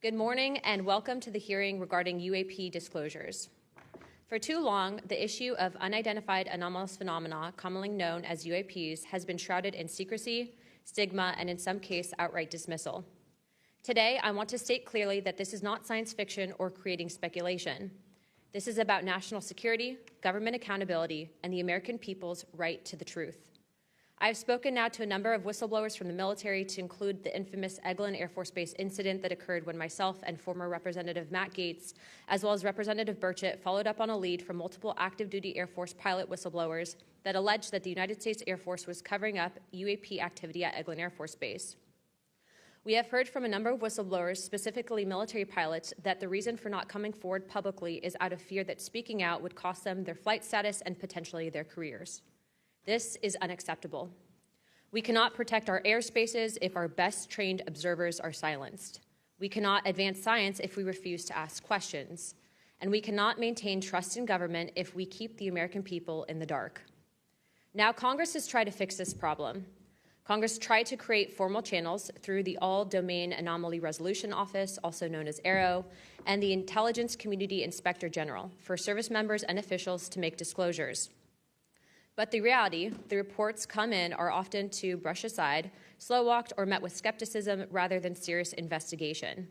Good morning and welcome to the hearing regarding UAP disclosures. For too long, the issue of unidentified anomalous phenomena, commonly known as UAPs, has been shrouded in secrecy, stigma, and in some cases, outright dismissal. Today, I want to state clearly that this is not science fiction or creating speculation. This is about national security, government accountability, and the American people's right to the truth. I have spoken now to a number of whistleblowers from the military, to include the infamous Eglin Air Force Base incident that occurred when myself and former Representative Matt Gaetz, as well as Representative Burchett, followed up on a lead from multiple active-duty Air Force pilot whistleblowers that alleged that the United States Air Force was covering up UAP activity at Eglin Air Force Base. We have heard from a number of whistleblowers, specifically military pilots, that the reason for not coming forward publicly is out of fear that speaking out would cost them their flight status and potentially their careers. This is unacceptable. We cannot protect our airspaces if our best trained observers are silenced. We cannot advance science if we refuse to ask questions. And we cannot maintain trust in government if we keep the American people in the dark. Now, Congress has tried to fix this problem. Congress tried to create formal channels through the All-Domain Anomaly Resolution Office, also known as AARO, and the Intelligence Community Inspector General for service members and officials to make disclosures. But the reality, the reports come in are often to brush aside, slow-walked, or met with skepticism rather than serious investigation.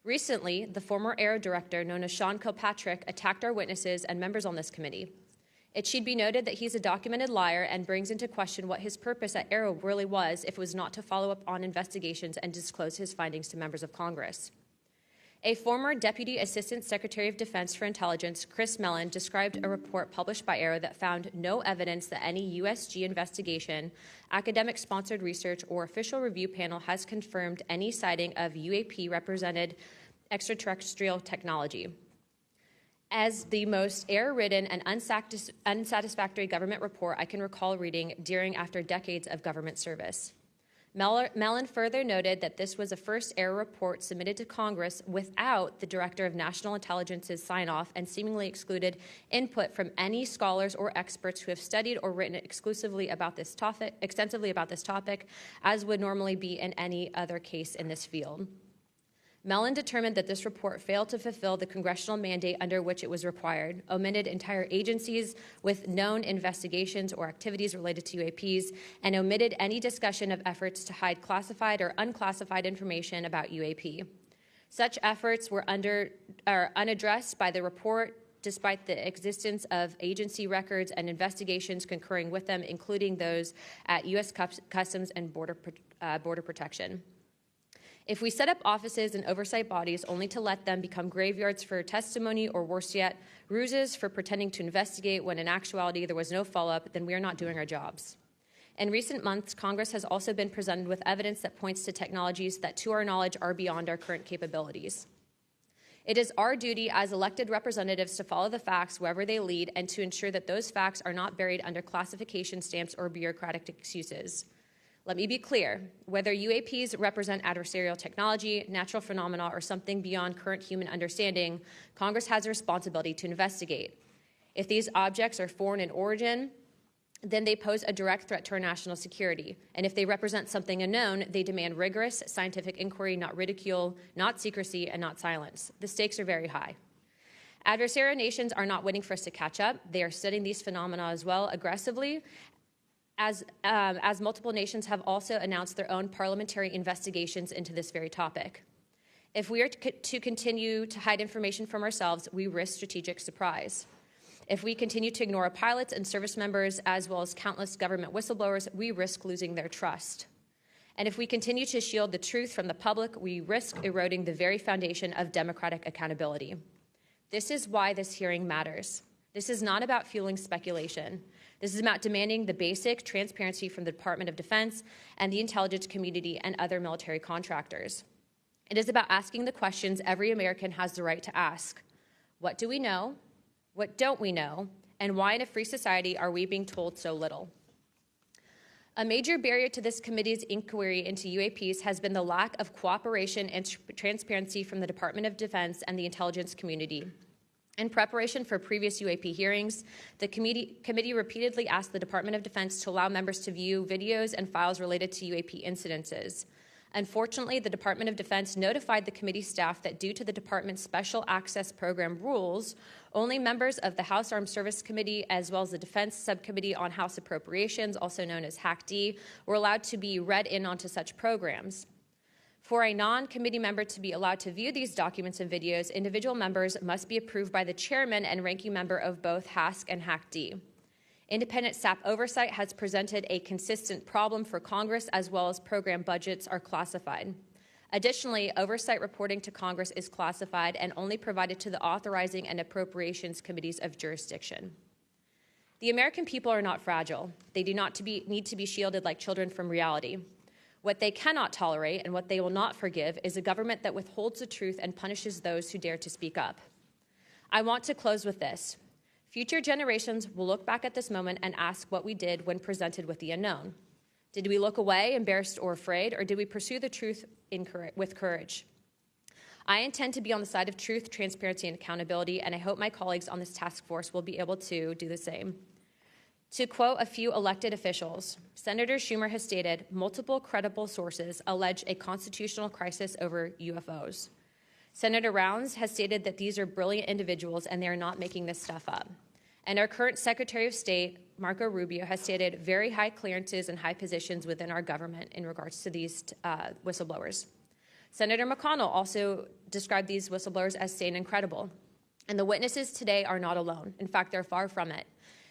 Recently, the former AARO director, known as Sean Kilpatrick, attacked our witnesses and members on this committee. It should be noted that he's a documented liar and brings into question what his purpose at AARO really was if it was not to follow up on investigations and disclose his findings to members of Congress. A former Deputy Assistant Secretary of Defense for Intelligence, Chris Mellon, described a report published by AARO that found no evidence that any USG investigation, academic-sponsored research, or official review panel has confirmed any sighting of UAP-represented extraterrestrial technology. As the most error-ridden and unsatisfactory government report I can recall reading during after decades of government service. Mellon further noted that this was a first error report submitted to Congress without the Director of National Intelligence's sign-off, and seemingly excluded input from any scholars or experts who have studied or written extensively about this topic, as would normally be in any other case in this field. Mellon determined that this report failed to fulfill the congressional mandate under which it was required, omitted entire agencies with known investigations or activities related to UAPs, and omitted any discussion of efforts to hide classified or unclassified information about UAP. Such efforts were unaddressed by the report, despite the existence of agency records and investigations concurring with them, including those at U.S. Customs and Border Protection. If we set up offices and oversight bodies only to let them become graveyards for testimony, or worse yet, ruses for pretending to investigate when in actuality there was no follow-up, then we are not doing our jobs. In recent months, Congress has also been presented with evidence that points to technologies that, to our knowledge, are beyond our current capabilities. It is our duty as elected representatives to follow the facts wherever they lead and to ensure that those facts are not buried under classification stamps or bureaucratic excuses. Let me be clear, whether UAPs represent adversarial technology, natural phenomena, or something beyond current human understanding, Congress has a responsibility to investigate. If these objects are foreign in origin, then they pose a direct threat to our national security. And if they represent something unknown, they demand rigorous scientific inquiry, not ridicule, not secrecy, and not silence. The stakes are very high. Adversarial nations are not waiting for us to catch up. They are studying these phenomena as well aggressively, as multiple nations have also announced their own parliamentary investigations into this very topic. If we are to continue to hide information from ourselves, we risk strategic surprise. If we continue to ignore our pilots and service members, as well as countless government whistleblowers, we risk losing their trust. And if we continue to shield the truth from the public, we risk eroding the very foundation of democratic accountability. This is why this hearing matters. This is not about fueling speculation. This is about demanding the basic transparency from the Department of Defense and the intelligence community and other military contractors. It is about asking the questions every American has the right to ask. What do we know? What don't we know? And why in a free society are we being told so little? A major barrier to this committee's inquiry into UAPs has been the lack of cooperation and transparency from the Department of Defense and the intelligence community. In preparation for previous UAP hearings, the committee repeatedly asked the Department of Defense to allow members to view videos and files related to UAP incidences. Unfortunately, the Department of Defense notified the committee staff that due to the department's Special Access Program rules, only members of the House Armed Services Committee, as well as the Defense Subcommittee on House Appropriations, also known as HAC-D, were allowed to be read in onto such programs. For a non-committee member to be allowed to view these documents and videos, individual members must be approved by the chairman and ranking member of both HASC and HAC-D. Independent staff oversight has presented a consistent problem for Congress, as well as program budgets are classified. Additionally, oversight reporting to Congress is classified and only provided to the authorizing and appropriations committees of jurisdiction. The American people are not fragile. They do not need to be shielded like children from reality. What they cannot tolerate and what they will not forgive is a government that withholds the truth and punishes those who dare to speak up. I want to close with this. Future generations will look back at this moment and ask what we did when presented with the unknown. Did we look away, embarrassed or afraid, or did we pursue the truth with courage? I intend to be on the side of truth, transparency, and accountability, and I hope my colleagues on this task force will be able to do the same. To quote a few elected officials, Senator Schumer has stated, multiple credible sources allege a constitutional crisis over UFOs. Senator Rounds has stated that these are brilliant individuals and they are not making this stuff up. And our current Secretary of State, Marco Rubio, has stated very high clearances and high positions within our government in regards to these whistleblowers. Senator McConnell also described these whistleblowers as sane and credible. And the witnesses today are not alone. In fact, they're far from it.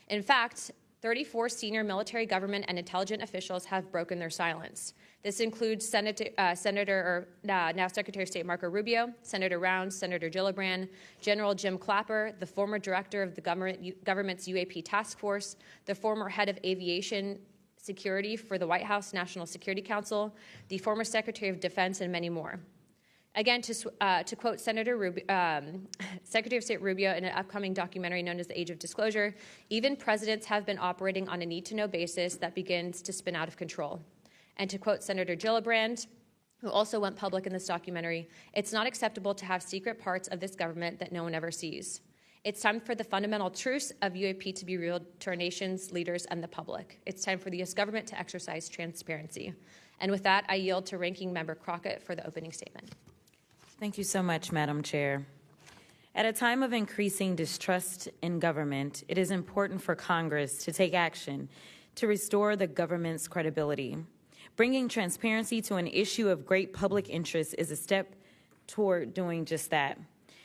In fact, 34 senior military, government, and intelligence officials have broken their silence. This includes now Secretary of State Marco Rubio, Senator Rounds, Senator Gillibrand, General Jim Clapper, the former director of the government's UAP task force, the former head of aviation security for the White House National Security Council, the former Secretary of Defense, and many more. Again, to quote Secretary of State Rubio in an upcoming documentary known as The Age of Disclosure, even presidents have been operating on a need-to-know basis that begins to spin out of control. And to quote Senator Gillibrand, who also went public in this documentary, it's not acceptable to have secret parts of this government that no one ever sees. It's time for the fundamental truths of UAP to be revealed to our nation's leaders and the public. It's time for the U.S. government to exercise transparency. And with that, I yield to Ranking Member Crockett for the opening statement. Thank you so much, Madam Chair. At a time of increasing distrust in government, it is important for Congress to take action to restore the government's credibility. Bringing transparency to an issue of great public interest is a step toward doing just that.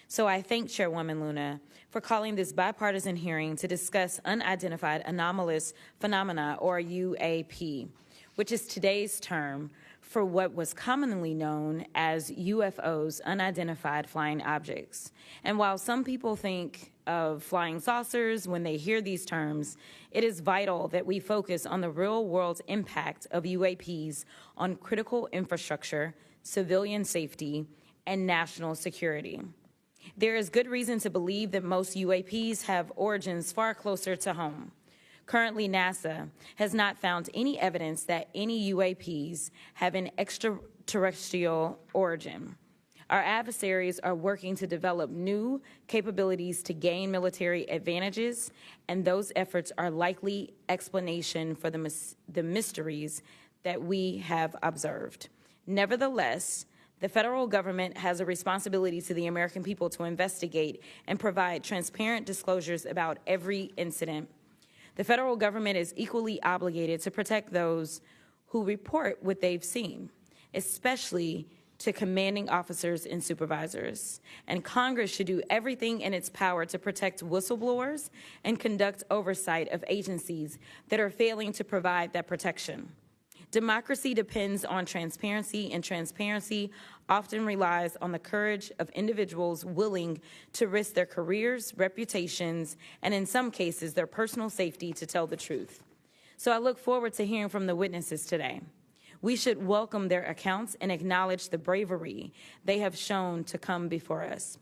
So I thank Chairwoman Luna for calling this bipartisan hearing to discuss unidentified anomalous phenomena, or UAP, which is today's term for what was commonly known as UFOs, unidentified flying objects. And while some people think of flying saucers when they hear these terms, it is vital that we focus on the real-world impact of UAPs on critical infrastructure, civilian safety, and national security. There is good reason to believe that most UAPs have origins far closer to home. Currently, NASA has not found any evidence that any UAPs have an extraterrestrial origin. Our adversaries are working to develop new capabilities to gain military advantages, and those efforts are likely explanation for the mysteries that we have observed. Nevertheless, the federal government has a responsibility to the American people to investigate and provide transparent disclosures about every incident. The federal government is equally obligated to protect those who report what they've seen, especially to commanding officers and supervisors. And Congress should do everything in its power to protect whistleblowers and conduct oversight of agencies that are failing to provide that protection. Democracy depends on transparency, and transparency often relies on the courage of individuals willing to risk their careers, reputations, and in some cases, their personal safety to tell the truth. So I look forward to hearing from the witnesses today. We should welcome their accounts and acknowledge the bravery they have shown to come before us.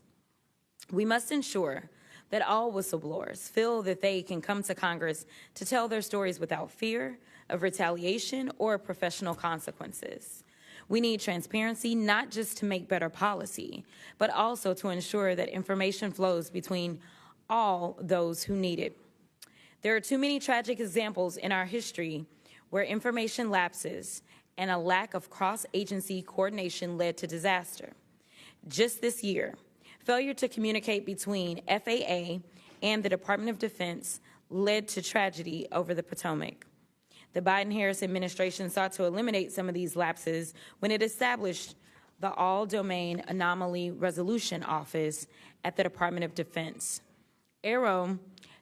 We must ensure that all whistleblowers feel that they can come to Congress to tell their stories without fear of retaliation or professional consequences. We need transparency not just to make better policy, but also to ensure that information flows between all those who need it. There are too many tragic examples in our history where information lapses and a lack of cross-agency coordination led to disaster. Just this year, failure to communicate between FAA and the Department of Defense led to tragedy over the Potomac. The Biden-Harris administration sought to eliminate some of these lapses when it established the All-Domain Anomaly Resolution Office at the Department of Defense. AARO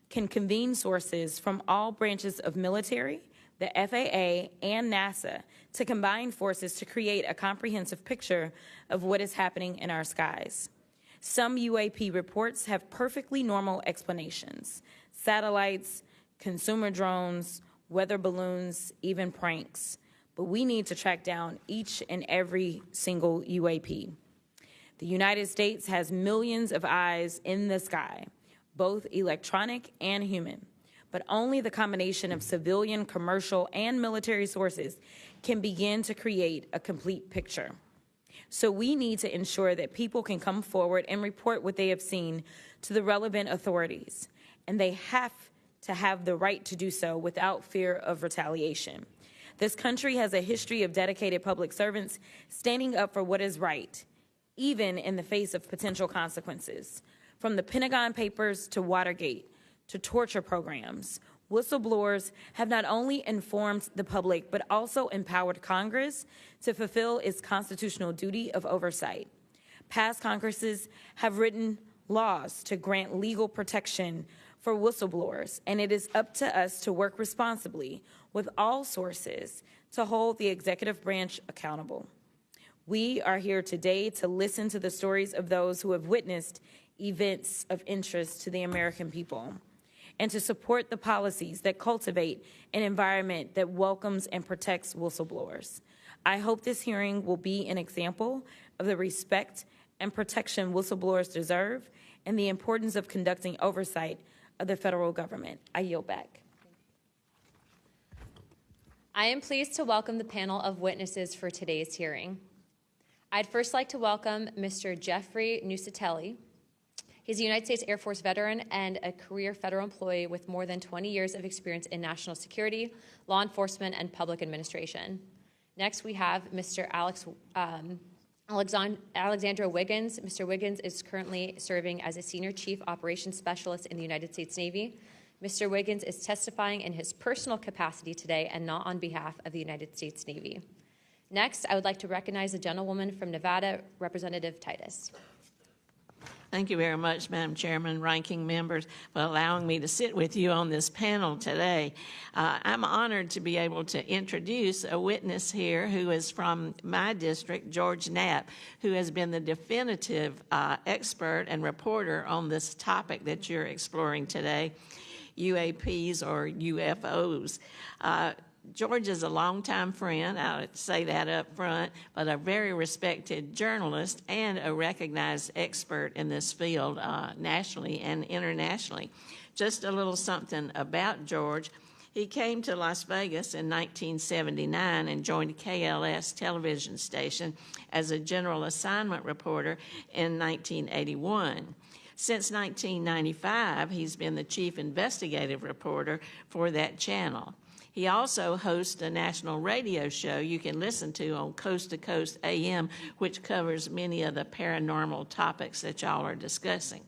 can convene sources from all branches of military, the FAA, and NASA to combine forces to create a comprehensive picture of what is happening in our skies. Some UAP reports have perfectly normal explanations: satellites, consumer drones, weather balloons, even pranks. But we need to track down each and every single UAP. The United States has millions of eyes in the sky, both electronic and human. But only the combination of civilian, commercial, and military sources can begin to create a complete picture. So we need to ensure that people can come forward and report what they have seen to the relevant authorities, and they have to have the right to do so without fear of retaliation. This country has a history of dedicated public servants standing up for what is right, even in the face of potential consequences. From the Pentagon Papers to Watergate to torture programs, whistleblowers have not only informed the public, but also empowered Congress to fulfill its constitutional duty of oversight. Past Congresses have written laws to grant legal protection for whistleblowers, and it is up to us to work responsibly with all sources to hold the executive branch accountable. We are here today to listen to the stories of those who have witnessed events of interest to the American people, and to support the policies that cultivate an environment that welcomes and protects whistleblowers. I hope this hearing will be an example of the respect and protection whistleblowers deserve and the importance of conducting oversight of the federal government. I yield back. I am pleased to welcome the panel of witnesses for today's hearing. I'd first like to welcome Mr. Jeffrey Nusatelli. He's a United States Air Force veteran and a career federal employee with more than 20 years of experience in national security, law enforcement, and public administration. Next, we have Mr. Alexandra Wiggins. Mr. Wiggins is currently serving as a Senior Chief Operations Specialist in the United States Navy. Mr. Wiggins is testifying in his personal capacity today and not on behalf of the United States Navy. Next, I would like to recognize the gentlewoman from Nevada, Representative Titus. Thank you very much, Madam Chairman, ranking members, for allowing me to sit with you on this panel today. I'm honored to be able to introduce a witness here who is from my district, George Knapp, who has been the definitive expert and reporter on this topic that you're exploring today, UAPs or UFOs. George is a longtime friend, I would say that up front, but a very respected journalist and a recognized expert in this field nationally and internationally. Just a little something about George. He came to Las Vegas in 1979 and joined KLS television station as a general assignment reporter in 1981. Since 1995, he's been the chief investigative reporter for that channel. He also hosts a national radio show you can listen to on Coast to Coast AM, which covers many of the paranormal topics that y'all are discussing.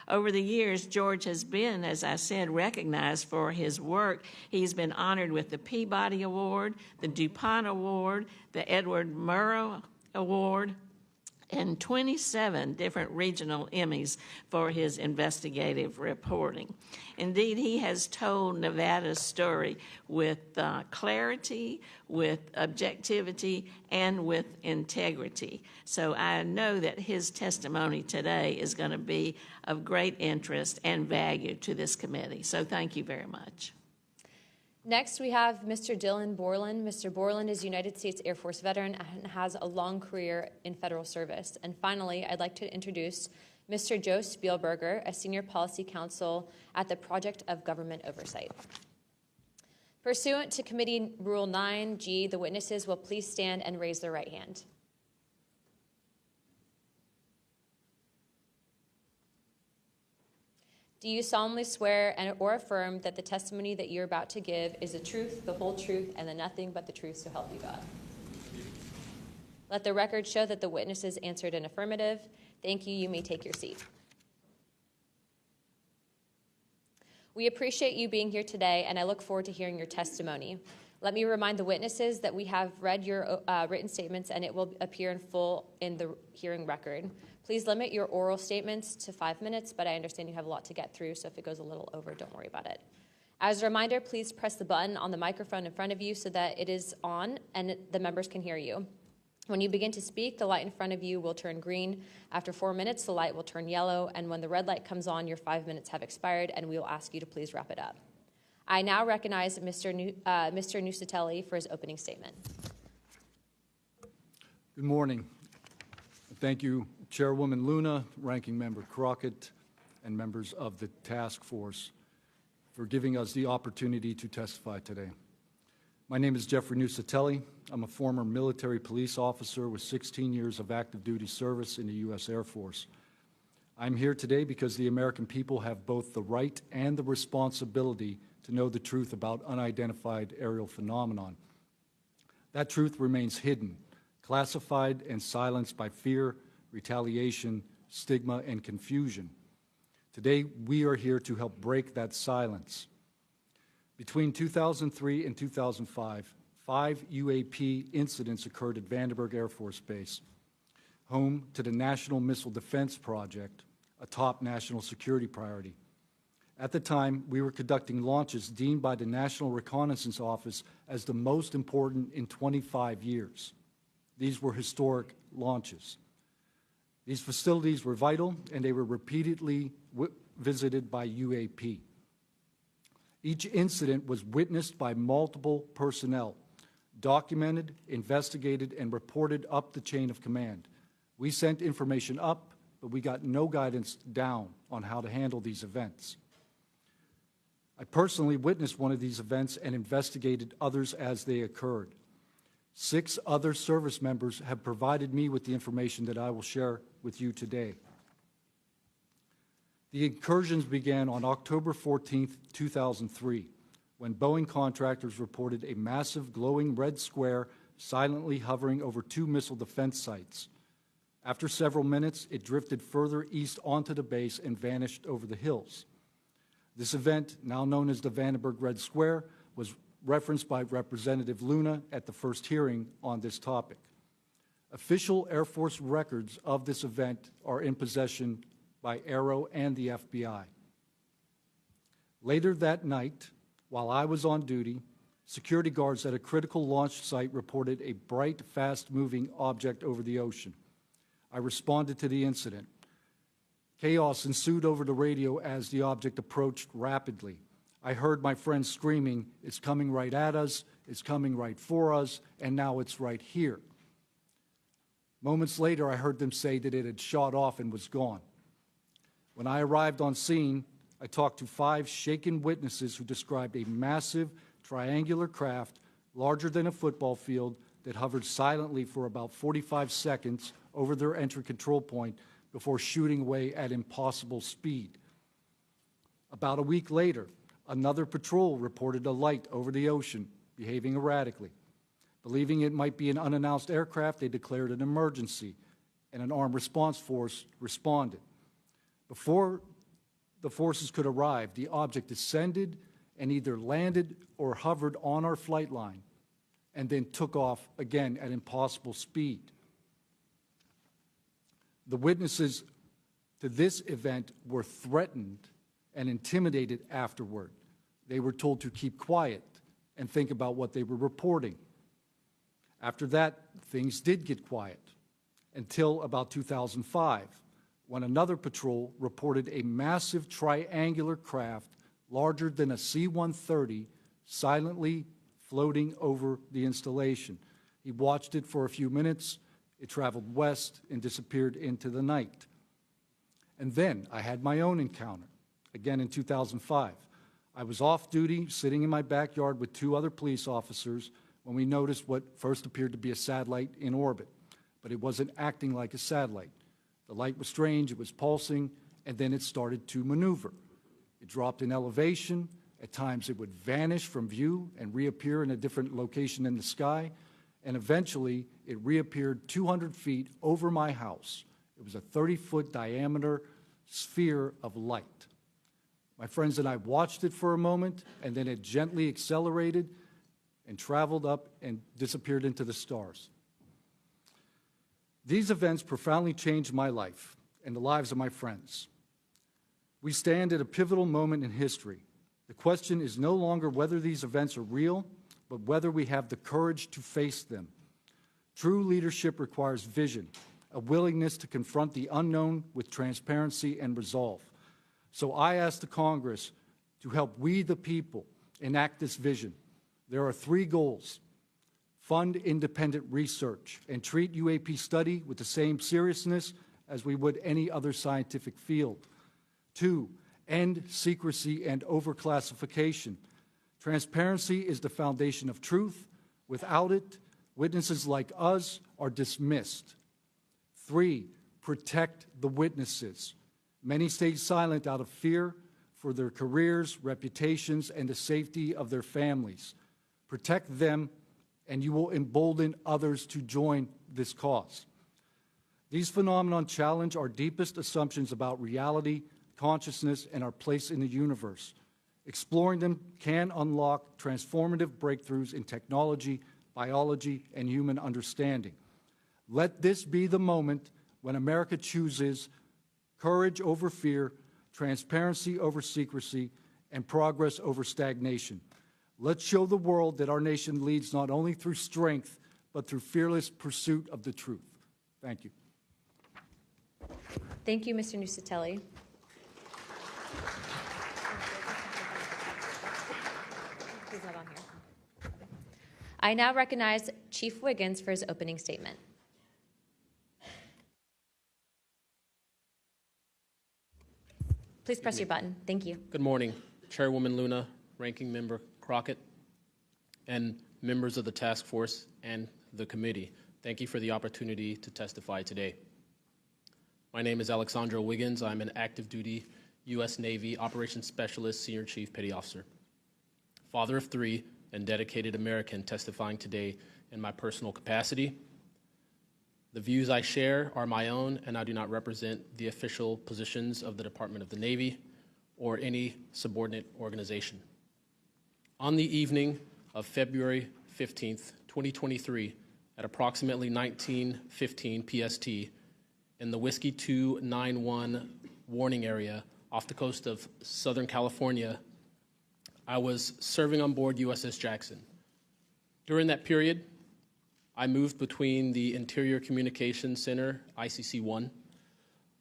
Over the years, George has been, as I said, recognized for his work. He's been honored with the Peabody Award, the DuPont Award, the Edward Murrow Award, and 27 different regional Emmys for his investigative reporting. Indeed, he has told Nevada's story with clarity, with objectivity, and with integrity. So I know that his testimony today is going to be of great interest and value to this committee. So thank you very much. Next, we have Mr. Dylan Borland. Mr. Borland is a United States Air Force veteran and has a long career in federal service. And finally, I'd like to introduce Mr. Joe Spielberger, a senior policy counsel at the Project of Government Oversight. Pursuant to Committee Rule 9G, the witnesses will please stand and raise their right hand. Do you solemnly swear or affirm that the testimony that you're about to give is the truth, the whole truth, and the nothing but the truth, so help you God? Let the record show that the witnesses answered an affirmative. Thank you. You may take your seat. We appreciate you being here today, and I look forward to hearing your testimony. Let me remind the witnesses that we have read your written statements, and it will appear in full in the hearing record. Please limit your oral statements to 5 minutes, but I understand you have a lot to get through, so if it goes a little over, don't worry about it. As a reminder, please press the button on the microphone in front of you so that it is on and the members can hear you. When you begin to speak, the light in front of you will turn green. After 4 minutes, the light will turn yellow, and when the red light comes on, your 5 minutes have expired, and we will ask you to please wrap it up. I now recognize Mr. Nusatelli for his opening statement. Good morning. Thank you, Chairwoman Luna, Ranking Member Crockett, and members of the task force for giving us the opportunity to testify today. My name is Jeffrey Nusatelli. I'm a former military police officer with 16 years of active duty service in the U.S. Air Force. I'm here today because the American people have both the right and the responsibility to know the truth about unidentified aerial phenomenon. That truth remains hidden, classified and silenced by fear, retaliation, stigma, and confusion. Today, we are here to help break that silence. Between 2003 and 2005, 5 UAP incidents occurred at Vandenberg Air Force Base, home to the National Missile Defense Project, a top national security priority. At the time, we were conducting launches deemed by the National Reconnaissance Office as the most important in 25 years. These were historic launches. These facilities were vital, and they were repeatedly visited by UAP. Each incident was witnessed by multiple personnel, documented, investigated, and reported up the chain of command. We sent information up, but we got no guidance down on how to handle these events. I personally witnessed one of these events and investigated others as they occurred. 6 other service members have provided me with the information that I will share with you today. The incursions began on October 14, 2003, when Boeing contractors reported a massive glowing red square silently hovering over 2 missile defense sites. After several minutes, it drifted further east onto the base and vanished over the hills. This event, now known as the Vandenberg Red Square, was referenced by Representative Luna at the first hearing on this topic. Official Air Force records of this event are in possession by Aero and the FBI. Later that night, while I was on duty, security guards at a critical launch site reported a bright, fast-moving object over the ocean. I responded to the incident. Chaos ensued over the radio as the object approached rapidly. I heard my friends screaming, "It's coming right at us, it's coming right for us, and now it's right here." Moments later, I heard them say that it had shot off and was gone. When I arrived on scene, I talked to 5 shaken witnesses who described a massive triangular craft larger than a football field that hovered silently for about 45 seconds over their entry control point before shooting away at impossible speed. About a week later, another patrol reported a light over the ocean behaving erratically. Believing it might be an unannounced aircraft, they declared an emergency, and an armed response force responded. Before the forces could arrive, the object descended and either landed or hovered on our flight line and then took off again at impossible speed. The witnesses to this event were threatened and intimidated afterward. They were told to keep quiet and think about what they were reporting. After that, things did get quiet until about 2005, when another patrol reported a massive triangular craft larger than a C-130 silently floating over the installation. He watched it for a few minutes. It traveled west and disappeared into the night. And then I had my own encounter, again in 2005. I was off duty, sitting in my backyard with 2 other police officers when we noticed what first appeared to be a satellite in orbit, but it wasn't acting like a satellite. The light was strange, it was pulsing, and then it started to maneuver. It dropped in elevation. At times it would vanish from view and reappear in a different location in the sky. and eventually it reappeared 200 feet over my house. It was a 30-foot diameter sphere of light. My friends and I watched it for a moment, and then it gently accelerated and traveled up and disappeared into the stars. These events profoundly changed my life and the lives of my friends. We stand at a pivotal moment in history. The question is no longer whether these events are real, but whether we have the courage to face them. True leadership requires vision, a willingness to confront the unknown with transparency and resolve. So I ask the Congress to help we, the people, enact this vision. There are 3 goals: fund independent research and treat UAP study with the same seriousness as we would any other scientific field. 2, end secrecy and overclassification. Transparency is the foundation of truth. Without it, witnesses like us are dismissed. 3, protect the witnesses. Many stayed silent out of fear for their careers, reputations, and the safety of their families. Protect them, and you will embolden others to join this cause. These phenomena challenge our deepest assumptions about reality, consciousness, and our place in the universe. Exploring them can unlock transformative breakthroughs in technology, biology, and human understanding. Let this be the moment when America chooses courage over fear, transparency over secrecy, and progress over stagnation. Let's show the world that our nation leads not only through strength, but through fearless pursuit of the truth. Thank you. Thank you, Mr. Nusatelli. He's not on here. I now recognize Chief Wiggins for his opening statement. Please press your button. Thank you. Good morning, Chairwoman Luna, Ranking Member Crockett, and members of the task force and the committee. Thank you for the opportunity to testify today. My name is Alexandro Wiggins. I'm an active duty U.S. Navy Operations Specialist, Senior Chief Petty Officer, father of 3, and dedicated American testifying today in my personal capacity. The views I share are my own, and I do not represent the official positions of the Department of the Navy or any subordinate organization. On the evening of February 15th, 2023, at approximately 19:15 PST, in the Whiskey 291 warning area off the coast of Southern California, I was serving on board USS Jackson. During that period, I moved between the Interior Communications Center, ICC-1,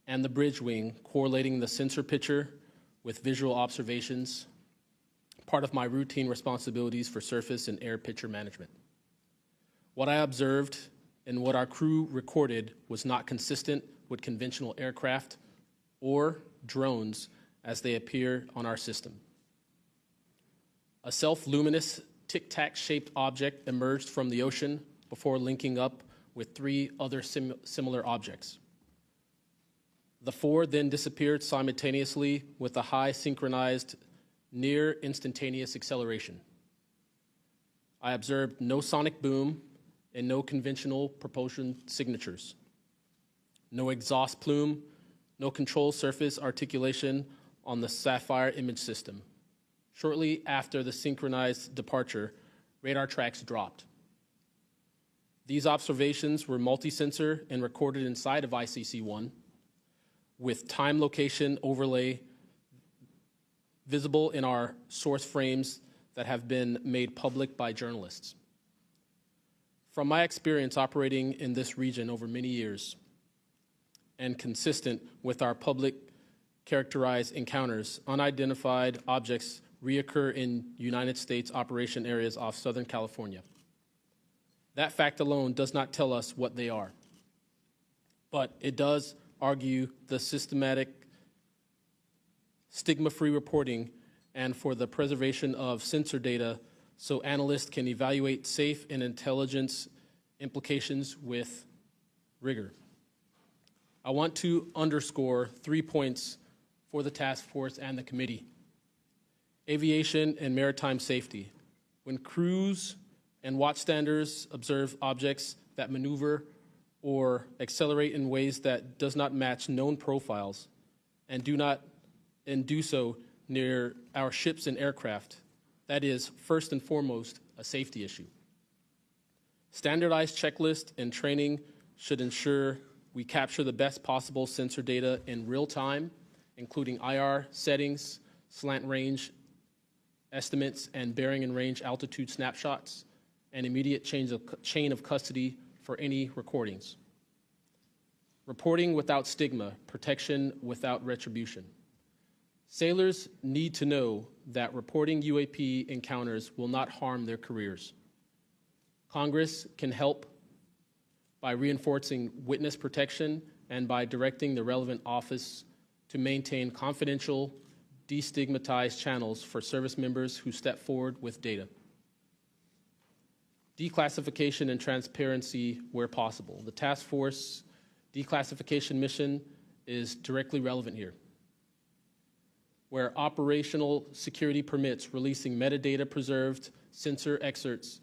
and the bridge wing, correlating the sensor picture with visual observations, part of my routine responsibilities for surface and air picture management. What I observed and what our crew recorded was not consistent with conventional aircraft or drones as they appear on our system. A self-luminous tic-tac shaped object emerged from the ocean before linking up with 3 other similar objects. The 4 then disappeared simultaneously with a high synchronized, near instantaneous acceleration. I observed no sonic boom and no conventional propulsion signatures, no exhaust plume, no control surface articulation on the Sapphire image system. Shortly after the synchronized departure, radar tracks dropped. These observations were multi-sensor and recorded inside of ICC-1 with time location overlay visible in our source frames that have been made public by journalists. From my experience operating in this region over many years and consistent with our public characterized encounters, unidentified objects reoccur in United States operation areas off Southern California. That fact alone does not tell us what they are, but it does argue the systematic, stigma-free reporting and for the preservation of sensor data so analysts can evaluate safe and intelligence implications with rigor. I want to underscore 3 points for the task force and the committee. Aviation and maritime safety. When crews and watchstanders observe objects that maneuver or accelerate in ways that does not match known profiles and do so near our ships and aircraft, that is, first and foremost, a safety issue. Standardized checklists and training should ensure we capture the best possible sensor data in real time, including IR settings, slant range estimates, and bearing and range altitude snapshots, and immediate chain of custody for any recordings. Reporting without stigma, protection without retribution. Sailors need to know that reporting UAP encounters will not harm their careers. Congress can help by reinforcing witness protection and by directing the relevant office to maintain confidential, destigmatized channels for service members who step forward with data. Declassification and transparency where possible. The task force declassification mission is directly relevant here. Where operational security permits releasing metadata preserved sensor excerpts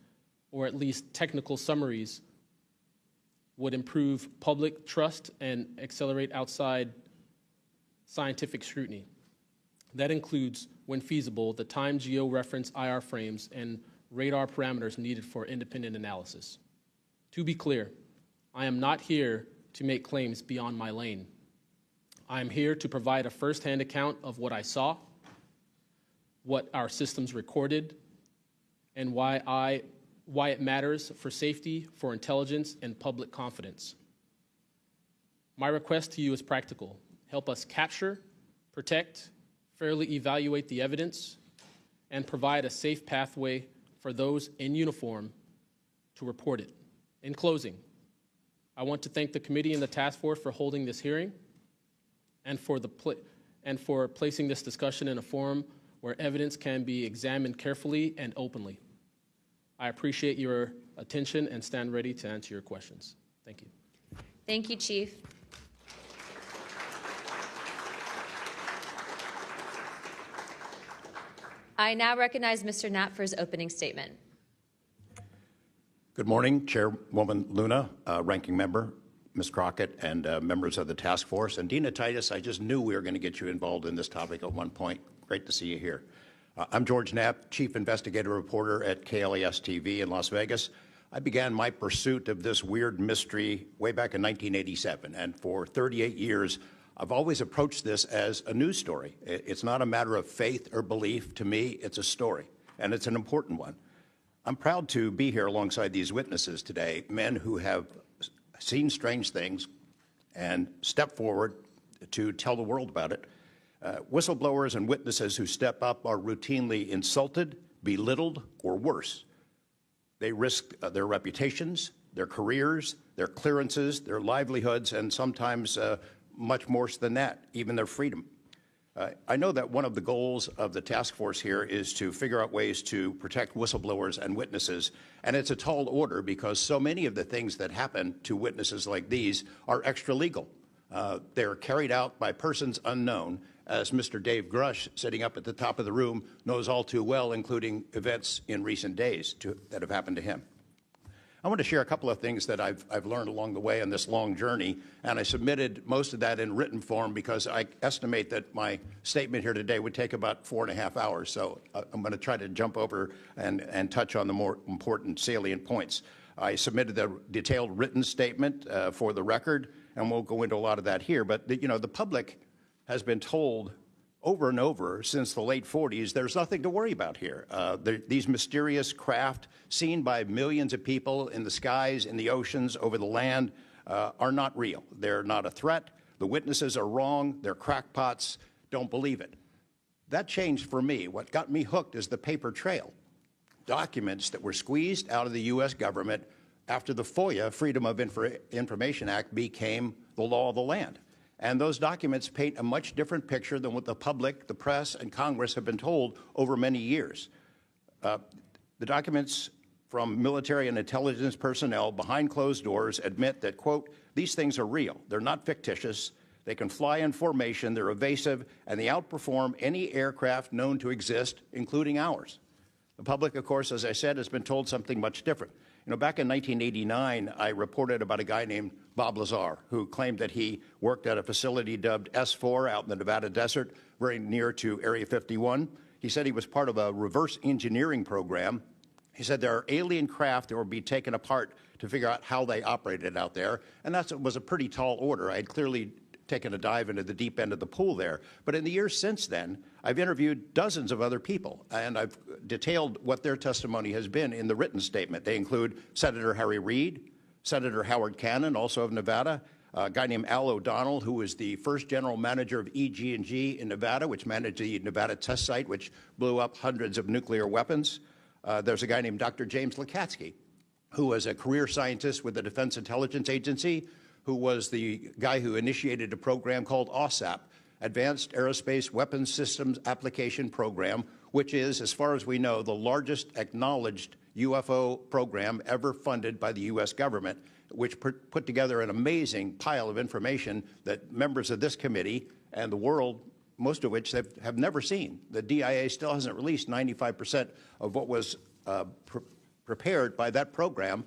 or at least technical summaries would improve public trust and accelerate outside scientific scrutiny. That includes, when feasible, the time geo-reference IR frames and radar parameters needed for independent analysis. To be clear, I am not here to make claims beyond my lane. I am here to provide a first-hand account of what I saw, what our systems recorded, and why it matters for safety, for intelligence, and public confidence. My request to you is practical. Help us capture, protect, fairly evaluate the evidence, and provide a safe pathway for those in uniform to report it. In closing, I want to thank the committee and the task force for holding this hearing and for placing this discussion in a forum where evidence can be examined carefully and openly. I appreciate your attention and stand ready to answer your questions. Thank you. Thank you, Chief. I now recognize Mr. Knapp for his opening statement. Good morning, Chairwoman Luna, Ranking Member, Ms. Crockett, and members of the task force. And Dina Titus, I just knew we were going to get you involved in this topic at one point. Great to see you here. I'm George Knapp, Chief Investigative Reporter at KLAS TV in Las Vegas. I began my pursuit of this weird mystery way back in 1987, and for 38 years, I've always approached this as a news story. It's not a matter of faith or belief. To me, it's a story, and it's an important one. I'm proud to be here alongside these witnesses today, men who have seen strange things and stepped forward to tell the world about it. Whistleblowers and witnesses who step up are routinely insulted, belittled, or worse. They risk their reputations, their careers, their clearances, their livelihoods, and sometimes much more than that, even their freedom. I know that one of the goals of the task force here is to figure out ways to protect whistleblowers and witnesses, and it's a tall order because so many of the things that happen to witnesses like these are extra-legal. They're carried out by persons unknown, as Mr. Dave Grush, sitting up at the top of the room, knows all too well, including events in recent days that have happened to him. I want to share a couple of things that I've learned along the way on this long journey, and I submitted most of that in written form because I estimate that my statement here today would take about 4.5 hours, so I'm going to try to jump over and touch on the more important salient points. I submitted a detailed written statement for the record, and we'll go into a lot of that here, but the public has been told over and over since the late 40s, there's nothing to worry about here. These mysterious craft seen by millions of people in the skies, in the oceans, over the land are not real. They're not a threat. The witnesses are wrong. They're crackpots. Don't believe it. That changed for me. What got me hooked is the paper trail. Documents that were squeezed out of the U.S. government after the FOIA, Freedom of Information Act, became the law of the land. And those documents paint a much different picture than what the public, the press, and Congress have been told over many years. The documents from military and intelligence personnel behind closed doors admit that, quote, these things are real. They're not fictitious. They can fly in formation. They're evasive, and they outperform any aircraft known to exist, including ours. The public, of course, as I said, has been told something much different. You know, back in 1989, I reported about a guy named Bob Lazar, who claimed that he worked at a facility dubbed S4 out in the Nevada desert, very near to Area 51. He said he was part of a reverse engineering program. He said there are alien craft that will be taken apart to figure out how they operated out there, and that was a pretty tall order. I had clearly taken a dive into the deep end of the pool there. But in the years since then, I've interviewed dozens of other people, and I've detailed what their testimony has been in the written statement. They include Senator Harry Reid, Senator Howard Cannon, also of Nevada, a guy named Al O'Donnell, who was the first general manager of EG&G in Nevada, which managed the Nevada test site, which blew up hundreds of nuclear weapons. There's a guy named Dr. James Lakatsky, who was a career scientist with the Defense Intelligence Agency, who was the guy who initiated a program called OSAP, Advanced Aerospace Weapons Systems Application Program, which is, as far as we know, the largest acknowledged UFO program ever funded by the U.S. government, which put together an amazing pile of information that members of this committee and the world, most of which have never seen. The DIA still hasn't released 95% of what was prepared by that program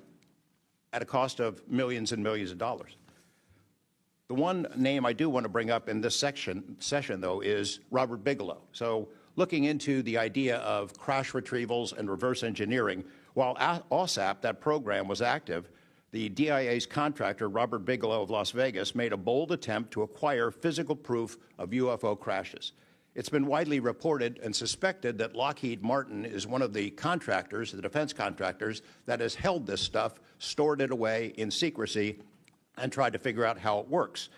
at a cost of millions and millions of dollars. The one name I do want to bring up in this session, though, is Robert Bigelow. So looking into the idea of crash retrievals and reverse engineering, while OSAP, that program, was active, the DIA's contractor, Robert Bigelow of Las Vegas, made a bold attempt to acquire physical proof of UFO crashes. It's been widely reported and suspected that Lockheed Martin is one of the contractors, the defense contractors, that has held this stuff, stored it away in secrecy, and tried to figure out how it works.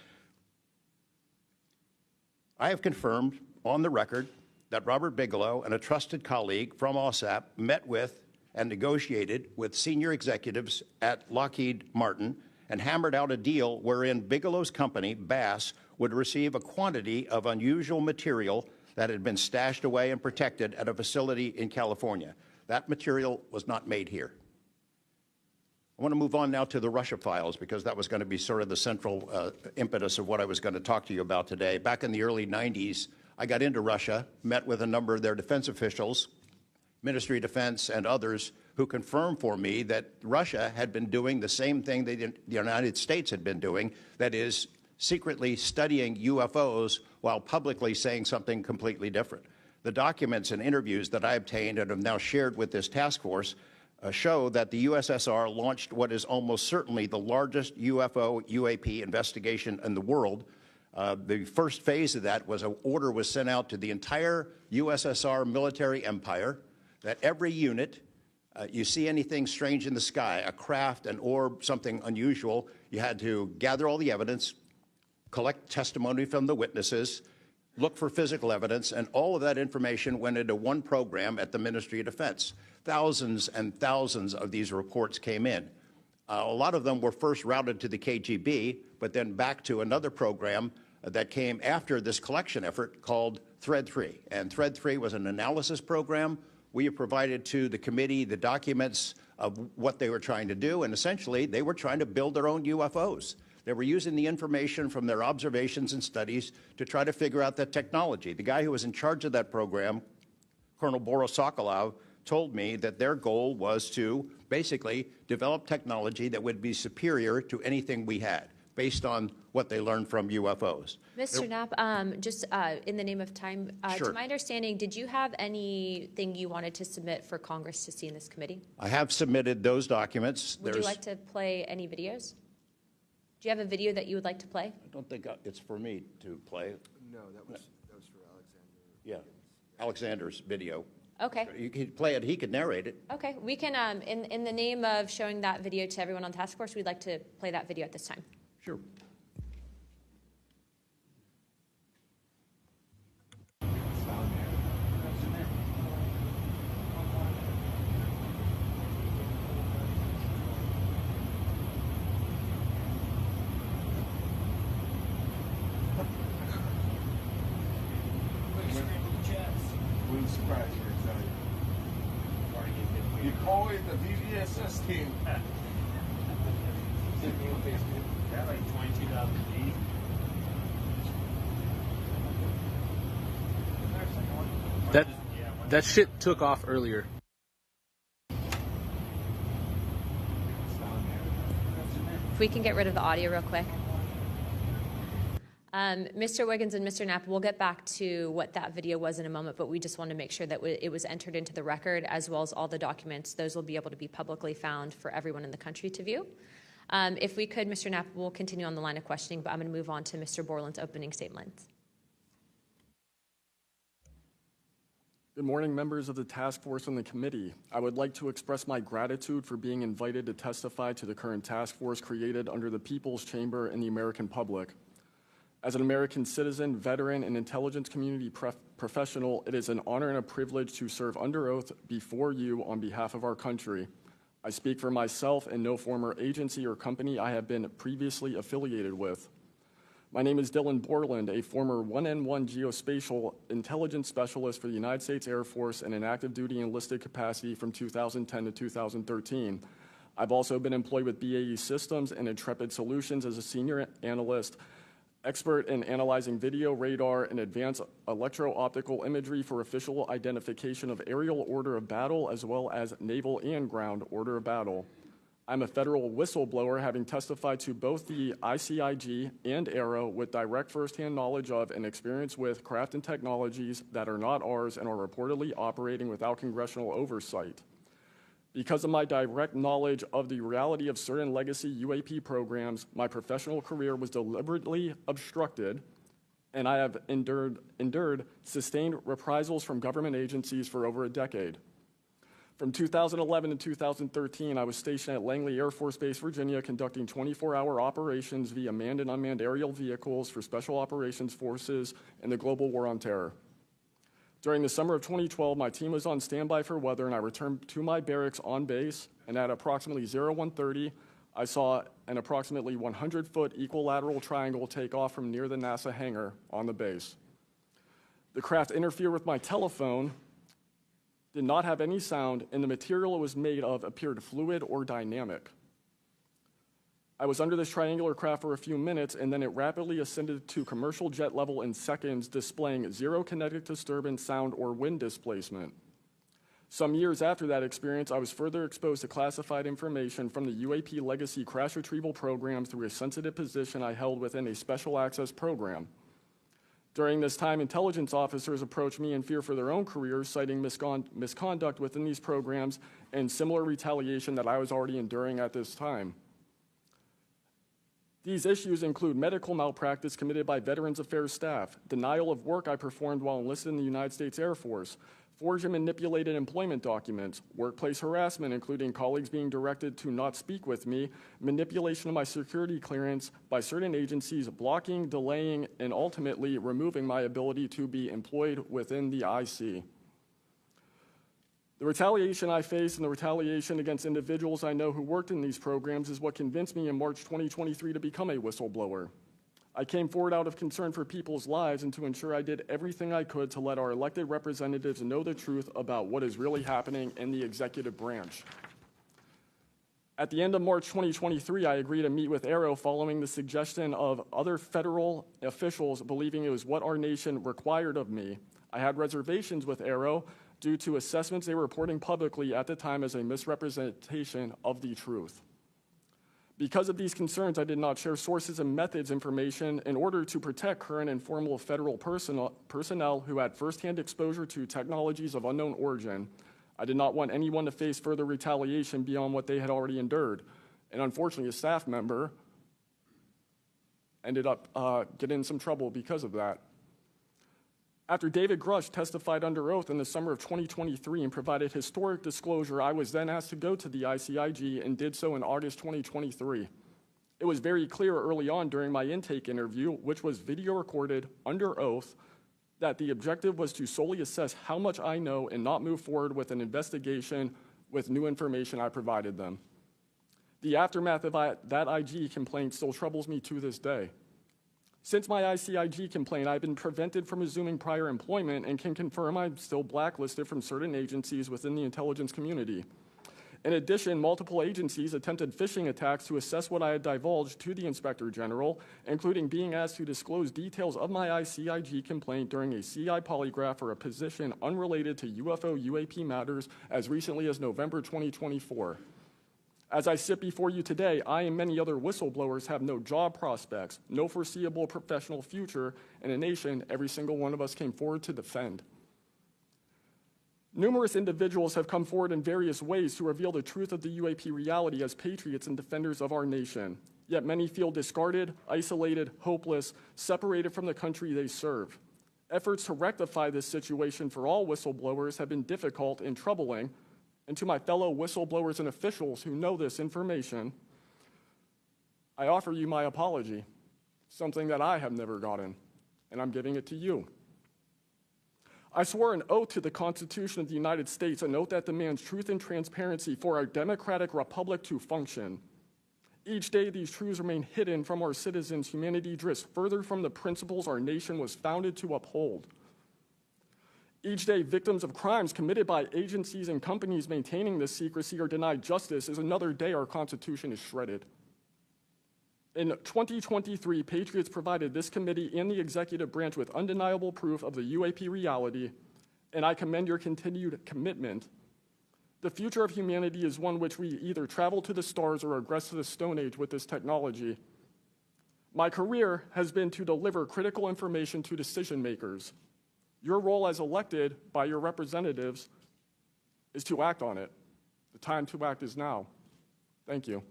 I have confirmed on the record that Robert Bigelow and a trusted colleague from OSAP met with and negotiated with senior executives at Lockheed Martin and hammered out a deal wherein Bigelow's company, Bass, would receive a quantity of unusual material that had been stashed away and protected at a facility in California. That material was not made here. I want to move on now to the Russia files, because that was going to be sort of the central impetus of what I was going to talk to you about today. Back in the early 90s, I got into Russia, met with a number of their defense officials, Ministry of Defense and others, who confirmed for me that Russia had been doing the same thing that the United States had been doing, that is, secretly studying UFOs while publicly saying something completely different. The documents and interviews that I obtained and have now shared with this task force show that the USSR launched what is almost certainly the largest UFO-UAP investigation in the world. The first phase of that was an order was sent out to the entire USSR military empire that every unit, you see anything strange in the sky, a craft, an orb, something unusual, you had to gather all the evidence, collect testimony from the witnesses, look for physical evidence, and all of that information went into one program at the Ministry of Defense. Thousands and thousands of these reports came in. A lot of them were first routed to the KGB, but then back to another program that came after this collection effort called Thread 3. And Thread 3 was an analysis program. We have provided to the committee the documents of what they were trying to do, and essentially they were trying to build their own UFOs. They were using the information from their observations and studies to try to figure out that technology. The guy who was in charge of that program, Colonel Boris Sokolov, told me that their goal was to basically develop technology that would be superior to anything we had, based on what they learned from UFOs. Mr. Knapp, just in the name of time, Sure. to my understanding, did you have anything you wanted to submit for Congress to see in this committee? I have submitted those documents. Would you like to play any videos? Do you have a video that you would like to play? I don't think it's for me to play. No, that was for Alexander. Yeah, Alexander's video. Okay. You could play it, he could narrate it. Okay. We can, in the name of showing that video to everyone on task force, we'd like to play that video at this time. Sure. Wouldn't surprise you, I tell you. You call it the VVSS team. That like 22,000 feet. That shit took off earlier. If we can get rid of the audio real quick. Mr. Wiggins and Mr. Knapp, we'll get back to what that video was in a moment, but we just want to make sure that it was entered into the record, as well as all the documents. Those will be able to be publicly found for everyone in the country to view. If we could, Mr. Knapp, we'll continue on the line of questioning, but I'm going to move on to Mr. Borland's opening statements. Good morning, members of the task force and the committee. I would like to express my gratitude for being invited to testify to the current task force created under the People's Chamber and the American public. As an American citizen, veteran, and intelligence community professional, it is an honor and a privilege to serve under oath before you on behalf of our country. I speak for myself and no former agency or company I have been previously affiliated with. My name is Dylan Borland, a former 1N1 geospatial intelligence specialist for the United States Air Force in an active duty enlisted capacity from 2010 to 2013. I've also been employed with BAE Systems and Intrepid Solutions as a senior analyst, expert in analyzing video, radar, and advanced electro-optical imagery for official identification of aerial order of battle, as well as naval and ground order of battle. I'm a federal whistleblower, having testified to both the ICIG and ARROW with direct firsthand knowledge of and experience with craft and technologies that are not ours and are reportedly operating without congressional oversight. Because of my direct knowledge of the reality of certain legacy UAP programs, my professional career was deliberately obstructed, and I have endured sustained reprisals from government agencies for over a decade. From 2011 to 2013, I was stationed at Langley Air Force Base, Virginia, conducting 24-hour operations via manned and unmanned aerial vehicles for Special Operations Forces in the global war on terror. During the summer of 2012, my team was on standby for weather, and I returned to my barracks on base, and at approximately 01:30, I saw an approximately 100-foot equilateral triangle take off from near the NASA hangar on the base. The craft interfered with my telephone, did not have any sound, and the material it was made of appeared fluid or dynamic. I was under this triangular craft for a few minutes, and then it rapidly ascended to commercial jet level in seconds, displaying zero kinetic disturbance, sound, or wind displacement. Some years after that experience, I was further exposed to classified information from the UAP legacy crash retrieval program through a sensitive position I held within a special access program. During this time, intelligence officers approached me in fear for their own careers, citing misconduct within these programs and similar retaliation that I was already enduring at this time. These issues include medical malpractice committed by Veterans Affairs staff, denial of work I performed while enlisted in the United States Air Force, forged and manipulated employment documents, workplace harassment, including colleagues being directed to not speak with me, manipulation of my security clearance by certain agencies, blocking, delaying, and ultimately removing my ability to be employed within the IC. The retaliation I face and the retaliation against individuals I know who worked in these programs is what convinced me in March 2023 to become a whistleblower. I came forward out of concern for people's lives and to ensure I did everything I could to let our elected representatives know the truth about what is really happening in the executive branch. At the end of March 2023, I agreed to meet with ARROW following the suggestion of other federal officials believing it was what our nation required of me. I had reservations with ARROW due to assessments they were reporting publicly at the time as a misrepresentation of the truth. Because of these concerns, I did not share sources and methods information in order to protect current and former federal personnel who had firsthand exposure to technologies of unknown origin. I did not want anyone to face further retaliation beyond what they had already endured. And unfortunately, a staff member ended up getting in some trouble because of that. After David Grush testified under oath in the summer of 2023 and provided historic disclosure, I was then asked to go to the ICIG and did so in August 2023. It was very clear early on during my intake interview, which was video recorded under oath, that the objective was to solely assess how much I know and not move forward with an investigation with new information I provided them. The aftermath of that IG complaint still troubles me to this day. Since my ICIG complaint, I've been prevented from resuming prior employment and can confirm I'm still blacklisted from certain agencies within the intelligence community. In addition, multiple agencies attempted phishing attacks to assess what I had divulged to the Inspector General, including being asked to disclose details of my ICIG complaint during a CI polygraph for a position unrelated to UFO UAP matters as recently as November 2024. As I sit before you today, I and many other whistleblowers have no job prospects, no foreseeable professional future, and a nation every single one of us came forward to defend. Numerous individuals have come forward in various ways to reveal the truth of the UAP reality as patriots and defenders of our nation. Yet many feel discarded, isolated, hopeless, separated from the country they serve. Efforts to rectify this situation for all whistleblowers have been difficult and troubling, and to my fellow whistleblowers and officials who know this information, I offer you my apology, something that I have never gotten, and I'm giving it to you. I swore an oath to the Constitution of the United States, an oath that demands truth and transparency for our democratic republic to function. Each day, these truths remain hidden from our citizens. Humanity drifts further from the principles our nation was founded to uphold. Each day, victims of crimes committed by agencies and companies maintaining this secrecy are denied justice as another day our Constitution is shredded. In 2023, Patriots provided this committee and the executive branch with undeniable proof of the UAP reality, and I commend your continued commitment. The future of humanity is one which we either travel to the stars or regress to the Stone Age with this technology. My career has been to deliver critical information to decision makers. Your role as elected by your representatives is to act on it. The time to act is now. Thank you.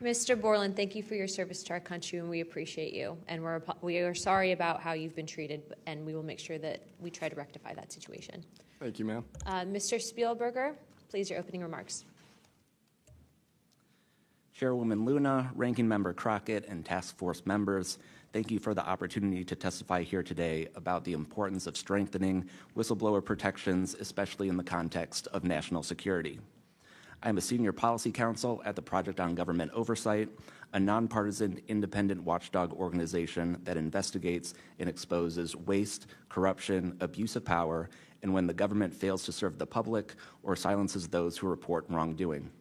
Mr. Borland, thank you for your service to our country, and we appreciate you. And we are sorry about how you've been treated, and we will make sure that we try to rectify that situation. Thank you, ma'am. Mr. Spielberger, please, your opening remarks. Chairwoman Luna, Ranking Member Crockett, and Task Force members, thank you for the opportunity to testify here today about the importance of strengthening whistleblower protections, especially in the context of national security. I am a senior policy counsel at the Project on Government Oversight, a nonpartisan independent watchdog organization that investigates and exposes waste, corruption, abuse of power, and when the government fails to serve the public or silences those who report wrongdoing.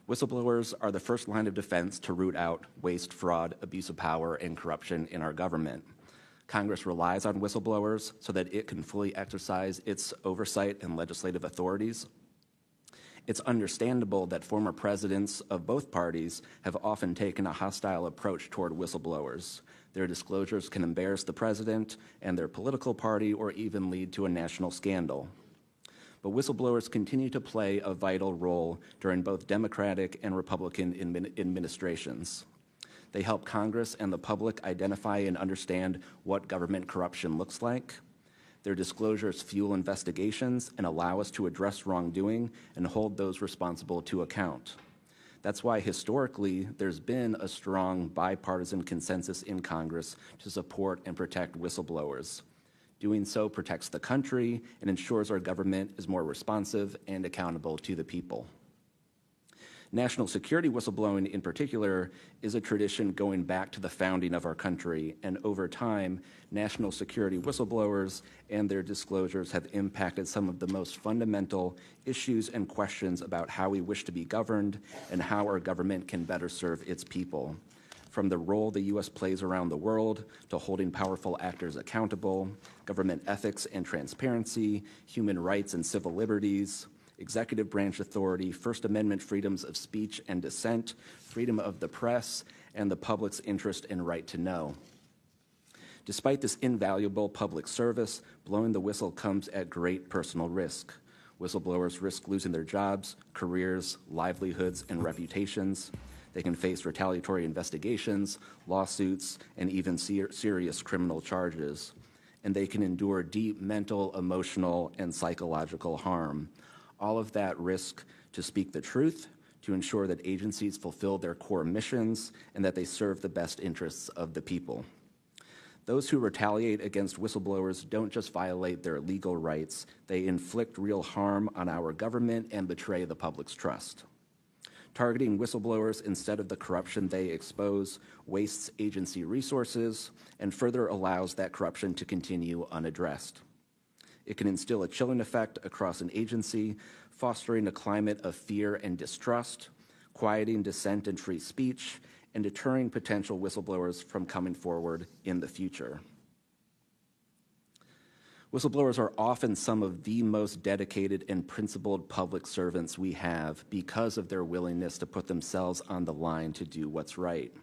Whistleblowers are the first line of defense to root out waste, fraud, abuse of power, and corruption in our government. Congress relies on whistleblowers so that it can fully exercise its oversight and legislative authorities. It's understandable that former presidents of both parties have often taken a hostile approach toward whistleblowers. Their disclosures can embarrass the president and their political party or even lead to a national scandal. But whistleblowers continue to play a vital role during both Democratic and Republican administrations. They help Congress and the public identify and understand what government corruption looks like. Their disclosures fuel investigations and allow us to address wrongdoing and hold those responsible to account. That's why historically there's been a strong bipartisan consensus in Congress to support and protect whistleblowers. Doing so protects the country and ensures our government is more responsive and accountable to the people. National security whistleblowing in particular is a tradition going back to the founding of our country, and over time, national security whistleblowers and their disclosures have impacted some of the most fundamental issues and questions about how we wish to be governed and how our government can better serve its people. From the role the U.S. plays around the world to holding powerful actors accountable, government ethics and transparency, human rights and civil liberties, executive branch authority, First Amendment freedoms of speech and dissent, freedom of the press, and the public's interest and right to know. Despite this invaluable public service, blowing the whistle comes at great personal risk. Whistleblowers risk losing their jobs, careers, livelihoods, and reputations. They can face retaliatory investigations, lawsuits, and even serious criminal charges. And they can endure deep mental, emotional, and psychological harm. All of that risk to speak the truth, to ensure that agencies fulfill their core missions, and that they serve the best interests of the people. Those who retaliate against whistleblowers don't just violate their legal rights, they inflict real harm on our government and betray the public's trust. Targeting whistleblowers instead of the corruption they expose wastes agency resources and further allows that corruption to continue unaddressed. It can instill a chilling effect across an agency, fostering a climate of fear and distrust, quieting dissent and free speech, and deterring potential whistleblowers from coming forward in the future. Whistleblowers are often some of the most dedicated and principled public servants we have because of their willingness to put themselves on the line to do what's right.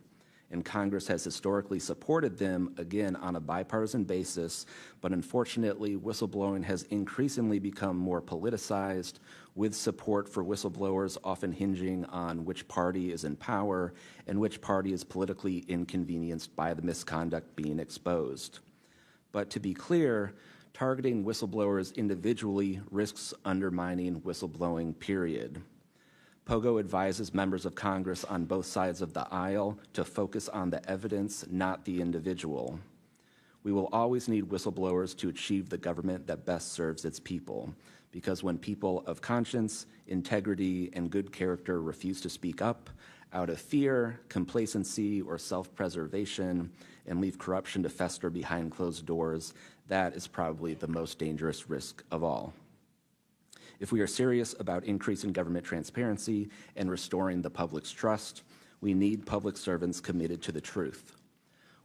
And Congress has historically supported them, again, on a bipartisan basis, but unfortunately, whistleblowing has increasingly become more politicized, with support for whistleblowers often hinging on which party is in power and which party is politically inconvenienced by the misconduct being exposed. But to be clear, targeting whistleblowers individually risks undermining whistleblowing, period. POGO advises members of Congress on both sides of the aisle to focus on the evidence, not the individual. We will always need whistleblowers to achieve the government that best serves its people, because when people of conscience, integrity, and good character refuse to speak up out of fear, complacency, or self-preservation, and leave corruption to fester behind closed doors, that is probably the most dangerous risk of all. If we are serious about increasing government transparency and restoring the public's trust, we need public servants committed to the truth.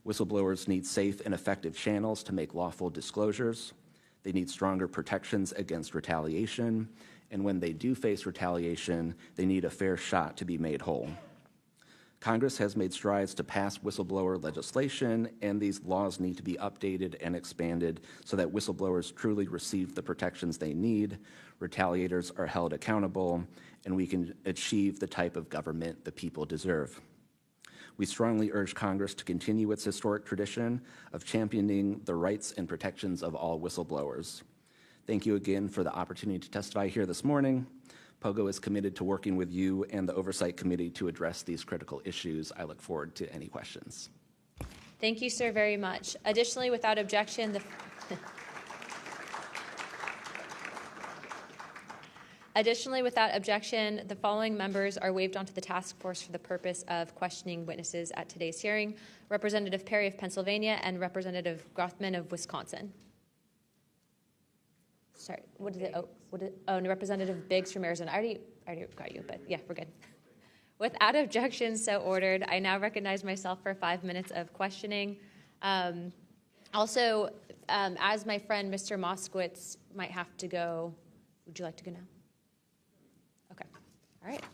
Whistleblowers need safe and effective channels to make lawful disclosures. They need stronger protections against retaliation, and when they do face retaliation, they need a fair shot to be made whole. Congress has made strides to pass whistleblower legislation, and these laws need to be updated and expanded so that whistleblowers truly receive the protections they need, retaliators are held accountable, and we can achieve the type of government the people deserve. We strongly urge Congress to continue its historic tradition of championing the rights and protections of all whistleblowers. Thank you again for the opportunity to testify here this morning. POGO is committed to working with you and the Oversight Committee to address these critical issues. I look forward to any questions. Thank you, sir, very much. Additionally, without objection, the following members are waived onto the task force for the purpose of questioning witnesses at today's hearing: Representative Perry of Pennsylvania and Representative Grothman of Wisconsin. Sorry, what is it? Oh, no, Representative Biggs from Arizona. I already got you, but yeah, we're good. Without objection, so ordered. I now recognize myself for 5 minutes of questioning. Also, as my friend Mr. Moskowitz might have to go, would you like to go now? Okay, all right.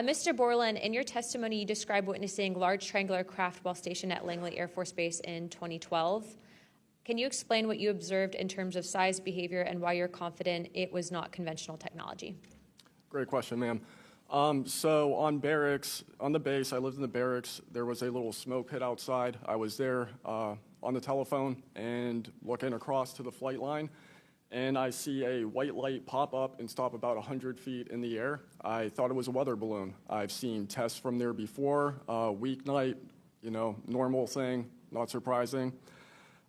Mr. Borland, in your testimony, you described witnessing large triangular craft while stationed at Langley Air Force Base in 2012. Can you explain what you observed in terms of size, behavior, and why you're confident it was not conventional technology? Great question, ma'am. So on the base, I lived in the barracks. There was a little smoke pit outside. I was there on the telephone and looking across to the flight line, and I see a white light pop up and stop about 100 feet in the air. I thought it was a weather balloon. I've seen tests from there before, weeknight, normal thing, not surprising.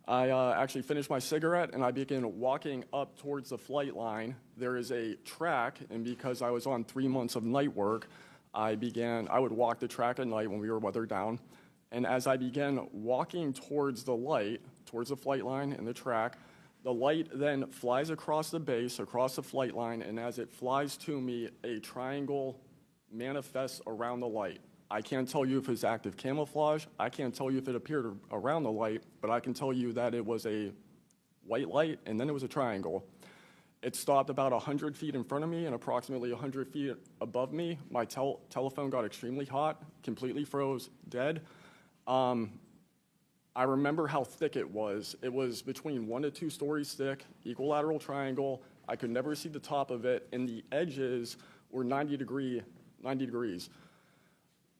I actually finished my cigarette, and I began walking up towards the flight line. There is a track, and because I was on 3 months of night work, I would walk the track at night when we were weathered down. And as I began walking towards the light, towards the flight line and the track, the light then flies across the base, across the flight line, and as it flies to me, a triangle manifests around the light. I can't tell you if it's active camouflage. I can't tell you if it appeared around the light, but I can tell you that it was a white light, and then it was a triangle. It stopped about 100 feet in front of me and approximately 100 feet above me. My telephone got extremely hot, completely froze, dead. I remember how thick it was. It was between 1 to 2 stories thick, equilateral triangle. I could never see the top of it, and the edges were 90 degrees.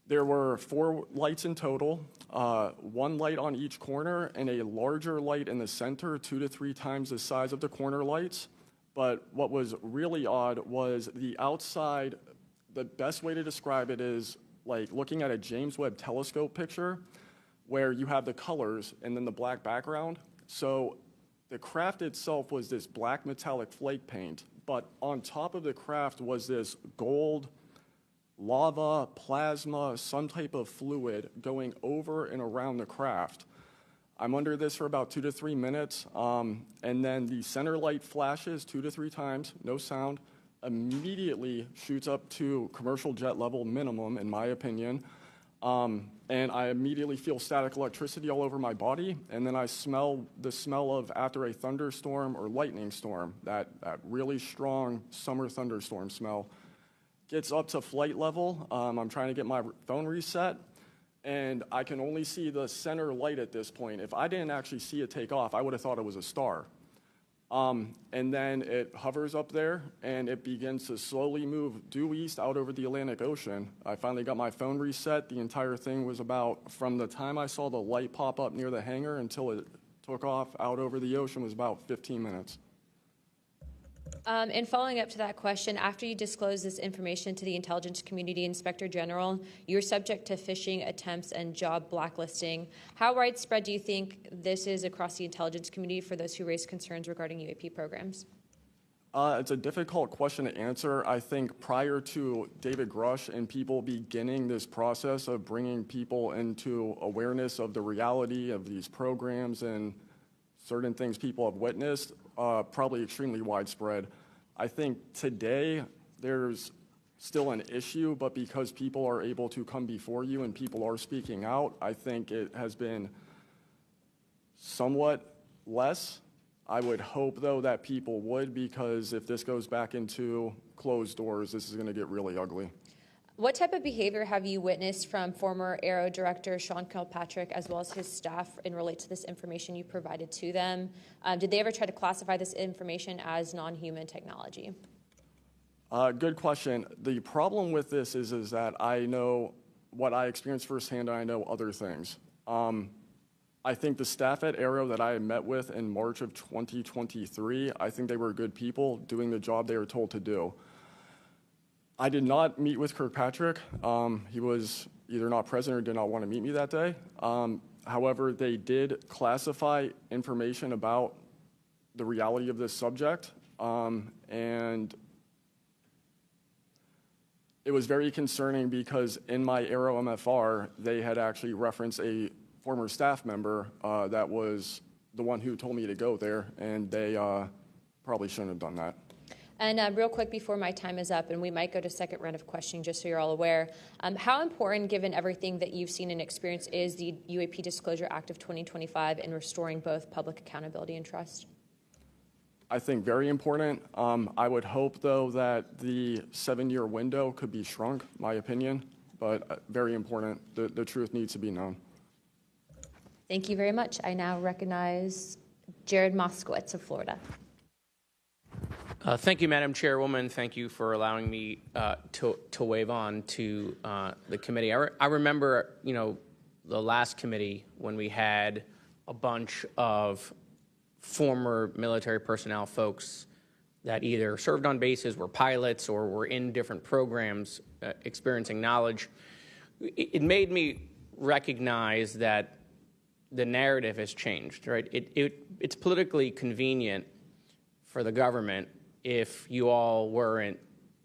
There were 4 lights in total, 1 light on each corner and a larger light in the center, 2 to 3 times the size of the corner lights. But what was really odd was the outside. The best way to describe it is like looking at a James Webb telescope picture where you have the colors and then the black background. So the craft itself was this black metallic flake paint, but on top of the craft was this gold, lava, plasma, some type of fluid going over and around the craft. I'm under this for about 2 to 3 minutes, and then the center light flashes 2 to 3 times, no sound, immediately shoots up to commercial jet level minimum, in my opinion, and I immediately feel static electricity all over my body, and then I smell the smell of after a thunderstorm or lightning storm, that really strong summer thunderstorm smell. Gets up to flight level. I'm trying to get my phone reset, and I can only see the center light at this point. If I didn't actually see it take off, I would have thought it was a star. And then it hovers up there, and it begins to slowly move due east out over the Atlantic Ocean. I finally got my phone reset. The entire thing was about, from the time I saw the light pop up near the hangar until it took off out over the ocean, was about 15 minutes. And following up to that question, after you disclose this information to the intelligence community, Inspector General, you're subject to phishing attempts and job blacklisting. How widespread do you think this is across the intelligence community for those who raise concerns regarding UAP programs? It's a difficult question to answer. I think prior to David Grush and people beginning this process of bringing people into awareness of the reality of these programs and certain things people have witnessed, probably extremely widespread. I think today there's still an issue, but because people are able to come before you and people are speaking out, I think it has been somewhat less. I would hope, though, that people would, because if this goes back into closed doors, this is going to get really ugly. What type of behavior have you witnessed from former Aero Director Sean Kilpatrick as well as his staff in relate to this information you provided to them? Did they ever try to classify this information as non-human technology? Good question. The problem with this is that I know what I experienced firsthand, and I know other things. I think the staff at Aero that I met with in March of 2023, I think they were good people doing the job they were told to do. I did not meet with Kirkpatrick. He was either not present or did not want to meet me that day. However, they did classify information about the reality of this subject, and it was very concerning because in my Aero MFR, they had actually referenced a former staff member that was the one who told me to go there, and they probably shouldn't have done that. And real quick before my time is up, and we might go to second round of questioning just so you're all aware, how important, given everything that you've seen and experienced, is the UAP Disclosure Act of 2025 in restoring both public accountability and trust? I think very important. I would hope, though, that the 7-year window could be shrunk, my opinion, but very important. The truth needs to be known. Thank you very much. I now recognize Jared Moskowitz of Florida. Thank you, Madam Chairwoman. Thank you for allowing me to wave on to the committee. I remember, the last committee when we had a bunch of former military personnel folks that either served on bases, were pilots, or were in different programs experiencing knowledge. It made me recognize that the narrative has changed, right? It's politically convenient for the government if you all weren't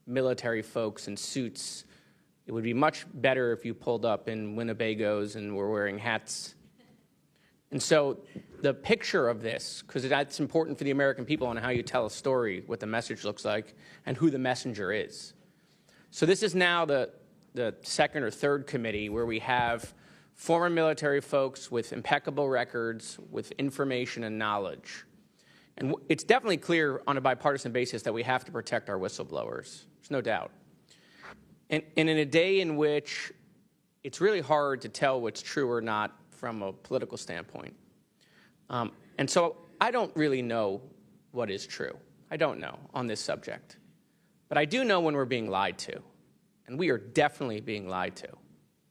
military folks in suits. It would be much better if you pulled up in Winnebagos and were wearing hats. And so the picture of this, because that's important for the American people on how you tell a story, what the message looks like, and who the messenger is. So this is now the second or third committee where we have former military folks with impeccable records, with information and knowledge. And it's definitely clear on a bipartisan basis that we have to protect our whistleblowers. There's no doubt. And in a day in which it's really hard to tell what's true or not from a political standpoint. And so I don't really know what is true. I don't know on this subject. But I do know when we're being lied to. And we are definitely being lied to.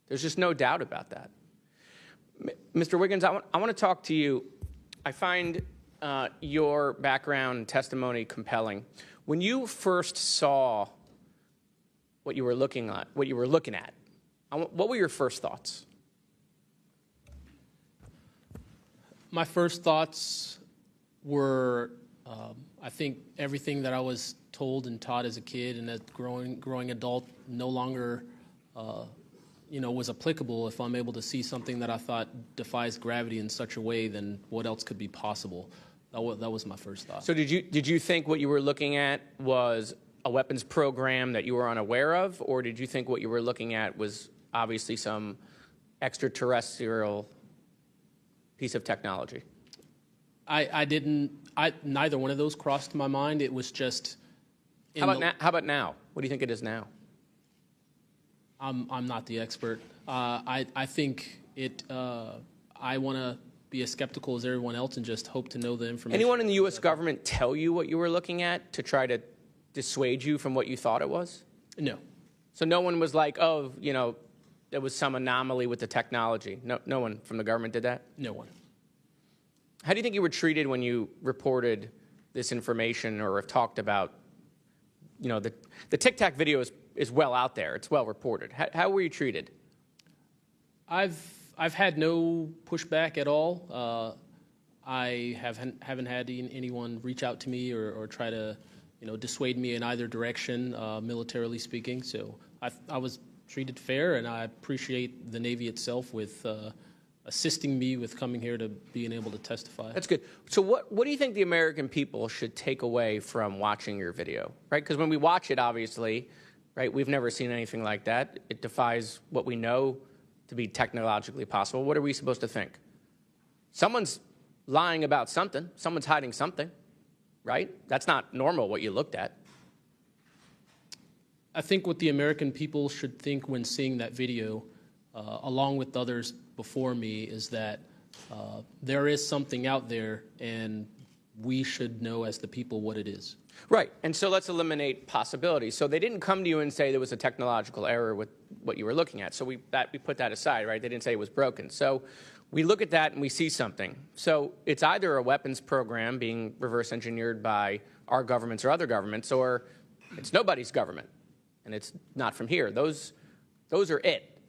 There's just no doubt about that. Mr. Wiggins, I want to talk to you. I find your background and testimony compelling. When you first saw what you were looking at, what were your first thoughts? My first thoughts were, I think everything that I was told and taught as a kid and as growing adult no longer was applicable. If I'm able to see something that I thought defies gravity in such a way, then what else could be possible? That was my first thought. So did you think what you were looking at was a weapons program that you were unaware of, or did you think what you were looking at was obviously some extraterrestrial piece of technology? Neither one of those crossed my mind. It was just. How about now? What do you think it is now? I'm not the expert. I think it. I want to be as skeptical as everyone else and just hope to know the information. Anyone in the U.S. government tell you what you were looking at to try to dissuade you from what you thought it was? No. So no one was like, oh, there was some anomaly with the technology. No one from the government did that? No one. How do you think you were treated when you reported this information or have talked about, the Tic Tac video is well out there. It's well reported. How were you treated? I've had no pushback at all. I haven't had anyone reach out to me or try to, dissuade me in either direction, militarily speaking. So I was treated fair, and I appreciate the Navy itself with assisting me with coming here to being able to testify. That's good. So what do you think the American people should take away from watching your video, right? Because when we watch it, obviously, right, we've never seen anything like that. It defies what we know to be technologically possible. What are we supposed to think? Someone's lying about something. Someone's hiding something, right? That's not normal what you looked at. I think what the American people should think when seeing that video, along with others before me, is that there is something out there, and we should know as the people what it is. Right, and so let's eliminate possibilities. So they didn't come to you and say there was a technological error with what you were looking at. So we put that aside, right? They didn't say it was broken. So we look at that and we see something. So it's either a weapons program being reverse engineered by our governments or other governments, or it's nobody's government, and it's not from here. Those are it.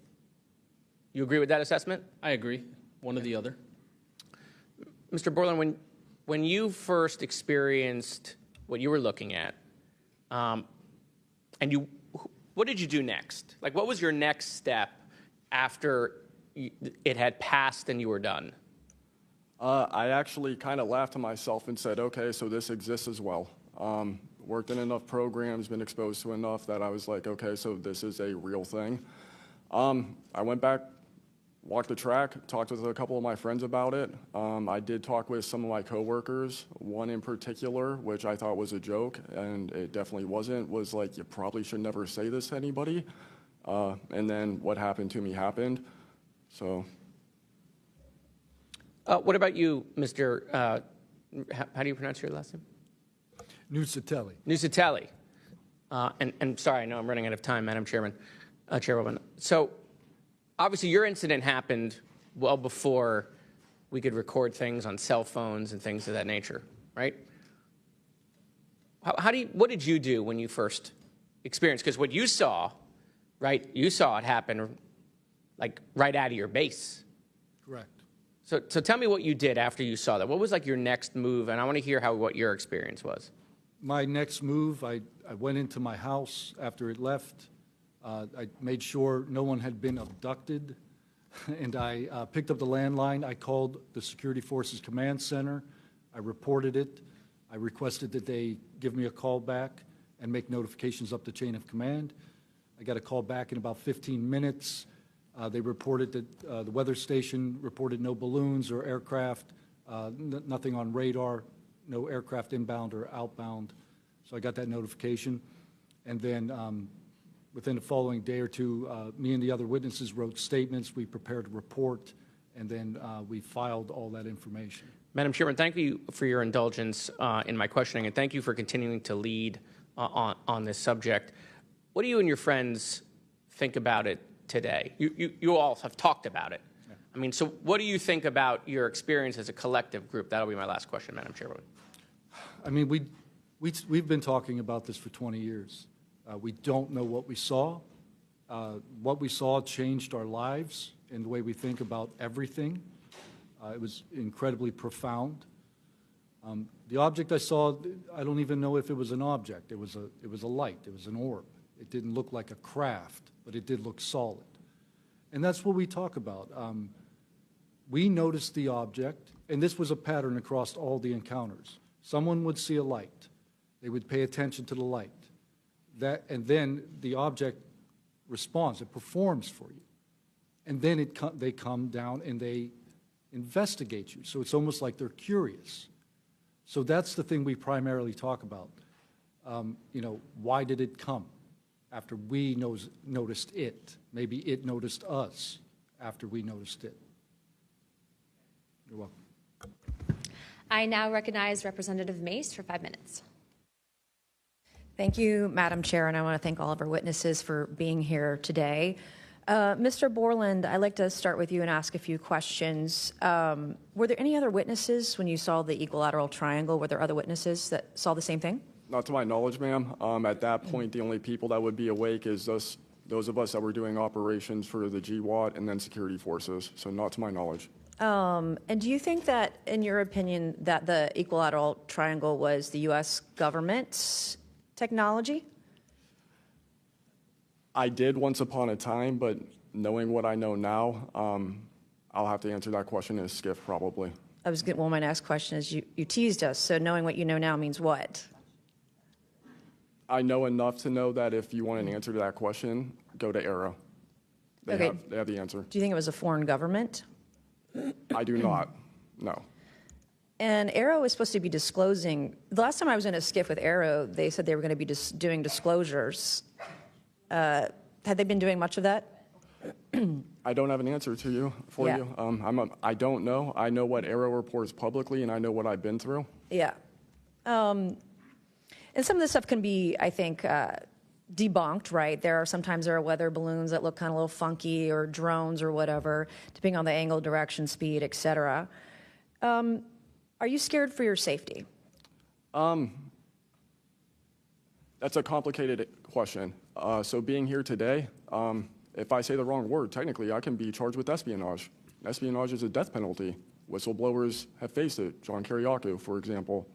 You agree with that assessment? I agree. One or the other. Mr. Borland, when you first experienced what you were looking at, what did you do next? Like, what was your next step after it had passed and you were done? I actually kind of laughed to myself and said, okay, so this exists as well. Worked in enough programs, been exposed to enough that I was like, okay, so this is a real thing. I went back, walked the track, talked with a couple of my friends about it. I did talk with some of my coworkers, one in particular, which I thought was a joke, and it definitely wasn't, was like, you probably should never say this to anybody. And then what happened to me happened, so. What about you, Mr. How do you pronounce your last name? Nusatelli. Nusatelli. And sorry, I know I'm running out of time, Madam Chairwoman. So obviously your incident happened well before we could record things on cell phones and things of that nature, right? What did you do when you first experienced? Because what you saw, right, you saw it happen like right out of your base. Correct. So tell me what you did after you saw that. What was like your next move? And I want to hear what your experience was. My next move, I went into my house after it left. I made sure no one had been abducted, and I picked up the landline. I called the Security Forces Command Center. I reported it. I requested that they give me a call back and make notifications up the chain of command. I got a call back in about 15 minutes. They reported that the weather station reported no balloons or aircraft, nothing on radar, no aircraft inbound or outbound. So I got that notification. And then within the following day or two, me and the other witnesses wrote statements. We prepared a report, and then we filed all that information. Madam Chairman, thank you for your indulgence in my questioning, and thank you for continuing to lead on this subject. What do you and your friends think about it today? You all have talked about it. Yeah. I mean, so what do you think about your experience as a collective group? That'll be my last question, Madam Chairwoman. I mean, we've been talking about this for 20 years. We don't know what we saw. What we saw changed our lives in the way we think about everything. It was incredibly profound. The object I saw, I don't even know if it was an object. It was a light. It was an orb. It didn't look like a craft, but it did look solid. And that's what we talk about. We noticed the object, and this was a pattern across all the encounters. Someone would see a light. They would pay attention to the light. And then the object responds. It performs for you. And then they come down and they investigate you. So it's almost like they're curious. So that's the thing we primarily talk about. Why did it come after we noticed it? Maybe it noticed us after we noticed it. You're welcome. I now recognize Representative Mace for 5 minutes. Thank you, Madam Chair, and I want to thank all of our witnesses for being here today. Mr. Borland, I'd like to start with you and ask a few questions. Were there any other witnesses when you saw the equilateral triangle? Were there other witnesses that saw the same thing? Not to my knowledge, ma'am. At that point, the only people that would be awake is those of us that were doing operations for the GWAT and then security forces, so not to my knowledge. And do you think that, in your opinion, that the equilateral triangle was the U.S. government's technology? I did once upon a time, but knowing what I know now, I'll have to answer that question in a skiff, probably. Well, my next question is, you teased us, so knowing what you know now means what? I know enough to know that if you want an answer to that question, go to Arrow. They have the answer. Do you think it was a foreign government? I do not, no. And Arrow was supposed to be disclosing. The last time I was in a skiff with Arrow, they said they were going to be doing disclosures. Had they been doing much of that? I don't have an answer to you you. I don't know. I know what Arrow reports publicly, and I know what I've been through. Yeah. And some of this stuff can be, I think, debunked, right? Sometimes there are weather balloons that look kind of a little funky, or drones or whatever, depending on the angle, direction, speed, et cetera. Are you scared for your safety? That's a complicated question. So being here today, if I say the wrong word, technically I can be charged with espionage. Espionage is a death penalty. Whistleblowers have faced it. John Kiriakou, for example.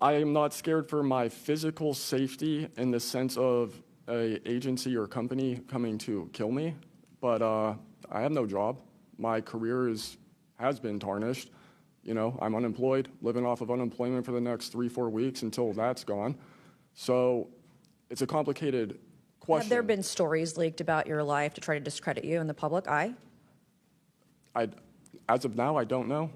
I am not scared for my physical safety in the sense of an agency or company coming to kill me, but I have no job. My career has been tarnished. I'm unemployed, living off of unemployment for the next 3-4 weeks until that's gone. So it's a complicated question. Have there been stories leaked about your life to try to discredit you in the public eye? As of now, I don't know.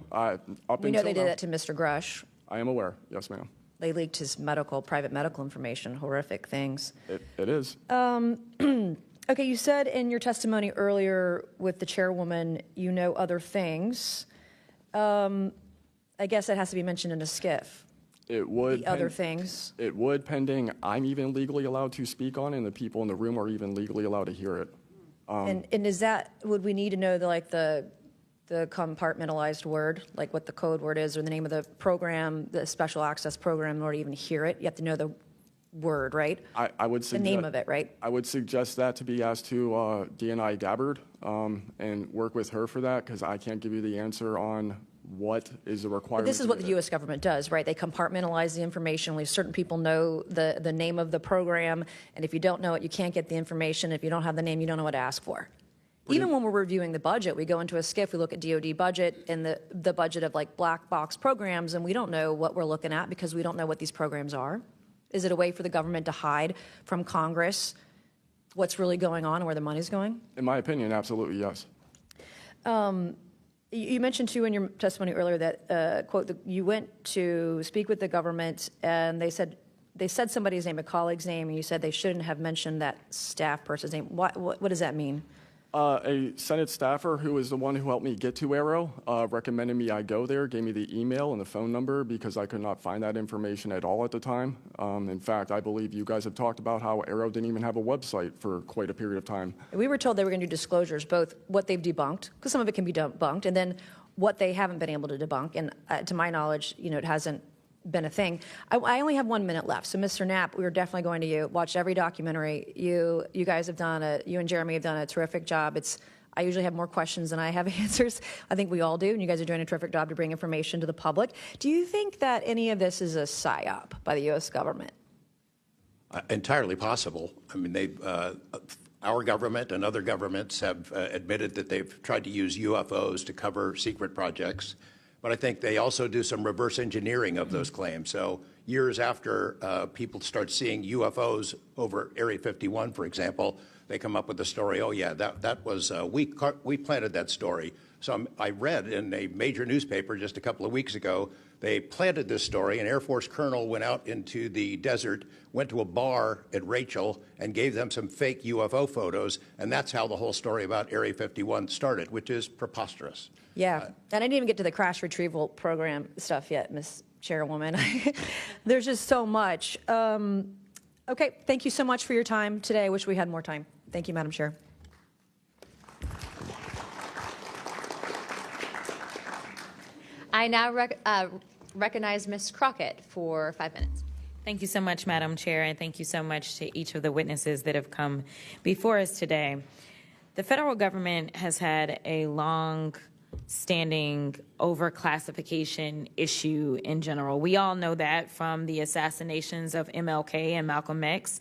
We know they did that to Mr. Grush. I am aware. Yes, ma'am. They leaked his private medical information, horrific things. It is. Okay, you said in your testimony earlier with the chairwoman, you know other things. I guess that has to be mentioned in a skiff. It would. The other things. It would, pending I'm even legally allowed to speak on, and the people in the room are even legally allowed to hear it. And is that, would we need to know the compartmentalized word, like what the code word is, or the name of the program, the special access program, in order to even hear it? You have to know the word, right? I would suggest the name of it, right? I would suggest that to be asked to DNI Gabbard and work with her for that, because I can't give you the answer on what is the requirement. But this is what the U.S. government does, right? They compartmentalize the information. Only certain people know the name of the program, and if you don't know it, you can't get the information. If you don't have the name, you don't know what to ask for. Even when we're reviewing the budget, we go into a skiff, we look at DOD budget and the budget of black box programs, and we don't know what we're looking at because we don't know what these programs are. Is it a way for the government to hide from Congress what's really going on and where the money's going? In my opinion, absolutely, yes. You mentioned, too, in your testimony earlier that, quote, you went to speak with the government and they said somebody's name, a colleague's name, and you said they shouldn't have mentioned that staff person's name. What does that mean? A Senate staffer who is the one who helped me get to Arrow recommended me I go there, gave me the email and the phone number because I could not find that information at all at the time. In fact, I believe you guys have talked about how Arrow didn't even have a website for quite a period of time. We were told they were going to do disclosures, both what they've debunked, because some of it can be debunked, and then what they haven't been able to debunk. And to my knowledge, it hasn't been a thing. I only have 1 minute left, so Mr. Knapp, we are definitely going to you. Watch every documentary. You guys have done you and Jeremy have done a terrific job. I usually have more questions than I have answers. I think we all do, and you guys are doing a terrific job to bring information to the public. Do you think that any of this is a psyop by the U.S. government? Entirely possible. I mean, our government and other governments have admitted that they've tried to use UFOs to cover secret projects. But I think they also do some reverse engineering of those claims. So years after people start seeing UFOs over Area 51, for example, they come up with the story, oh yeah, that was, we planted that story. So I read in a major newspaper just a couple of weeks ago, they planted this story. An Air Force colonel went out into the desert, went to a bar at Rachel, and gave them some fake UFO photos, and that's how the whole story about Area 51 started, which is preposterous. Yeah, and I didn't even get to the crash retrieval program stuff yet, Ms. Chairwoman. There's just so much. Okay, thank you so much for your time today. I wish we had more time. Thank you, Madam Chair. I now recognize Ms. Crockett for 5 minutes. Thank you so much, Madam Chair, and thank you so much to each of the witnesses that have come before us today. The federal government has had a long-standing overclassification issue in general. We all know that, from the assassinations of MLK and Malcolm X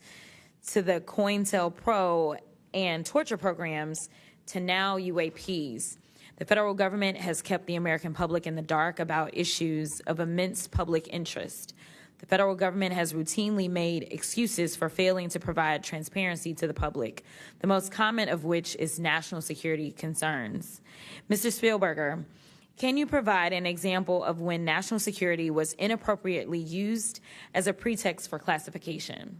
to the COINTELPRO and torture programs to now UAPs. The federal government has kept the American public in the dark about issues of immense public interest. The federal government has routinely made excuses for failing to provide transparency to the public, the most common of which is national security concerns. Mr. Spielberger, can you provide an example of when national security was inappropriately used as a pretext for classification?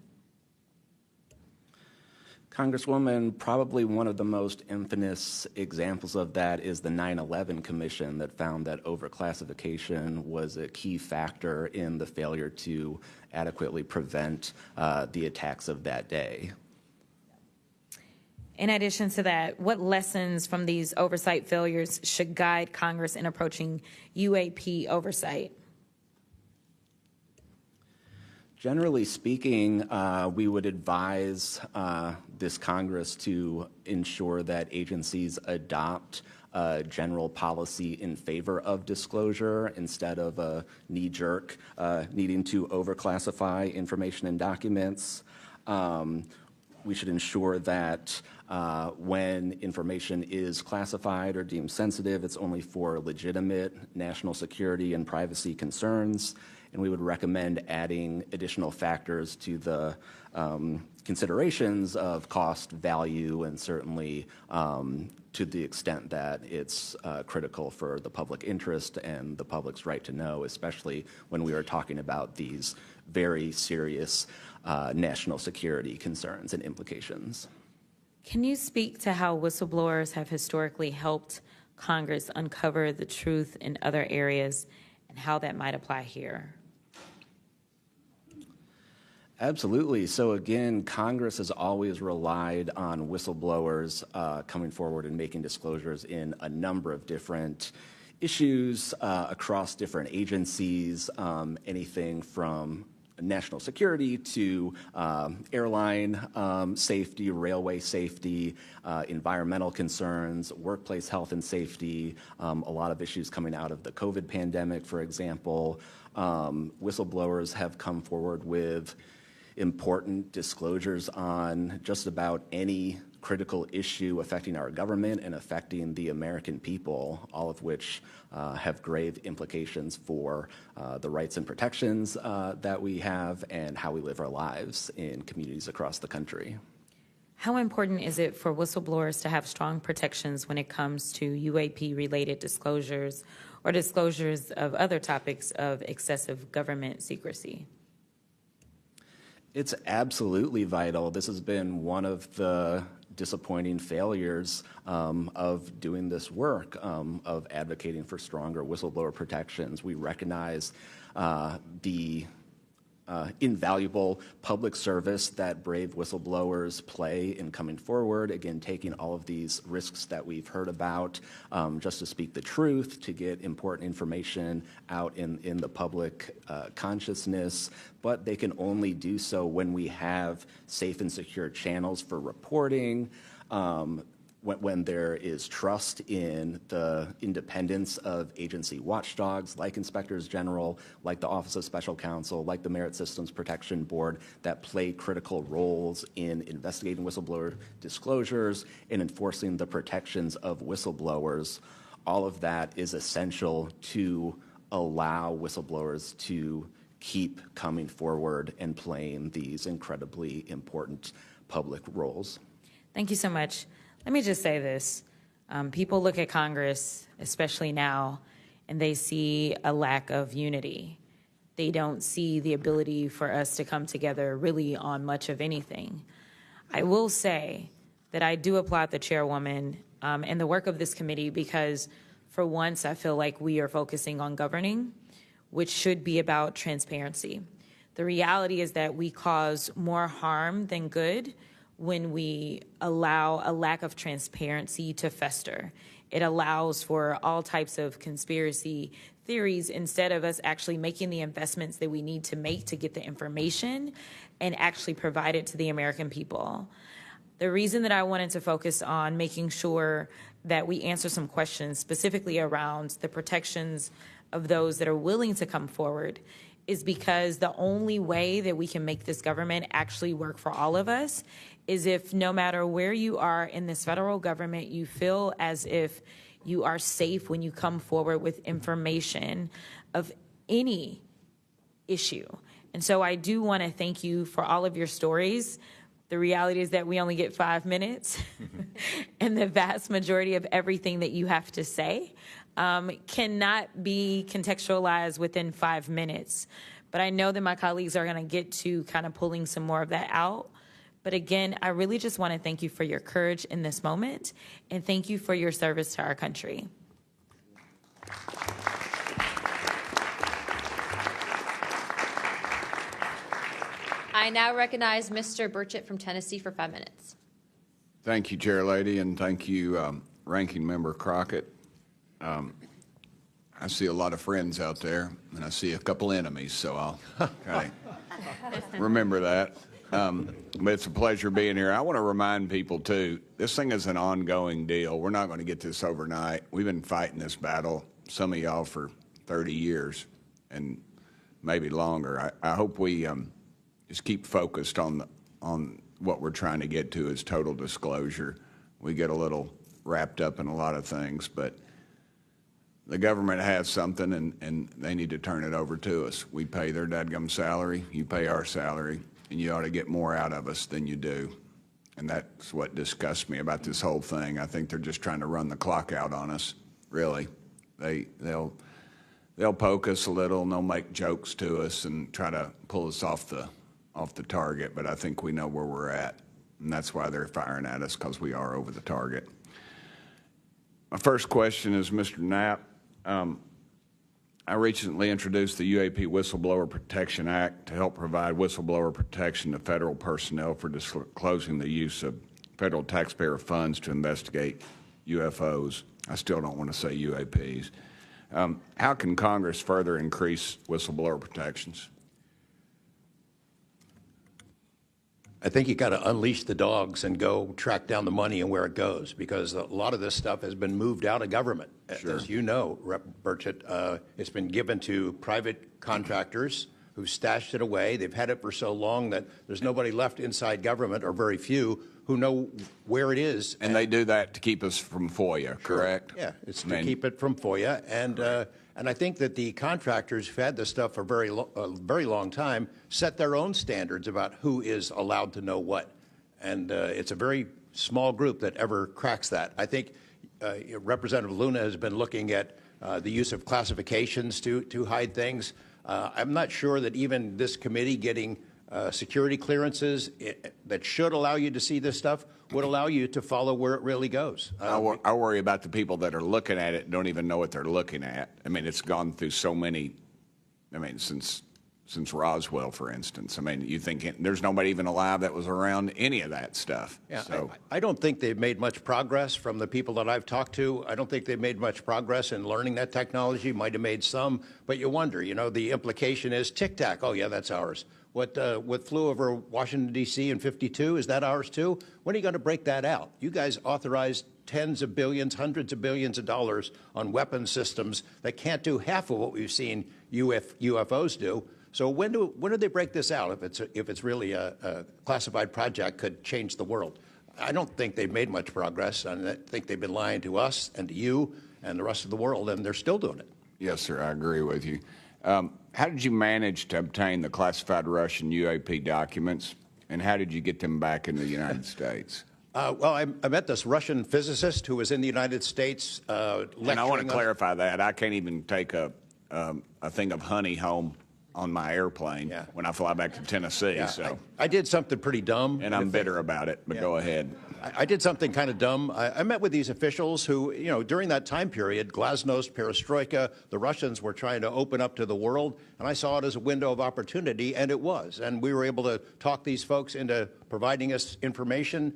Congresswoman, probably one of the most infamous examples of that is the 9/11 Commission that found that overclassification was a key factor in the failure to adequately prevent the attacks of that day. In addition to that, what lessons from these oversight failures should guide Congress in approaching UAP oversight? Generally speaking, we would advise this Congress to ensure that agencies adopt a general policy in favor of disclosure instead of a knee-jerk needing to overclassify information and documents. We should ensure that when information is classified or deemed sensitive, it's only for legitimate national security and privacy concerns. And we would recommend adding additional factors to the considerations of cost, value, and certainly to the extent that it's critical for the public interest and the public's right to know, especially when we are talking about these very serious national security concerns and implications. Can you speak to how whistleblowers have historically helped Congress uncover the truth in other areas and how that might apply here? Absolutely. So again, Congress has always relied on whistleblowers coming forward and making disclosures in a number of different issues across different agencies, anything from national security to airline safety, railway safety, environmental concerns, workplace health and safety, a lot of issues coming out of the COVID pandemic, for example. Whistleblowers have come forward with important disclosures on just about any critical issue affecting our government and affecting the American people, all of which have grave implications for the rights and protections that we have and how we live our lives in communities across the country. How important is it for whistleblowers to have strong protections when it comes to UAP-related disclosures or disclosures of other topics of excessive government secrecy? It's absolutely vital. This has been one of the disappointing failures of doing this work, of advocating for stronger whistleblower protections. We recognize the invaluable public service that brave whistleblowers play in coming forward, again, taking all of these risks that we've heard about just to speak the truth, to get important information out in the public consciousness, but they can only do so when we have safe and secure channels for reporting, when there is trust in the independence of agency watchdogs like inspectors general, like the Office of Special Counsel, like the Merit Systems Protection Board that play critical roles in investigating whistleblower disclosures and enforcing the protections of whistleblowers, all of that is essential to allow whistleblowers to keep coming forward and playing these incredibly important public roles. Thank you so much. Let me just say this. People look at Congress, especially now, and they see a lack of unity. They don't see the ability for us to come together really on much of anything. I will say that I do applaud the chairwoman and the work of this committee because for once I feel like we are focusing on governing, which should be about transparency. The reality is that we cause more harm than good when we allow a lack of transparency to fester. It allows for all types of conspiracy theories instead of us actually making the investments that we need to make to get the information and actually provide it to the American people. The reason that I wanted to focus on making sure that we answer some questions specifically around the protections of those that are willing to come forward is because the only way that we can make this government actually work for all of us is if no matter where you are in this federal government, you feel as if you are safe when you come forward with information of any issue. And so I do want to thank you for all of your stories. The reality is that we only get 5 minutes, and the vast majority of everything that you have to say cannot be contextualized within 5 minutes. But I know that my colleagues are going to get to kind of pulling some more of that out. But again, I really just want to thank you for your courage in this moment, and thank you for your service to our country. I now recognize Mr. Burchett from Tennessee for 5 minutes. Thank you, Chair Lady, and thank you, Ranking Member Crockett. I see a lot of friends out there, and I see a couple enemies, so I'll kind of remember that. But it's a pleasure being here. I want to remind people, too, this thing is an ongoing deal. We're not going to get this overnight. We've been fighting this battle, some of y'all, for 30 years and maybe longer. I hope we just keep focused on what we're trying to get to is total disclosure. We get a little wrapped up in a lot of things, but the government has something, and they need to turn it over to us. We pay their dadgum salary, you pay our salary, and you ought to get more out of us than you do. And that's what disgusts me about this whole thing. I think they're just trying to run the clock out on us, really. They'll poke us a little, and they'll make jokes to us and try to pull us off the target, but I think we know where we're at, and that's why they're firing at us, because we are over the target. My first question is, Mr. Knapp, I recently introduced the UAP Whistleblower Protection Act to help provide whistleblower protection to federal personnel for disclosing the use of federal taxpayer funds to investigate UFOs. I still don't want to say UAPs. How can Congress further increase whistleblower protections? I think you got to unleash the dogs and go track down the money and where it goes, because a lot of this stuff has been moved out of government. Sure. As you know, Rep. Burchett, it's been given to private contractors who stashed it away. They've had it for so long that there's nobody left inside government, or very few, who know where it is. And they do that to keep us from FOIA, correct? Yeah, it's to keep it from FOIA. And I think that the contractors who've had this stuff for a very long time set their own standards about who is allowed to know what. And it's a very small group that ever cracks that. I think Representative Luna has been looking at the use of classifications to hide things. I'm not sure that even this committee getting security clearances that should allow you to see this stuff would allow you to follow where it really goes. I worry about the people that are looking at it and don't even know what they're looking at. I mean, it's gone through so many, since Roswell, for instance. I mean, you think there's nobody even alive that was around any of that stuff. Yeah, so. I don't think they've made much progress from the people that I've talked to. I don't think they've made much progress in learning that technology. Might have made some, but you wonder, the implication is tic-tac. Oh, yeah, that's ours. What flew over Washington, D.C. in '52, is that ours too? When are you going to break that out? You guys authorized tens of billions, hundreds of billions of dollars on weapon systems that can't do half of what we've seen UFOs do. So when do they break this out if it's really a classified project could change the world? I don't think they've made much progress. I think they've been lying to us and to you and the rest of the world, and they're still doing it. Yes, sir, I agree with you. How did you manage to obtain the classified Russian UAP documents, and how did you get them back in the United States? Well, I met this Russian physicist who was in the United States lecturing. And I want to clarify that. I can't even take a thing of honey home on my airplane when I fly back to Tennessee. Yeah, so I did something pretty dumb. And I'm bitter about it, but go ahead. I did something kind of dumb. I met with these officials who, you know, during that time period, glasnost, perestroika, the Russians were trying to open up to the world, and I saw it as a window of opportunity, and it was. And we were able to talk these folks into providing us information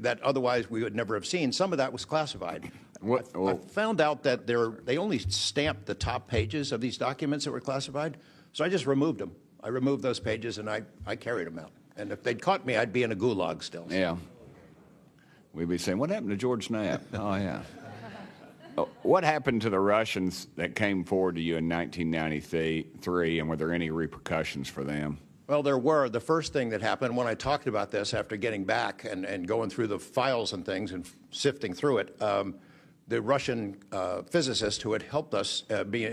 that otherwise we would never have seen. Some of that was classified. I found out that they only stamped the top pages of these documents that were classified, so I just removed them. I removed those pages, and I carried them out. And if they'd caught me, I'd be in a gulag still. Yeah. We'd be saying, what happened to George Knapp? Oh, yeah. What happened to the Russians that came forward to you in 1993, and were there any repercussions for them? Well, there were. The first thing that happened when I talked about this after getting back and going through the files and things and sifting through it, the Russian physicist who had helped us be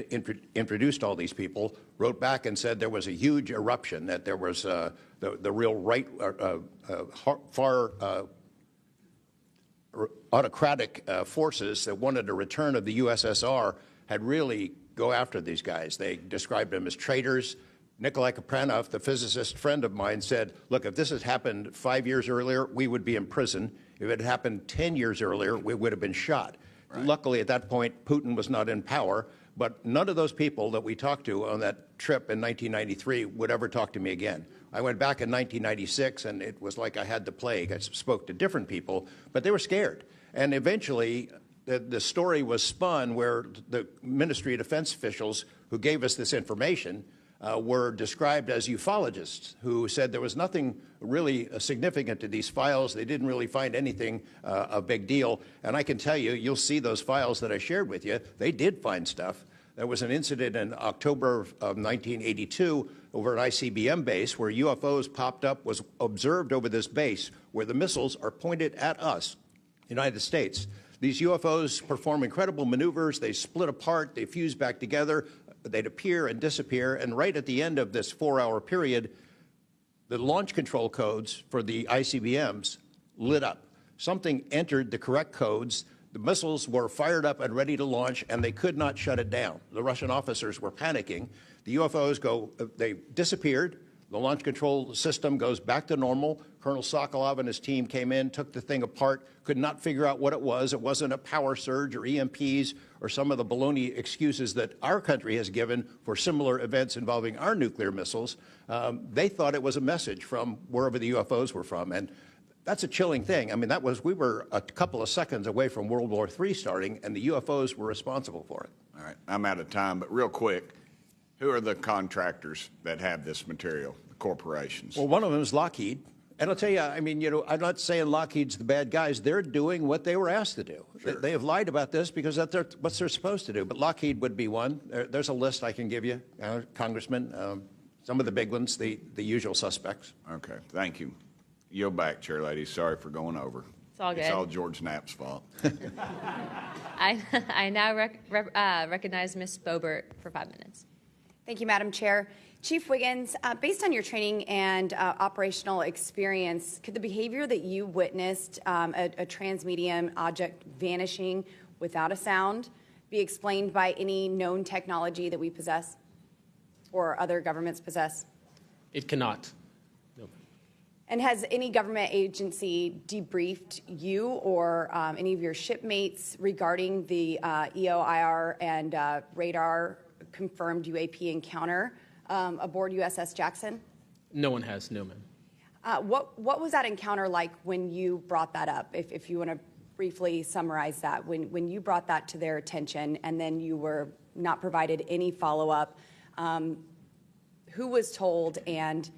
introduced to all these people wrote back and said there was a huge eruption, that there was the real right, far autocratic forces that wanted a return of the USSR had really go after these guys. They described them as traitors. Nikolai Kapranov, the physicist friend of mine, said, look, if this had happened 5 years earlier, we would be in prison. If it had happened 10 years earlier, we would have been shot. Right. Luckily, at that point, Putin was not in power, but none of those people that we talked to on that trip in 1993 would ever talk to me again. I went back in 1996, and it was like I had the plague. I spoke to different people, but they were scared. And eventually, the story was spun where the Ministry of Defense officials who gave us this information were described as ufologists who said there was nothing really significant to these files. They didn't really find anything a big deal. And I can tell you, you'll see those files that I shared with you, they did find stuff. There was an incident in October of 1982 over an ICBM base where UFOs popped up, was observed over this base where the missiles are pointed at us, United States. These UFOs perform incredible maneuvers. They split apart, they fuse back together, they'd appear and disappear. And right at the end of this 4-hour period, the launch control codes for the ICBMs lit up. Something entered the correct codes. The missiles were fired up and ready to launch, and they could not shut it down. The Russian officers were panicking. The UFOs they disappeared. The launch control system goes back to normal. Colonel Sokolov and his team came in, took the thing apart, could not figure out what it was. It wasn't a power surge or EMPs or some of the baloney excuses that our country has given for similar events involving our nuclear missiles. They thought it was a message from wherever the UFOs were from. And that's a chilling thing. I mean, we were a couple of seconds away from World War III starting, and the UFOs were responsible for it. All right, I'm out of time, but real quick, who are the contractors that have this material, the corporations? Well, one of them is Lockheed. And I'll tell you, I mean, I'm not saying Lockheed's the bad guys. They're doing what they were asked to do. Sure. They have lied about this because that's what they're supposed to do. But Lockheed would be one. There's a list I can give you, Congressman. Some of the big ones, the usual suspects. Okay, thank you. Yield back, Chair Lady. Sorry for going over. It's all good. It's all George Knapp's fault. I now recognize Ms. Boebert for 5 minutes. Thank you, Madam Chair. Chief Wiggins, based on your training and operational experience, could the behavior that you witnessed, a transmedium object vanishing without a sound, be explained by any known technology that we possess or other governments possess? It cannot. No. And has any government agency debriefed you or any of your shipmates regarding the EOIR and radar confirmed UAP encounter aboard USS Jackson? No one has, no, ma'am. What was that encounter like when you brought that up? If you want to briefly summarize that, when you brought that to their attention and then you were not provided any follow-up, who was told and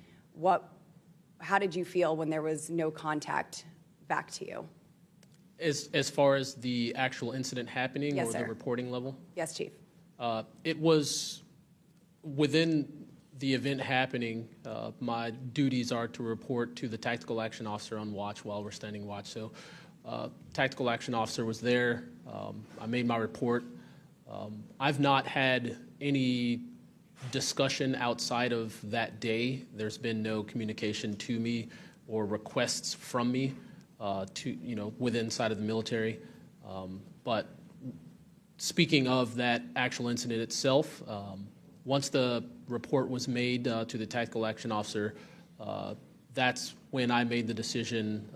how did you feel when there was no contact back to you? As far as the actual incident happening Yes, or sir. the reporting level? Yes, Chief. It was within the event happening. My duties are to report to the tactical action officer on watch while we're standing watch. So tactical action officer was there. I made my report. I've not had any discussion outside of that day. There's been no communication to me or requests from me within inside of the military. But speaking of that actual incident itself, once the report was made to the tactical action officer, that's when I made the decision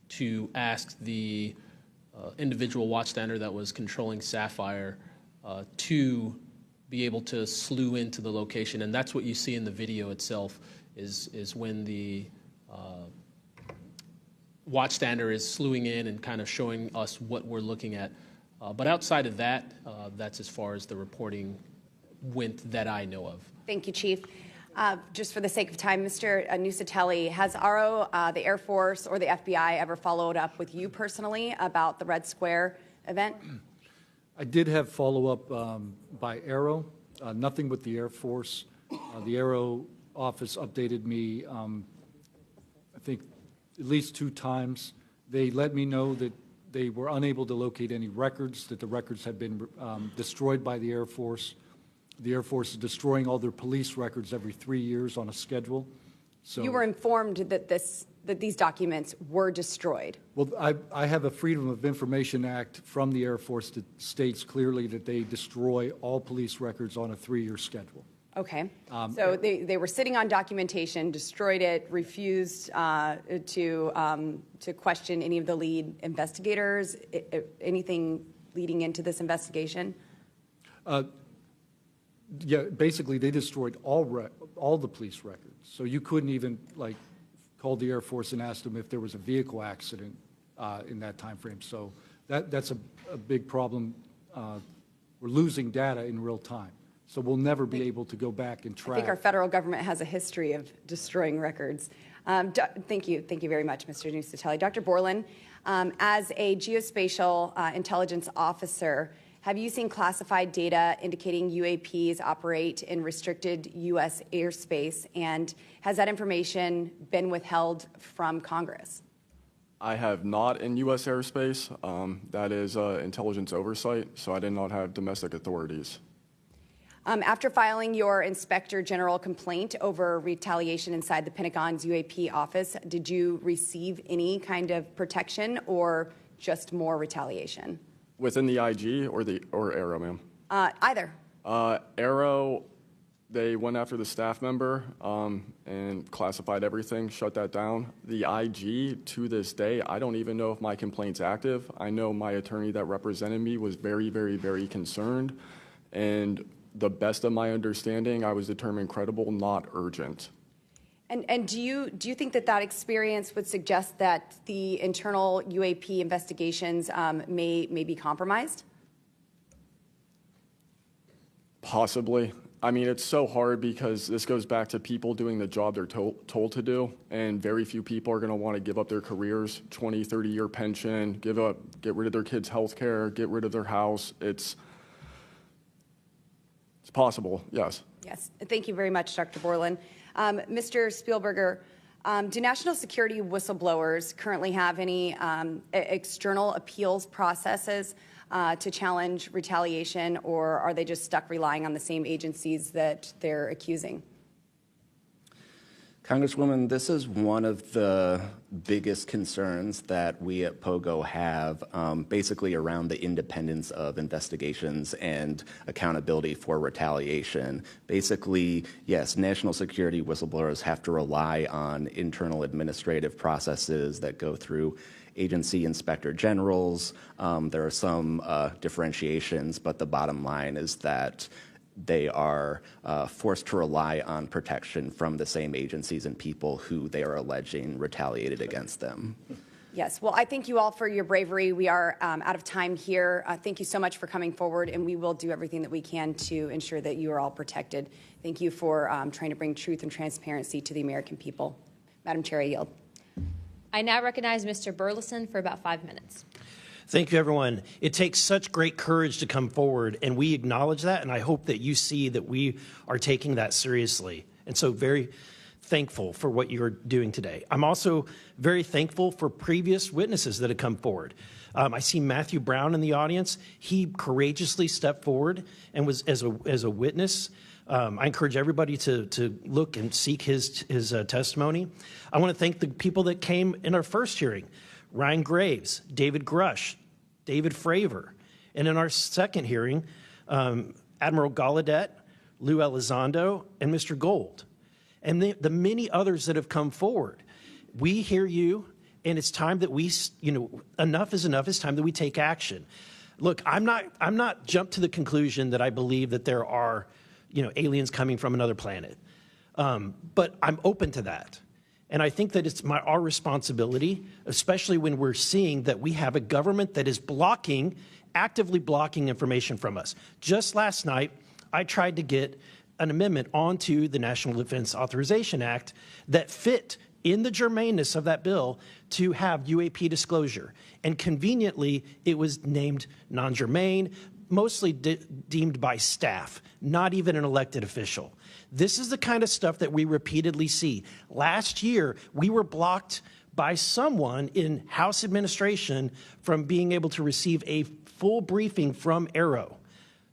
to ask the individual watchstander that was controlling Sapphire to be able to slew into the location. And that's what you see in the video itself is when the watchstander is slewing in and kind of showing us what we're looking at. But outside of that, that's as far as the reporting went that I know of. Thank you, Chief. Just for the sake of time, Mr. Nusatelli, has ARO, the Air Force, or the FBI ever followed up with you personally about the Red Square event? I did have follow-up by Aero, nothing with the Air Force. The Aero office updated me, I think, at least 2 times. They let me know that they were unable to locate any records, that the records had been destroyed by the Air Force. The Air Force is destroying all their police records every 3 years on a schedule. So You were informed that these documents were destroyed. Well, I have a Freedom of Information Act from the Air Force that states clearly that they destroy all police records on a 3-year schedule. Okay. So they were sitting on documentation, destroyed it, refused to question any of the lead investigators, anything leading into this investigation? Yeah, basically, they destroyed all the police records. So you couldn't even, call the Air Force and ask them if there was a vehicle accident in that time frame. So that's a big problem. We're losing data in real time. So we'll never be able to go back and track. I think our federal government has a history of destroying records. Thank you very much, Mr. Nusatelli. Dr. Borland, as a geospatial intelligence officer, have you seen classified data indicating UAPs operate in restricted U.S. airspace, and has that information been withheld from Congress? I have not in U.S. airspace. That is intelligence oversight, so I did not have domestic authorities. After filing your Inspector General complaint over retaliation inside the Pentagon's UAP office, did you receive any kind of protection or just more retaliation? Within the IG or Aero, ma'am? Either. Aero, they went after the staff member and classified everything, shut that down. The IG, to this day, I don't even know if my complaint's active. I know my attorney that represented me was very, very, very concerned. And the best of my understanding, I was determined credible, not urgent. And do you think that experience would suggest that the internal UAP investigations may be compromised? Possibly. I mean, it's so hard because this goes back to people doing the job they're told to do, and very few people are going to want to give up their careers, 20, 30-year pension, get rid of their kids' health care, get rid of their house. It's possible, yes. Yes. Thank you very much, Dr. Borland. Mr. Spielberger, do national security whistleblowers currently have any external appeals processes to challenge retaliation, or are they just stuck relying on the same agencies that they're accusing? Congresswoman, this is one of the biggest concerns that we at POGO have, basically around the independence of investigations and accountability for retaliation. Basically, yes, national security whistleblowers have to rely on internal administrative processes that go through agency inspector generals. There are some differentiations, but the bottom line is that they are forced to rely on protection from the same agencies and people who they are alleging retaliated against them. Yes. Well, I thank you all for your bravery. We are out of time here. Thank you so much for coming forward, and we will do everything that we can to ensure that you are all protected. Thank you for trying to bring truth and transparency to the American people. Madam Chair, I yield. I now recognize Mr. Burleson for about 5 minutes. Thank you, everyone. It takes such great courage to come forward, and we acknowledge that, and I hope that you see that we are taking that seriously. And so very thankful for what you're doing today. I'm also very thankful for previous witnesses that have come forward. I see Matthew Brown in the audience. He courageously stepped forward and was as a witness. I encourage everybody to look and seek his testimony. I want to thank the people that came in our first hearing: Ryan Graves, David Grush, David Fravor. And in our second hearing, Admiral Gallaudet, Lou Elizondo, and Mr. Gold. And the many others that have come forward. We hear you, and it's time that we, enough is enough. It's time that we take action. Look, I'm not jumped to the conclusion that I believe that there are, aliens coming from another planet. But I'm open to that. And I think that it's our responsibility, especially when we're seeing that we have a government that is actively blocking information from us. Just last night, I tried to get an amendment onto the National Defense Authorization Act that fit in the germaneness of that bill to have UAP disclosure. And conveniently, it was named non-germane, mostly deemed by staff, not even an elected official. This is the kind of stuff that we repeatedly see. Last year, we were blocked by someone in House administration from being able to receive a full briefing from Arrow.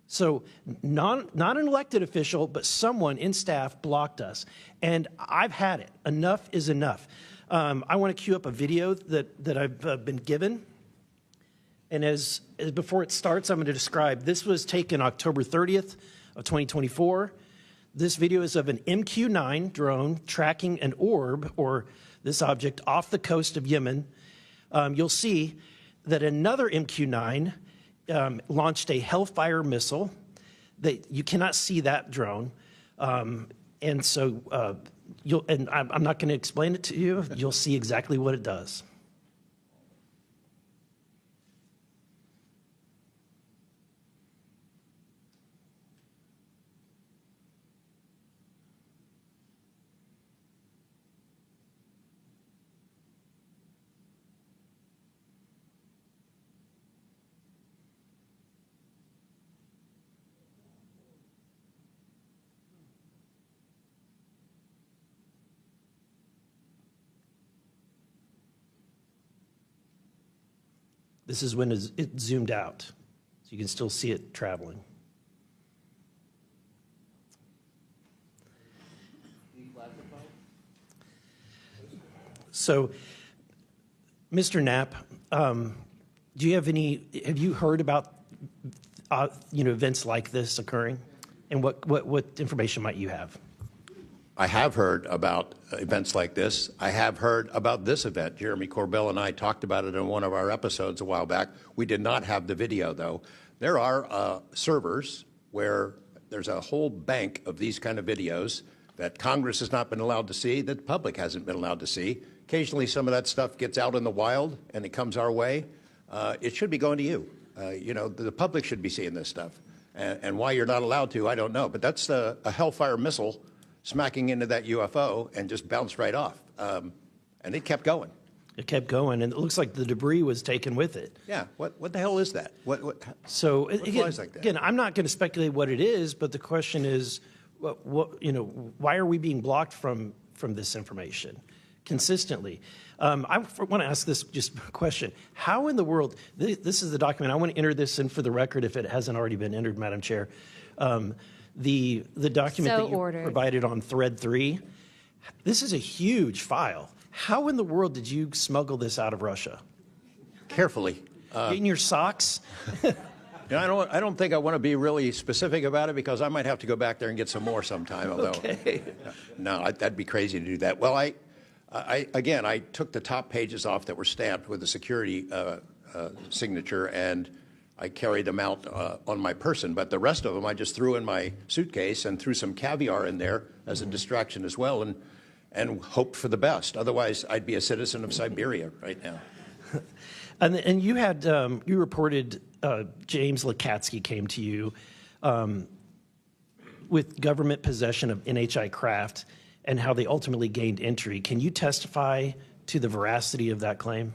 So not an elected official, but someone in staff blocked us. And I've had it. Enough is enough. I want to cue up a video that I've been given. And before it starts, I'm going to describe. This was taken October 30th of 2024. This video is of an MQ-9 drone tracking an orb, or this object, off the coast of Yemen. You'll see that another MQ-9 launched a Hellfire missile. That you cannot see that drone, and so I'm not going to explain it to you. You'll see exactly what it does. This is when it zoomed out, so you can still see it traveling. So, Mr. Knapp, have you heard about events like this occurring, and what information might you have? I have heard about events like this. I have heard about this event. Jeremy Corbell and I talked about it in one of our episodes a while back. We did not have the video, though. There are servers where there's a whole bank of these kind of videos that Congress has not been allowed to see, that the public hasn't been allowed to see. Occasionally, some of that stuff gets out in the wild, and it comes our way. It should be going to you. The public should be seeing this stuff. And why you're not allowed to, I don't know. But that's a Hellfire missile smacking into that UFO and just bounced right off. And it kept going. It kept going, and it looks like the debris was taken with it. Yeah, what the hell is that? So flies like that? Again, I'm not going to speculate what it is, but the question is, why are we being blocked from this information consistently? I want to ask this just question. How in the world, this is the document, I want to enter this in for the record if it hasn't already been entered, Madam Chair. The document that you provided on thread 3, this is a huge file. How in the world did you smuggle this out of Russia? Carefully. In your socks? I don't think I want to be really specific about it because I might have to go back there and get some more sometime. Although, okay. No, that'd be crazy to do that. Well, I took the top pages off that were stamped with the security signature, and I carried them out on my person, but the rest of them I just threw in my suitcase and threw some caviar in there as a distraction as well, and hoped for the best. Otherwise, I'd be a citizen of Siberia right now. And you had you reported James Lakatsky came to you with government possession of NHI craft and how they ultimately gained entry. Can you testify to the veracity of that claim?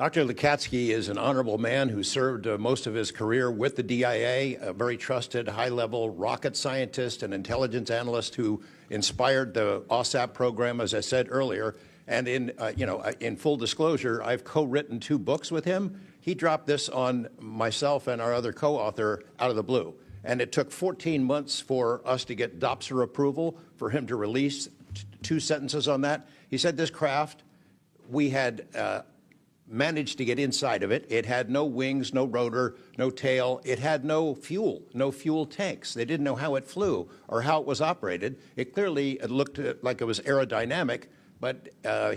Dr. Lukatsky is an honorable man who served most of his career with the DIA, a very trusted, high-level rocket scientist and intelligence analyst who inspired the OSAP program, as I said earlier. And in full disclosure, I've co-written 2 books with him. He dropped this on myself and our other co-author out of the blue. And it took 14 months for us to get DOPSR approval for him to release 2 sentences on that. He said this craft, we had managed to get inside of it. It had no wings, no rotor, no tail. It had no fuel tanks. They didn't know how it flew or how it was operated. It clearly looked like it was aerodynamic, but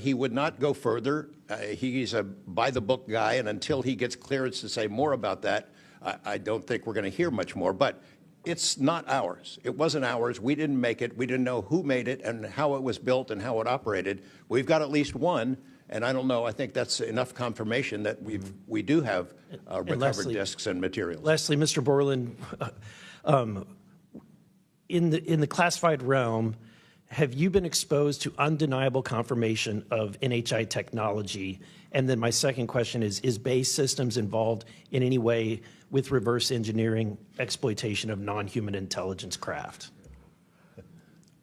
he would not go further. He's a by-the-book guy, and until he gets clearance to say more about that, I don't think we're going to hear much more. But it's not ours. It wasn't ours. We didn't make it. We didn't know who made it and how it was built and how it operated. We've got at least one. And I don't know, I think that's enough confirmation that we do have recovered discs and materials. Leslie, Mr. Borland, in the classified realm, have you been exposed to undeniable confirmation of NHI technology? And then my second question is BAE Systems involved in any way with reverse engineering exploitation of non-human intelligence craft?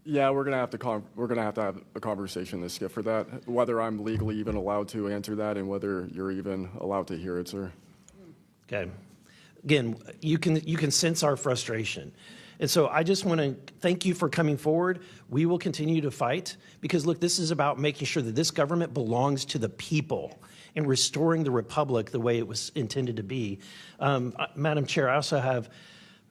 Yeah, we're gonna have to have a conversation this Skip for that. Whether I'm legally even allowed to answer that, and whether you're even allowed to hear it, sir. Okay. Again, you can sense our frustration, and so I just want to thank you for coming forward. We will continue to fight because look, this is about making sure that this government belongs to the people and restoring the republic the way it was intended to be. Madam Chair, I also have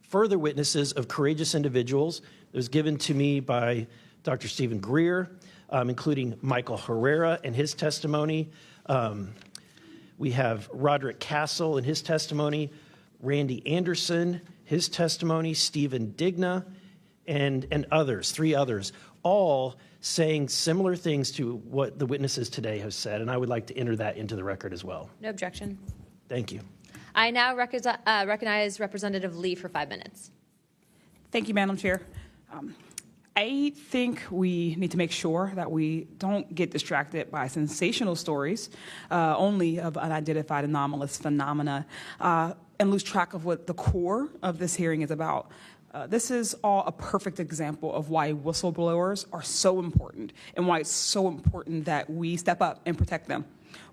further witnesses of courageous individuals. It was given to me by Dr. Stephen Greer, including Michael Herrera and his testimony. We have Roderick Castle and his testimony, Randy Anderson, his testimony, Stephen Digna, and others, 3 others, all saying similar things to what the witnesses today have said, and I would like to enter that into the record as well. No objection. Thank you. I now recognize Representative Lee for 5 minutes. Thank you, Madam Chair. I think we need to make sure that we don't get distracted by sensational stories only of unidentified anomalous phenomena and lose track of what the core of this hearing is about. This is all a perfect example of why whistleblowers are so important and why it's so important that we step up and protect them.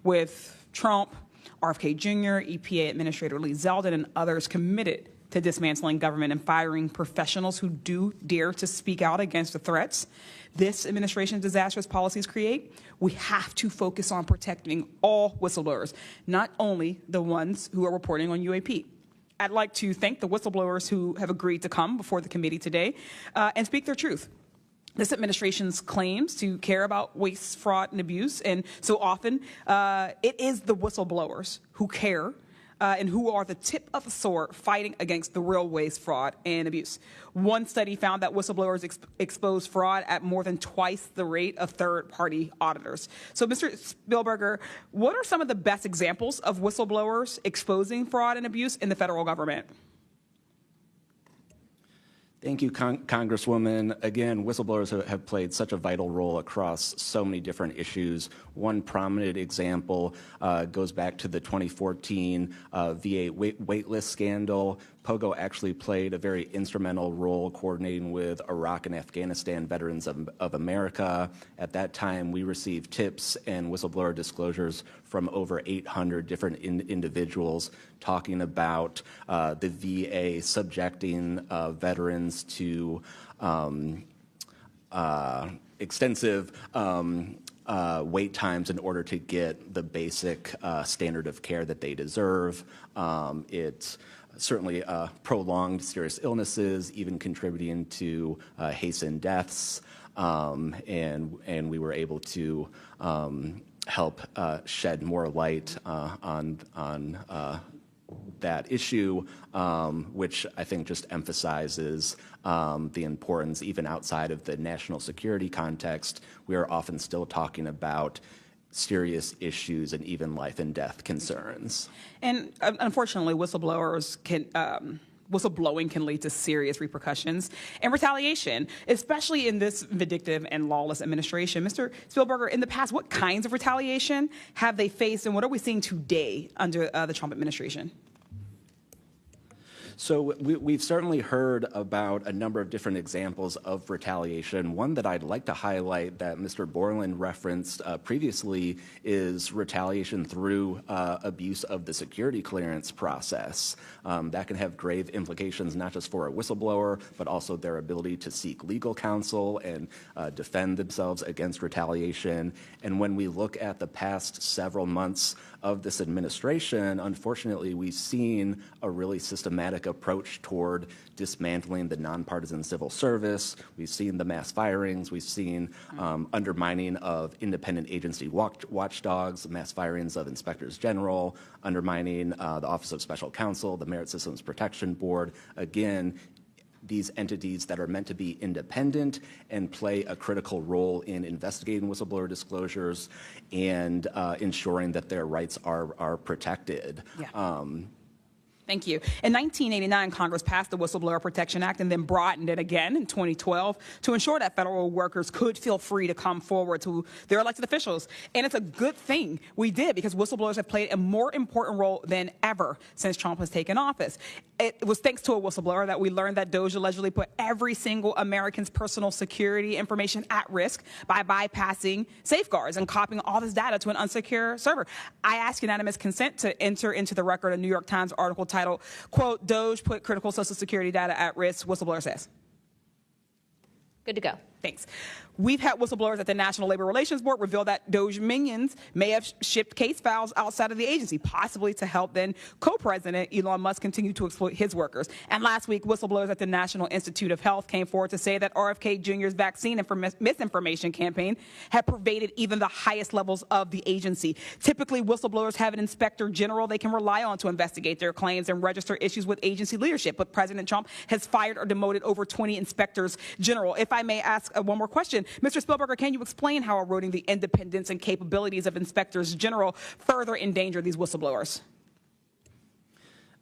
With Trump, RFK Jr., EPA Administrator Lee Zeldin, and others committed to dismantling government and firing professionals who do dare to speak out against the threats this administration's disastrous policies create, we have to focus on protecting all whistleblowers, not only the ones who are reporting on UAP. I'd like to thank the whistleblowers who have agreed to come before the committee today and speak their truth. This administration's claims to care about waste, fraud, and abuse, and so often it is the whistleblowers who care and who are the tip of the sword fighting against the real waste, fraud, and abuse. One study found that whistleblowers expose fraud at more than twice the rate of third-party auditors. So, Mr. Spielberger, what are some of the best examples of whistleblowers exposing fraud and abuse in the federal government? Thank you, Congresswoman. Again, whistleblowers have played such a vital role across so many different issues. One prominent example goes back to the 2014 VA waitlist scandal. POGO actually played a very instrumental role coordinating with Iraq and Afghanistan Veterans of America. At that time, we received tips and whistleblower disclosures from over 800 different individuals talking about the VA subjecting veterans to extensive wait times in order to get the basic standard of care that they deserve. It's certainly prolonged serious illnesses, even contributing to hastened deaths, and we were able to help shed more light on that issue, which I think just emphasizes the importance, even outside of the national security context. We are often still talking about serious issues and even life and death concerns. And unfortunately, whistleblowers can whistleblowing can lead to serious repercussions and retaliation, especially in this vindictive and lawless administration. Mr. Spielberger, in the past, what kinds of retaliation have they faced, and what are we seeing today under the Trump administration? So we've certainly heard about a number of different examples of retaliation. One that I'd like to highlight that Mr. Borland referenced previously is retaliation through abuse of the security clearance process. That can have grave implications not just for a whistleblower, but also their ability to seek legal counsel and defend themselves against retaliation. And when we look at the past several months of this administration, unfortunately, we've seen a really systematic approach toward dismantling the nonpartisan civil service. We've seen the mass firings. We've seen undermining of independent agency watchdogs, mass firings of inspectors general, undermining the Office of Special Counsel, the Merit Systems Protection Board. Again, these entities that are meant to be independent and play a critical role in investigating whistleblower disclosures and ensuring that their rights are protected. Yeah. Thank you. In 1989, Congress passed the Whistleblower Protection Act and then broadened it again in 2012 to ensure that federal workers could feel free to come forward to their elected officials. And it's a good thing we did, because whistleblowers have played a more important role than ever since Trump has taken office. It was thanks to a whistleblower that we learned that DOJ allegedly put every single American's personal security information at risk by bypassing safeguards and copying all this data to an unsecure server. I ask unanimous consent to enter into the record a New York Times article titled, quote, "DOJ put critical Social Security data at risk," whistleblower says. Good to go. Thanks. We've had whistleblowers at the National Labor Relations Board reveal that DOJ minions may have shipped case files outside of the agency, possibly to help then co-president Elon Musk continue to exploit his workers. And last week, whistleblowers at the National Institute of Health came forward to say that RFK Jr.'s vaccine misinformation campaign had pervaded even the highest levels of the agency. Typically, whistleblowers have an inspector general they can rely on to investigate their claims and register issues with agency leadership. But President Trump has fired or demoted over 20 inspectors general. If I may ask one more question, Mr. Spielberger, can you explain how eroding the independence and capabilities of inspectors general further endanger these whistleblowers?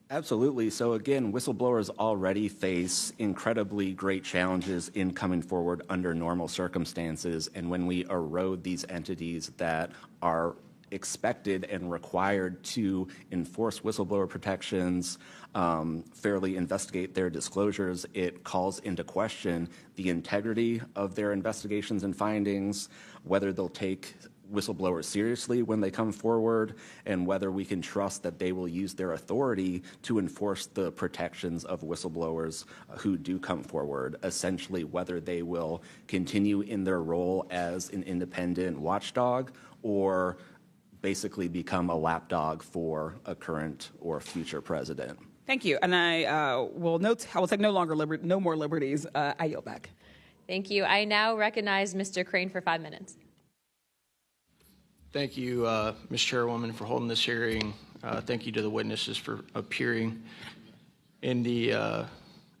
Absolutely. So again, whistleblowers already face incredibly great challenges in coming forward under normal circumstances. And when we erode these entities that are expected and required to enforce whistleblower protections, fairly investigate their disclosures, it calls into question the integrity of their investigations and findings, whether they'll take whistleblowers seriously when they come forward, and whether we can trust that they will use their authority to enforce the protections of whistleblowers who do come forward, essentially whether they will continue in their role as an independent watchdog or basically become a lapdog for a current or future president. Thank you. And I will take no more liberties. I yield back. Thank you. I now recognize Mr. Crane for 5 minutes. Thank you, Ms. Chairwoman, for holding this hearing. Thank you to the witnesses for appearing. In the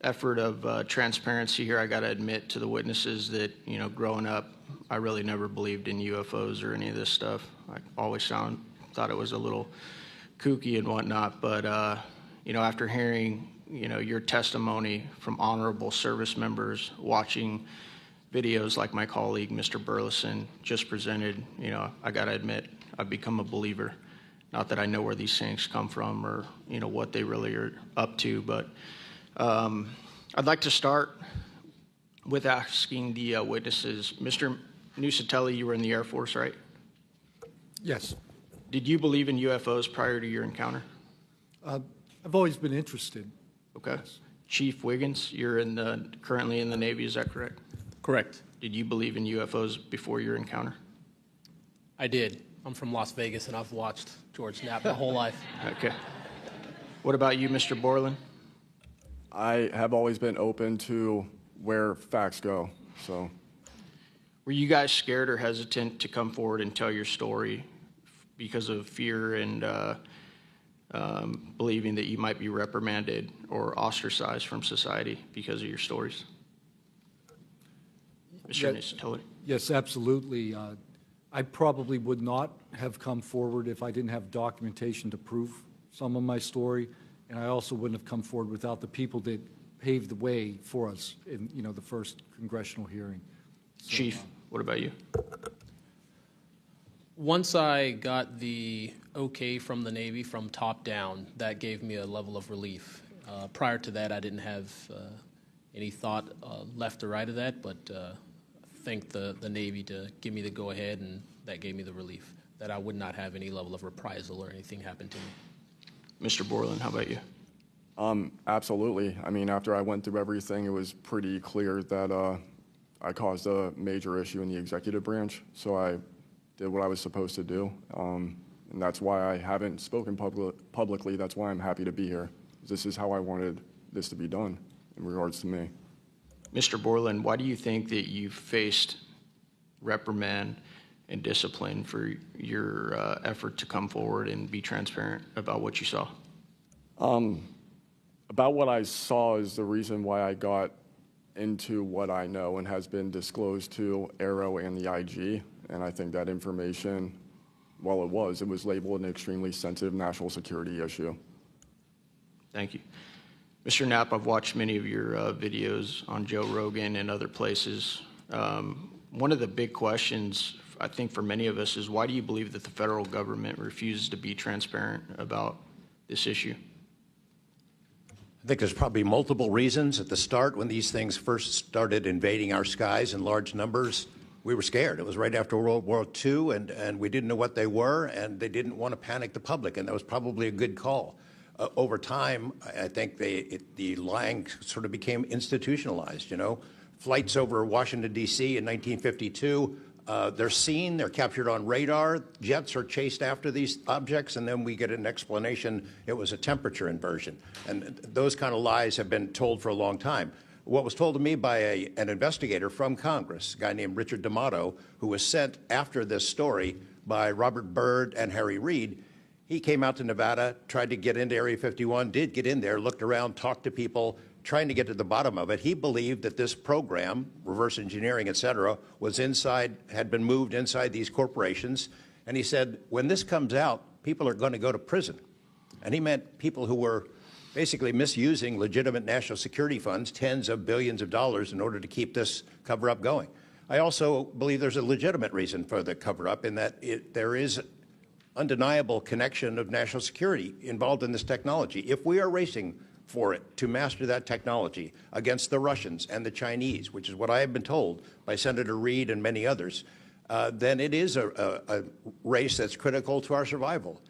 effort of transparency here, I got to admit to the witnesses that, growing up, I really never believed in UFOs or any of this stuff. I always thought it was a little kooky and whatnot. But, after hearing, your testimony from honorable service members, watching videos like my colleague, Mr. Burleson, just presented, I got to admit, I've become a believer. Not that I know where these things come from or, what they really are up to, but I'd like to start with asking the witnesses. Mr. Nusatelli, you were in the Air Force, right? Yes. Did you believe in UFOs prior to your encounter? I've always been interested. Okay. Yes. Chief Wiggins, you're currently in the Navy, is that correct? Correct. Did you believe in UFOs before your encounter? I did. I'm from Las Vegas, and I've watched George Knapp my whole life. Okay. What about you, Mr. Borland? I have always been open to where facts go. So, were you guys scared or hesitant to come forward and tell your story because of fear and believing that you might be reprimanded or ostracized from society because of your stories? Mr. Nusatelli? Yes, absolutely. I probably would not have come forward if I didn't have documentation to prove some of my story. and I also wouldn't have come forward without the people that paved the way for us in, the first congressional hearing. So, Chief, what about you? Once I got the okay from the Navy from top down, that gave me a level of relief. Prior to that, I didn't have any thought left or right of that, but thanked the Navy to give me the go-ahead, and that gave me the relief that I would not have any level of reprisal or anything happen to me. Mr. Borland, how about you? Absolutely. I mean, after I went through everything, it was pretty clear that I caused a major issue in the executive branch, so I did what I was supposed to do, and that's why I haven't spoken publicly. That's why I'm happy to be here. This is how I wanted this to be done in regards to me. Mr. Borland, why do you think that you faced reprimand and discipline for your effort to come forward and be transparent about what you saw? About what I saw is the reason why I got into what I know and has been disclosed to Aero and the IG. And I think that information, well, it was labeled an extremely sensitive national security issue. Thank you. Mr. Knapp, I've watched many of your videos on Joe Rogan and other places. One of the big questions, I think, for many of us is why do you believe that the federal government refuses to be transparent about this issue? I think there's probably multiple reasons. At the start, when these things first started invading our skies in large numbers, we were scared. It was right after World War II, and we didn't know what they were, and they didn't want to panic the public, and that was probably a good call. Over time, I think the lying sort of became institutionalized, Flights over Washington, D.C. in 1952, they're seen, they're captured on radar, jets are chased after these objects, and then we get an explanation it was a temperature inversion. And those kind of lies have been told for a long time. What was told to me by an investigator from Congress, a guy named Richard D'Amato, who was sent after this story by Robert Byrd and Harry Reid, he came out to Nevada, tried to get into Area 51, did get in there, looked around, talked to people, trying to get to the bottom of it. He believed that this program, reverse engineering, et cetera, was had been moved inside these corporations. And he said, when this comes out, people are going to go to prison. And he meant people who were basically misusing legitimate national security funds, tens of billions of dollars, in order to keep this cover-up going. I also believe there's a legitimate reason for the cover-up in that there is undeniable connection of national security involved in this technology. If we are racing for it to master that technology against the Russians and the Chinese, which is what I have been told by Senator Reid and many others, then it is a race that's critical to our survival.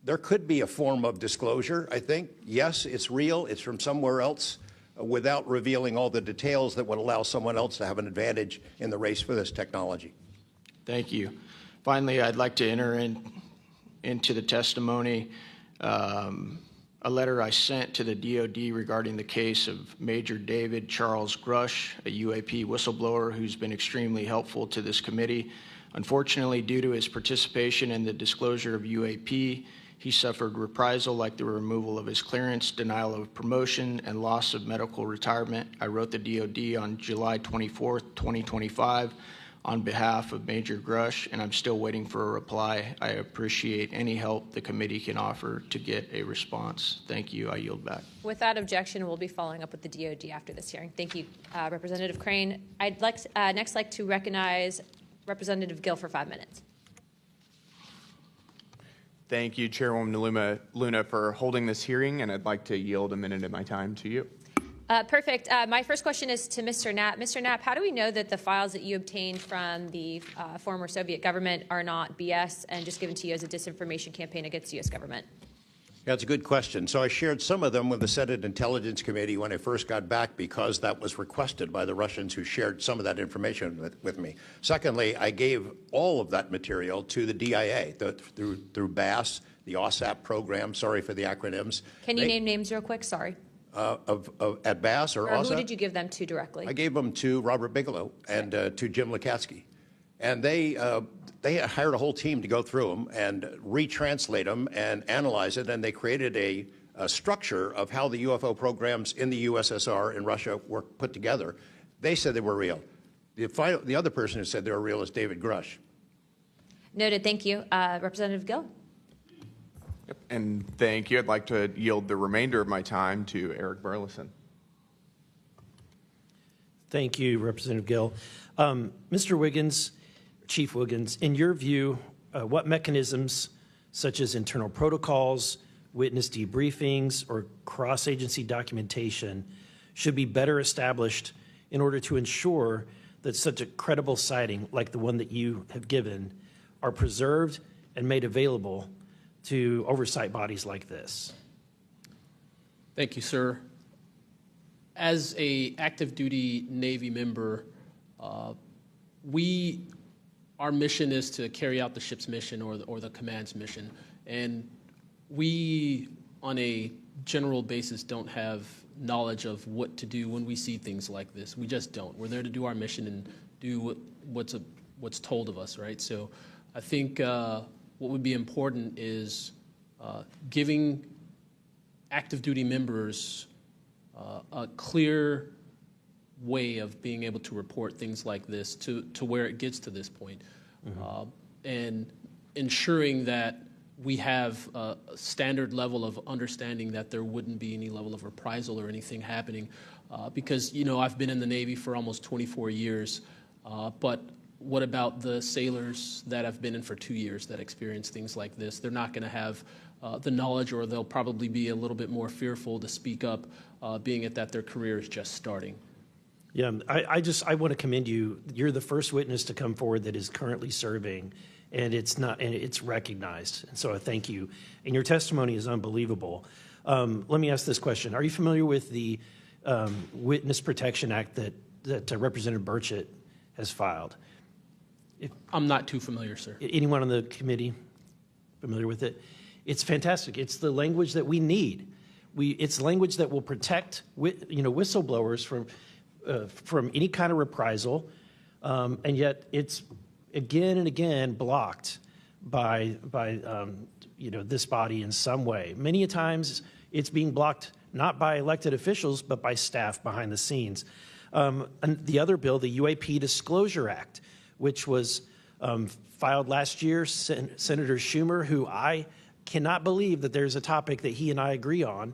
There could be a form of disclosure, I think. Yes, it's real. It's from somewhere else without revealing all the details that would allow someone else to have an advantage in the race for this technology. Thank you. Finally, I'd like to enter into the testimony a letter I sent to the DoD regarding the case of Major David Charles Grush, a UAP whistleblower who's been extremely helpful to this committee. Unfortunately, due to his participation in the disclosure of UAP, he suffered reprisal like the removal of his clearance, denial of promotion, and loss of medical retirement. I wrote the DoD on July 24th, 2025 on behalf of Major Grush, and I'm still waiting for a reply. I appreciate any help the committee can offer to get a response. Thank you. I yield back. Without objection, we'll be following up with the DoD after this hearing. Thank you, Representative Crane. I'd next like to recognize Representative Gill for 5 minutes. Thank you, Chairwoman Luna, for holding this hearing, and I'd like to yield a minute of my time to you. Perfect. My first question is to Mr. Knapp. Mr. Knapp, how do we know that the files that you obtained from the former Soviet government are not BS and just given to you as a disinformation campaign against the U.S. government? Yeah, that's a good question. So I shared some of them with the Senate Intelligence Committee when I first got back because that was requested by the Russians who shared some of that information with me. Secondly, I gave all of that material to the DIA through BASS, the OSAP program. Sorry for the acronyms. Can you name names real quick? Sorry. At BASS or OSAP? Who did you give them to directly? I gave them to Robert Bigelow and to Jim Lukatsky. And they hired a whole team to go through them and retranslate them and analyze it, and they created a structure of how the UFO programs in the USSR and Russia were put together. They said they were real. The other person who said they were real is David Grush. Noted. Thank you. Representative Gill. And thank you. I'd like to yield the remainder of my time to Eric Burleson. Thank you, Representative Gill. Mr. Wiggins, Chief Wiggins, in your view, what mechanisms such as internal protocols, witness debriefings, or cross-agency documentation should be better established in order to ensure that such a credible sighting like the one that you have given are preserved and made available to oversight bodies like this? Thank you, sir. As a active duty Navy member, our mission is to carry out the ship's mission or the command's mission. And we, on a general basis, don't have knowledge of what to do when we see things like this. We just don't. We're there to do our mission and do what's told of us, right? So I think what would be important is giving active duty members a clear way of being able to report things like this to where it gets to this point, and ensuring that we have a standard level of understanding that there wouldn't be any level of reprisal or anything happening. Because, I've been in the Navy for almost 24 years, but what about the sailors that have been in for 2 years that experience things like this? They're not going to have the knowledge, or they'll probably be a little bit more fearful to speak up, being it that their career is just starting. Yeah, I want to commend you. You're the first witness to come forward that is currently serving, and it's recognized. And so I thank you. And your testimony is unbelievable. Let me ask this question: are you familiar with the Witness Protection Act that Representative Burchett has filed? I'm not too familiar, sir. Anyone on the committee familiar with it? It's fantastic. It's the language that we need. It's language that will protect whistleblowers from any kind of reprisal, and yet it's again and again blocked by this body in some way. Many a times it's being blocked not by elected officials but by staff behind the scenes. And the other bill, the UAP Disclosure Act, which was filed last year, Senator Schumer, who I cannot believe that there's a topic that he and I agree on,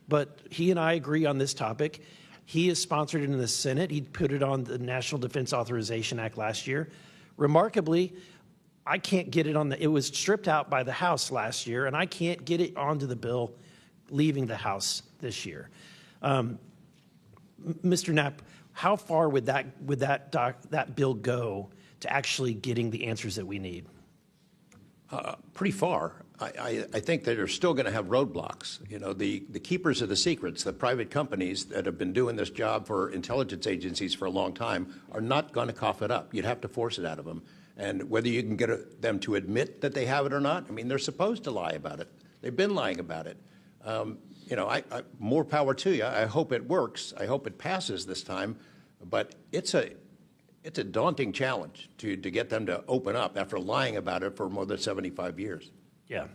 but he and I agree on this topic. He has sponsored it in the Senate. He put it on the National Defense Authorization Act last year. Remarkably, I can't get it it was stripped out by the House last year, and I can't get it onto the bill leaving the House this year. Mr. Knapp, how far would that bill go to actually getting the answers that we need? Pretty far. I think that they're still going to have roadblocks. The keepers of the secrets, the private companies that have been doing this job for intelligence agencies for a long time, are not going to cough it up. You'd have to force it out of them. And whether you can get them to admit that they have it or not, they're supposed to lie about it. They've been lying about it. More power to you. I hope it works. I hope it passes this time. But it's a daunting challenge to get them to open up after lying about it for more than 75 years. Yeah.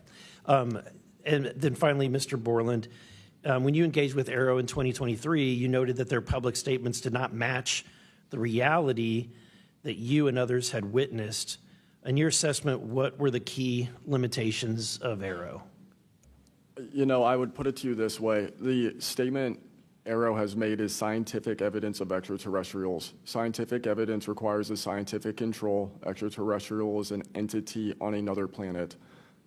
And then finally, Mr. Borland, when you engaged with Arrow in 2023, you noted that their public statements did not match the reality that you and others had witnessed. In your assessment, what were the key limitations of Arrow? I would put it to you this way. The statement Arrow has made is scientific evidence of extraterrestrials. Scientific evidence requires a scientific control. Extraterrestrial is an entity on another planet.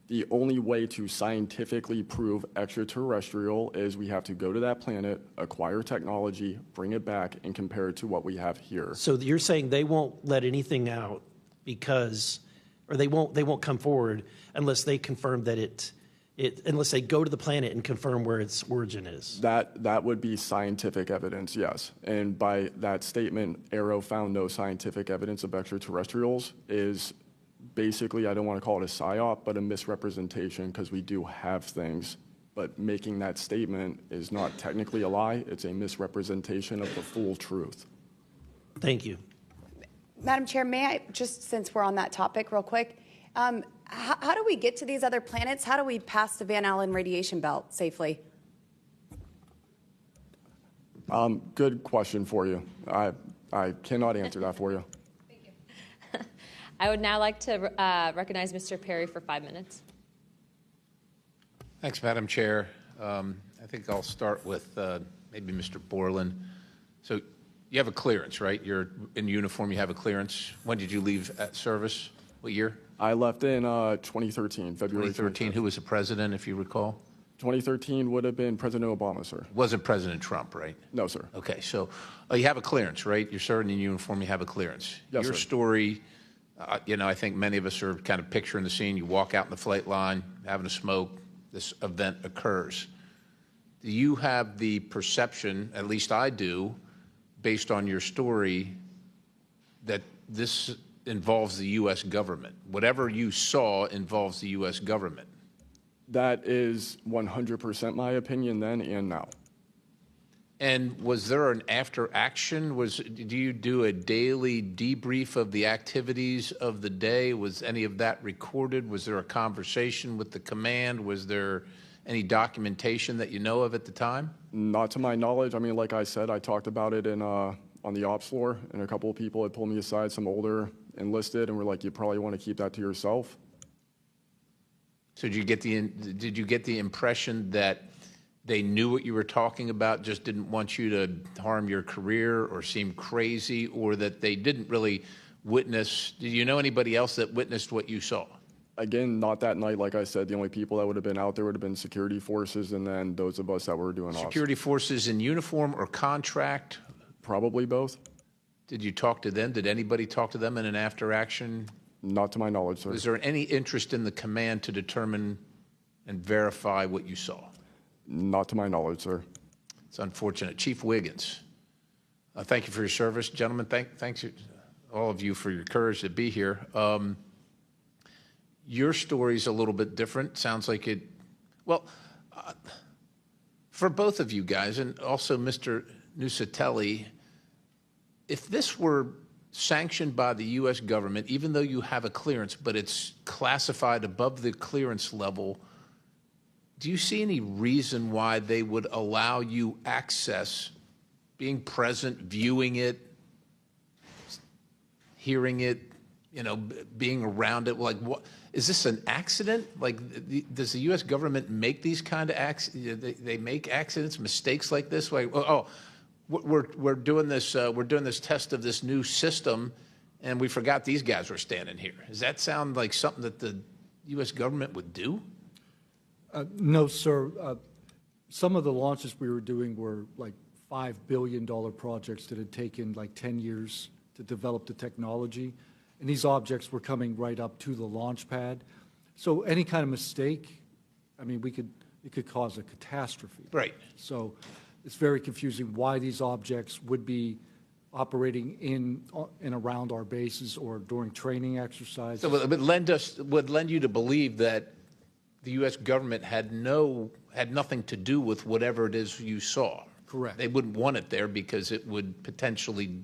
The only way to scientifically prove extraterrestrial is we have to go to that planet, acquire technology, bring it back, and compare it to what we have here. So you're saying they won't let anything out or they won't come forward unless they confirm that unless they go to the planet and confirm where its origin is? That would be scientific evidence, yes. And by that statement, Arrow found no scientific evidence of extraterrestrials is basically, I don't want to call it a psyop, but a misrepresentation, because we do have things. But making that statement is not technically a lie. It's a misrepresentation of the full truth. Thank you. Madam Chair, may I, just since we're on that topic real quick, how do we get to these other planets? How do we pass the Van Allen radiation belt safely? Good question for you. I cannot answer that for you. Thank you. I would now like to recognize Mr. Perry for 5 minutes. Thanks, Madam Chair. I think I'll start with maybe Mr. Borland. So you have a clearance, right? You're in uniform, you have a clearance. When did you leave at service? What year? I left in 2013, February 2013. Who was the president, if you recall? 2013 would have been President Obama, sir. Wasn't President Trump, right? No, sir. Okay, so you have a clearance, right? You're serving in uniform, you have a clearance. Yes, Your sir. story, I think many of us are kind of picturing the scene. You walk out in the flight line, having a smoke, this event occurs. Do you have the perception, at least I do, based on your story, that this involves the U.S. government? Whatever you saw involves the U.S. government. That is 100% my opinion then and now. And was there an after action? Do you do a daily debrief of the activities of the day? Was any of that recorded? Was there a conversation with the command? Was there any documentation that you know of at the time? Not to my knowledge. I mean, like I said, I talked about it on the ops floor, and a couple of people had pulled me aside, some older enlisted, and were like, you probably want to keep that to yourself. So did you get the impression that they knew what you were talking about, just didn't want you to harm your career or seem crazy, or that they didn't really witness? Did you know anybody else that witnessed what you saw? Again, not that night. Like I said, the only people that would have been out there would have been security forces, and then those of us that were doing Security forces in uniform or contract? Probably both. Did you talk to them? Did anybody talk to them in an after action? Not to my knowledge, sir. Was there any interest in the command to determine and verify what you saw? Not to my knowledge, sir. It's unfortunate. Chief Wiggins, thank you for your service. Gentlemen, thanks all of you for your courage to be here. Your story's a little bit different. Sounds like it, well, for both of you guys, and also Mr. Nusatelli, if this were sanctioned by the U.S. government, even though you have a clearance, but it's classified above the clearance level, do you see any reason why they would allow you access, being present, viewing it, hearing it, being around it? Like, what is this, an accident? Like, does the U.S. government make these kind of accidents? They make accidents, mistakes like this? Like, we're doing this test of this new system, and we forgot these guys were standing here. Does that sound like something that the U.S. government would do? No, sir. Some of the launches we were doing were like $5 billion projects that had taken like 10 years to develop the technology. And these objects were coming right up to the launch pad. So any kind of mistake, I mean, it could cause a catastrophe. Right. So it's very confusing why these objects would be operating in and around our bases or during training exercises. So it would lend you to believe that the U.S. government had nothing to do with whatever it is you saw. Correct. They wouldn't want it there because it would potentially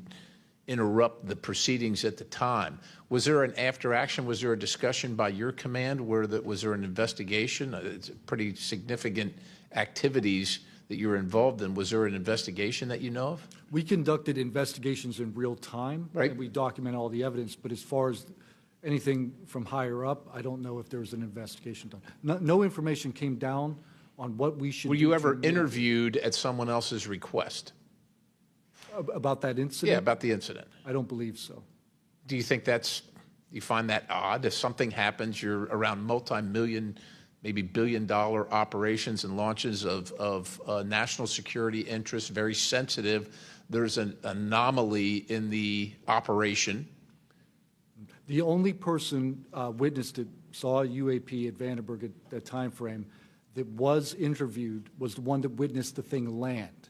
interrupt the proceedings at the time. Was there an after action? Was there a discussion by your command? Was there an investigation? It's pretty significant activities that you were involved in. Was there an investigation that you know of? We conducted investigations in real time, right, and we document all the evidence. But as far as anything from higher up, I don't know if there was an investigation done. No information came down on what we should do. Were you ever interviewed at someone else's request? About that incident? Yeah, about the incident. I don't believe so. Do you think you find that odd? If something happens, you're around multi-million, maybe billion-dollar operations and launches of national security interests, very sensitive. There's an anomaly in the operation. The only person witnessed it, saw a UAP at Vandenberg at that time frame, that was interviewed was the one that witnessed the thing land.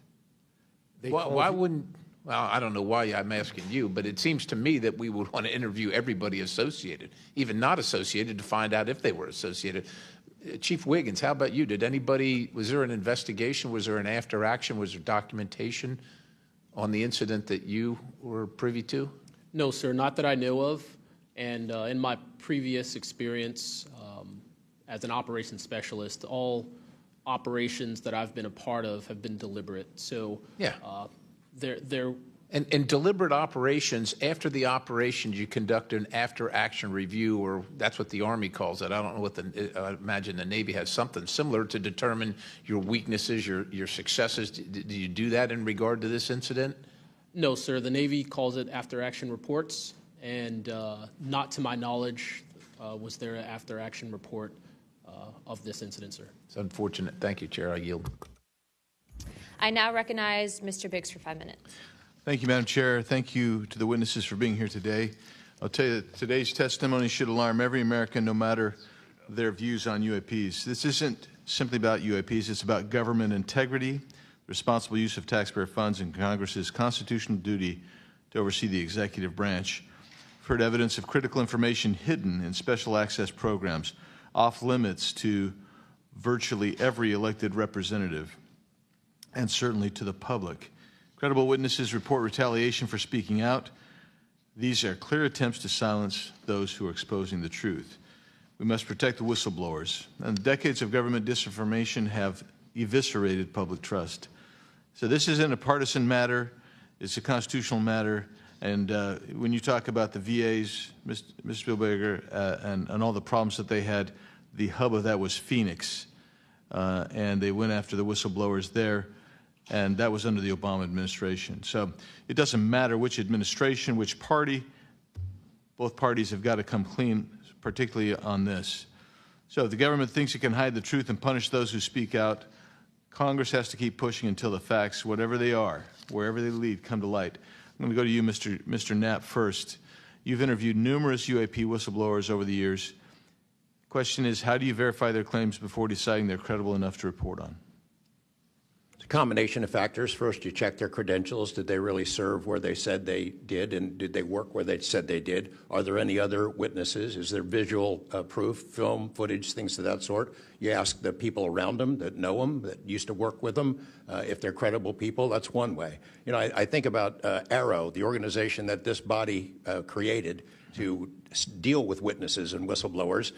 Why wouldn't, well, I don't know why I'm asking you, but it seems to me that we would want to interview everybody associated, even not associated, to find out if they were associated. Chief Wiggins, how about you? Was there an investigation? Was there an after action? Was there documentation on the incident that you were privy to? No, sir, not that I know of. And in my previous experience as an operations specialist, all operations that I've been a part of have been deliberate. So yeah. There And deliberate operations, after the operations, you conduct an after-action review, or that's what the Army calls it. I don't know what I imagine the Navy has something similar to determine your weaknesses, your successes. Do you do that in regard to this incident? No, sir. The Navy calls it after-action reports, and not to my knowledge was there an after-action report of this incident, sir. It's unfortunate. Thank you, Chair. I yield. I now recognize Mr. Biggs for 5 minutes. Thank you, Madam Chair. Thank you to the witnesses for being here today. I'll tell you that today's testimony should alarm every American, no matter their views on UAPs. This isn't simply about UAPs. It's about government integrity, responsible use of taxpayer funds, and Congress's constitutional duty to oversee the executive branch. We've heard evidence of critical information hidden in special access programs, off limits to virtually every elected representative, and certainly to the public. Credible witnesses report retaliation for speaking out. These are clear attempts to silence those who are exposing the truth. We must protect the whistleblowers. And decades of government disinformation have eviscerated public trust. So this isn't a partisan matter. It's a constitutional matter. And when you talk about the VAs, Ms. Spielberger, and all the problems that they had, the hub of that was Phoenix. And they went after the whistleblowers there. And that was under the Obama administration. So it doesn't matter which administration, which party, both parties have got to come clean, particularly on this. So if the government thinks it can hide the truth and punish those who speak out, Congress has to keep pushing until the facts, whatever they are, wherever they lead, come to light. I'm going to go to you, Mr. Knapp, first. You've interviewed numerous UAP whistleblowers over the years. Question is, how do you verify their claims before deciding they're credible enough to report on? Combination of factors. First, you check their credentials. Did they really serve where they said they did, and did they work where they said they did? Are there any other witnesses? Is there visual proof, film, footage, things of that sort? You ask the people around them that know them, that used to work with them, if they're credible people. That's one way. You know, I think about ARROW, the organization that this body created to deal with witnesses and whistleblowers.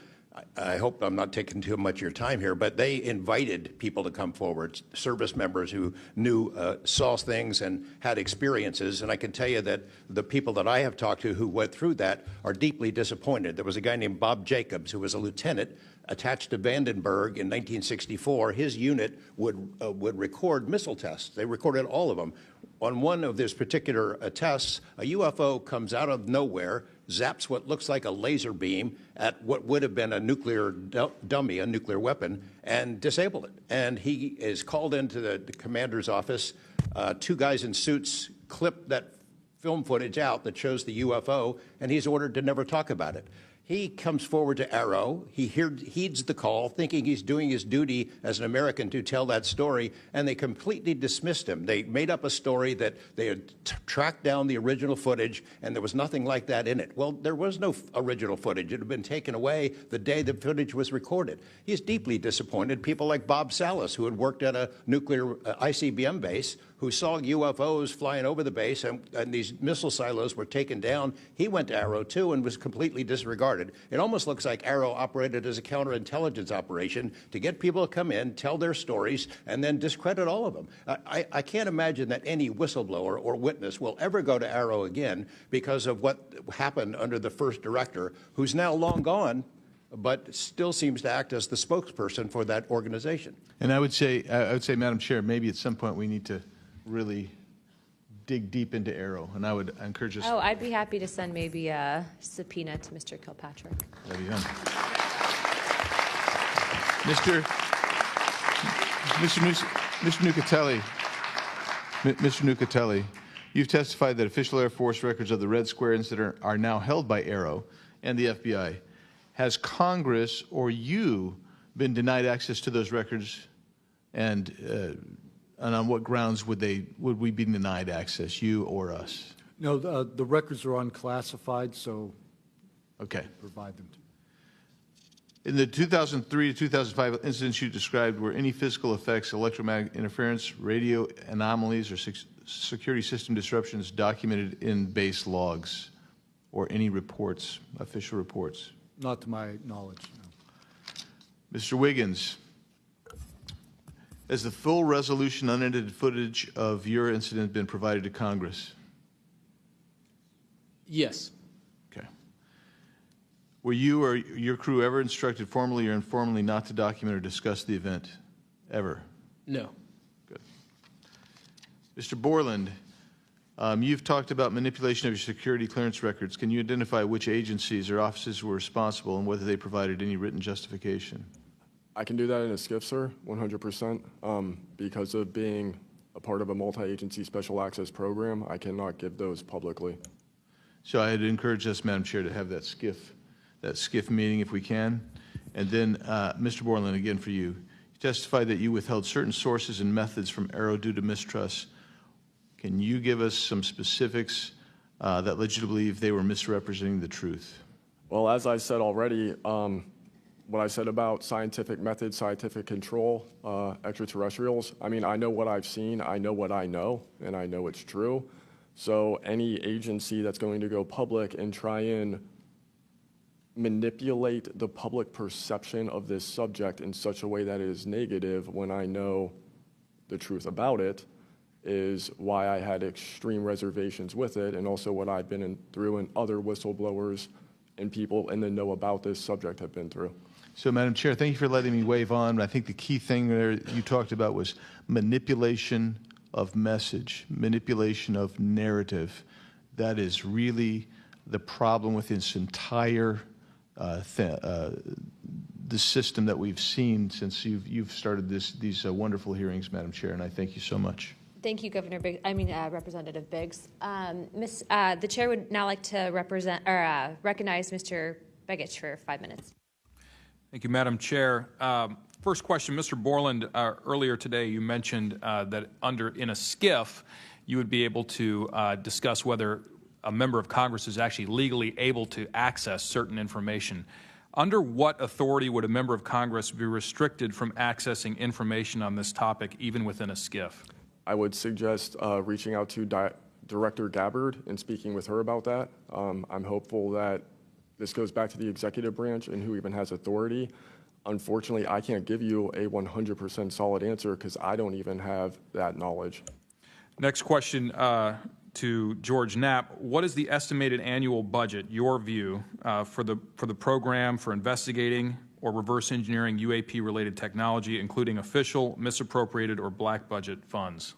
I hope I'm not taking too much of your time here, but they invited people to come forward, service members who knew, saw things and had experiences. And I can tell you that the people that I have talked to who went through that are deeply disappointed. There was a guy named Bob Jacobs who was a lieutenant attached to Vandenberg in 1964. His unit would record missile tests. They recorded all of them. On one of these particular tests, a UFO comes out of nowhere, zaps what looks like a laser beam at what would have been a nuclear dummy, a nuclear weapon, and disabled it. And he is called into the commander's office. Two guys in suits clip that film footage out that shows the UFO, and he's ordered to never talk about it. He comes forward to ARROW. He heeds the call, thinking he's doing his duty as an American to tell that story, and they completely dismissed him. They made up a story that they had tracked down the original footage, and there was nothing like that in it. Well, there was no original footage. It had been taken away the day the footage was recorded. He's deeply disappointed. People like Bob Salas, who had worked at a nuclear ICBM base, who saw UFOs flying over the base, and these missile silos were taken down. He went to ARROW, too, and was completely disregarded. It almost looks like ARROW operated as a counterintelligence operation to get people to come in, tell their stories, and then discredit all of them. I can't imagine that any whistleblower or witness will ever go to ARROW again because of what happened under the first director, who's now long gone, but still seems to act as the spokesperson for that organization. And I would say, Madam Chair, maybe at some point we need to really dig deep into ARROW, and I would encourage us. Oh, I'd be happy to send maybe a subpoena to Mr. Kilpatrick. That'd be done. Mr. Nucatelli, you've testified that official Air Force records of the Red Square incident are now held by ARROW and the FBI. Has Congress or you been denied access to those records, and on what grounds would we be denied access, you or us? No, the records are unclassified, so okay, provide them to. In the 2003 to 2005 incidents you described, were any physical effects, electromagnetic interference, radio anomalies, or security system disruptions documented in base logs or any reports, official reports? Not to my knowledge, no. Mr. Wiggins, has the full resolution unedited footage of your incident been provided to Congress? Yes. Okay. Were you or your crew ever instructed formally or informally not to document or discuss the event? Ever? No. Good. Mr. Borland, you've talked about manipulation of your security clearance records. Can you identify which agencies or offices were responsible and whether they provided any written justification? I can do that in a skiff, sir, 100%. Because of being a part of a multi-agency special access program, I cannot give those publicly. So I'd encourage us, Madam Chair, to have that skiff meeting if we can. And then, Mr. Borland, again for you. You testified that you withheld certain sources and methods from Arrow due to mistrust. Can you give us some specifics that led you to believe they were misrepresenting the truth? Well, as I said already, what I said about scientific methods, scientific control, extraterrestrials, I mean, I know what I've seen, I know what I know, and I know it's true. So any agency that's going to go public and try and manipulate the public perception of this subject in such a way that it is negative when I know the truth about it is why I had extreme reservations with it, and also what I've been through and other whistleblowers and people in the know about this subject have been through. So, Madam Chair, thank you for letting me wave on. I think the key thing there you talked about was manipulation of message, manipulation of narrative. That is really the problem with this entire the system that we've seen since you've started these wonderful hearings, Madam Chair, and I thank you so much. Thank you, Representative Biggs. The chair would now like to recognize Mr. Begich for 5 minutes. Thank you, Madam Chair. First question, Mr. Borland, earlier today you mentioned that in a skiff you would be able to discuss whether a member of Congress is actually legally able to access certain information. Under what authority would a member of Congress be restricted from accessing information on this topic, even within a skiff? I would suggest reaching out to Director Gabbard and speaking with her about that. I'm hopeful that this goes back to the executive branch and who even has authority. Unfortunately, I can't give you a 100% solid answer because I don't even have that knowledge. Next question to George Knapp. What is the estimated annual budget, your view, for the program for investigating or reverse engineering UAP-related technology, including official, misappropriated, or black budget funds?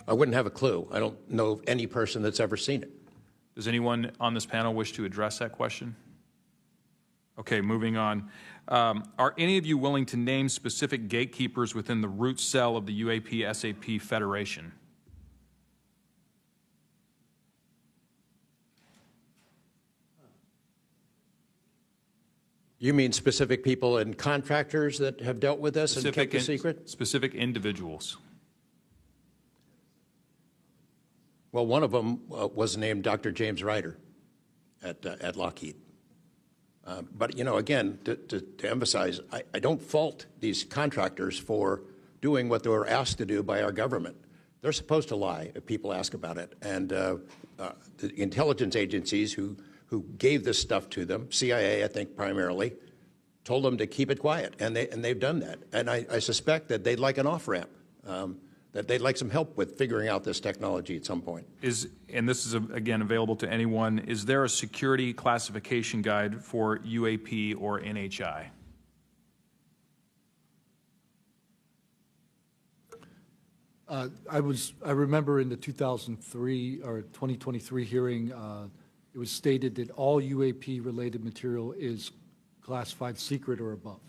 I wouldn't have a clue. I don't know of any person that's ever seen it. Does anyone on this panel wish to address that question? Okay, moving on. Are any of you willing to name specific gatekeepers within the root cell of the UAP-SAP Federation? You mean specific people and contractors that have dealt with this and kept the secret? Specific individuals. Well, one of them was named Dr. James Ryder at Lockheed. But, you know, again, to emphasize, I don't fault these contractors for doing what they were asked to do by our government. They're supposed to lie if people ask about it. And the intelligence agencies who gave this stuff to them, CIA, I think primarily, told them to keep it quiet, and they've done that. And I suspect that they'd like an off-ramp, that they'd like some help with figuring out this technology at some point. And this is, again, available to anyone, is there a security classification guide for UAP or NHI? I remember in the 2003 or 2023 hearing, it was stated that all UAP-related material is classified secret or above.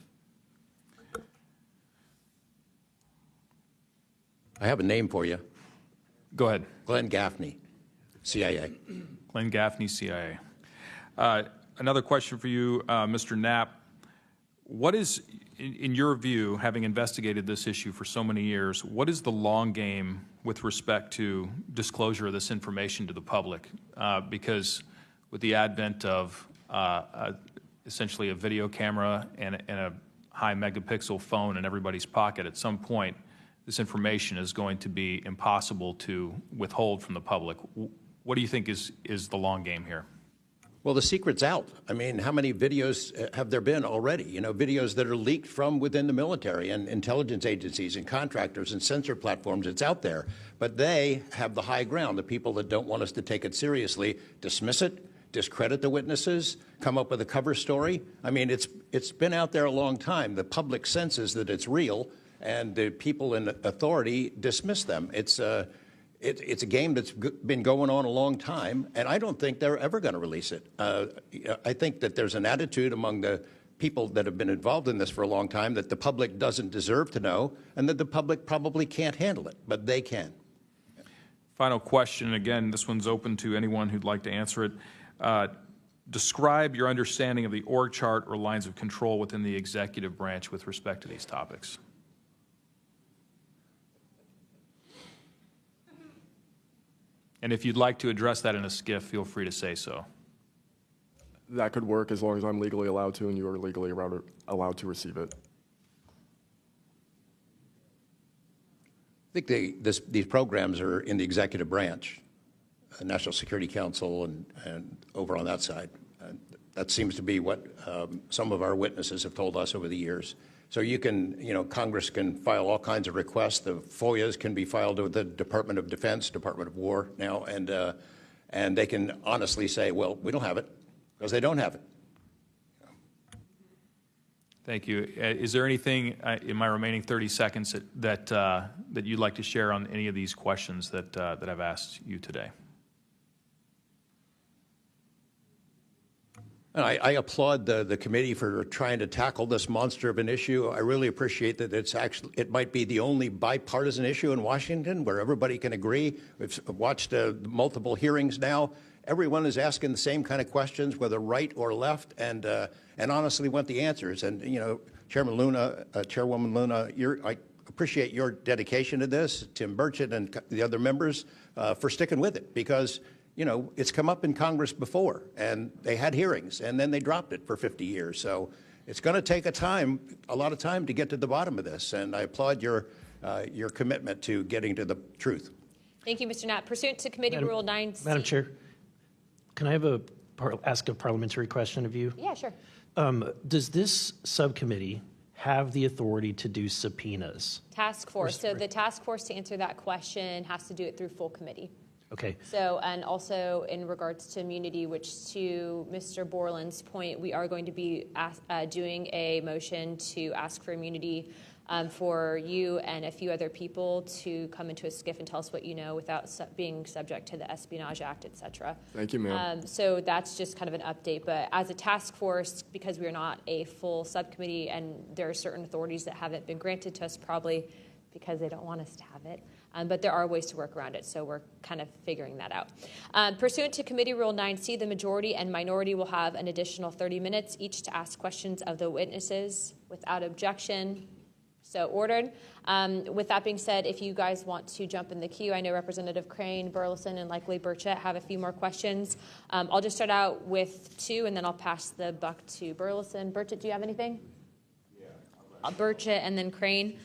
I have a name for you. Go ahead. Glenn Gaffney, CIA. Glenn Gaffney, CIA. Another question for you, Mr. Knapp. What is, in your view, having investigated this issue for so many years, what is the long game with respect to disclosure of this information to the public? Because with the advent of essentially a video camera and a high megapixel phone in everybody's pocket, at some point this information is going to be impossible to withhold from the public. What do you think is the long game here? Well, the secret's out. I mean, how many videos have there been already? You know, videos that are leaked from within the military and intelligence agencies and contractors and sensor platforms. It's out there. But they have the high ground. The people that don't want us to take it seriously dismiss it discredit the witnesses, come up with a cover story. I mean, it's been out there a long time. The public senses that it's real, and the people in authority dismiss them. It's a game that's been going on a long time, and I don't think they're ever going to release it. I think that there's an attitude among the people that have been involved in this for a long time that the public doesn't deserve to know, and that the public probably can't handle it, but they can. Final question, again, this one's open to anyone who'd like to answer it. Describe your understanding of the org chart or lines of control within the executive branch with respect to these topics. And if you'd like to address that in a skiff, feel free to say so. That could work as long as I'm legally allowed to and you are legally allowed to receive it. I think these programs are in the executive branch, National Security Council, and over on that side. That seems to be what some of our witnesses have told us over the years. So you can, Congress can file all kinds of requests. The FOIAs can be filed with the Department of Defense, Department of War now, and they can honestly say, well, we don't have it, because they don't have it. Thank you. Is there anything in my remaining 30 seconds that you'd like to share on any of these questions that I've asked you today? And I applaud the committee for trying to tackle this monster of an issue. I really appreciate that it might be the only bipartisan issue in Washington where everybody can agree. We've watched multiple hearings now. Everyone is asking the same kind of questions, whether right or left, and honestly want the answers. And Chairman Luna, Chairwoman Luna, I appreciate your dedication to this, Tim Burchett and the other members, for sticking with it, because it's come up in Congress before, and they had hearings, and then they dropped it for 50 years. So it's going to take a lot of time to get to the bottom of this, and I applaud your commitment to getting to the truth. Thank you, Mr. Knapp. Pursuant to Committee Rule 9C. Madam Chair, can I ask a parliamentary question of you? Yeah, sure. Does this subcommittee have the authority to do subpoenas? Task force. So the task force, to answer that question, has to do it through full committee. Okay. So, and also in regards to immunity, which to Mr. Borland's point, we are going to be doing a motion to ask for immunity for you and a few other people to come into a skiff and tell us what you know without being subject to the Espionage Act, et cetera. Thank you, ma'am. So that's just kind of an update. But as a task force, because we are not a full subcommittee and there are certain authorities that haven't been granted to us, probably because they don't want us to have it. But there are ways to work around it, so we're kind of figuring that out. Pursuant to Committee Rule 9C, the majority and minority will have an additional 30 minutes each to ask questions of the witnesses without objection. So ordered. With that being said, if you guys want to jump in the queue, I know Representative Crane, Burleson, and likely Burchett have a few more questions. I'll just start out with two, and then I'll pass the buck to Burleson. Burchett, do you have anything? Yeah. Burchett and then Crane.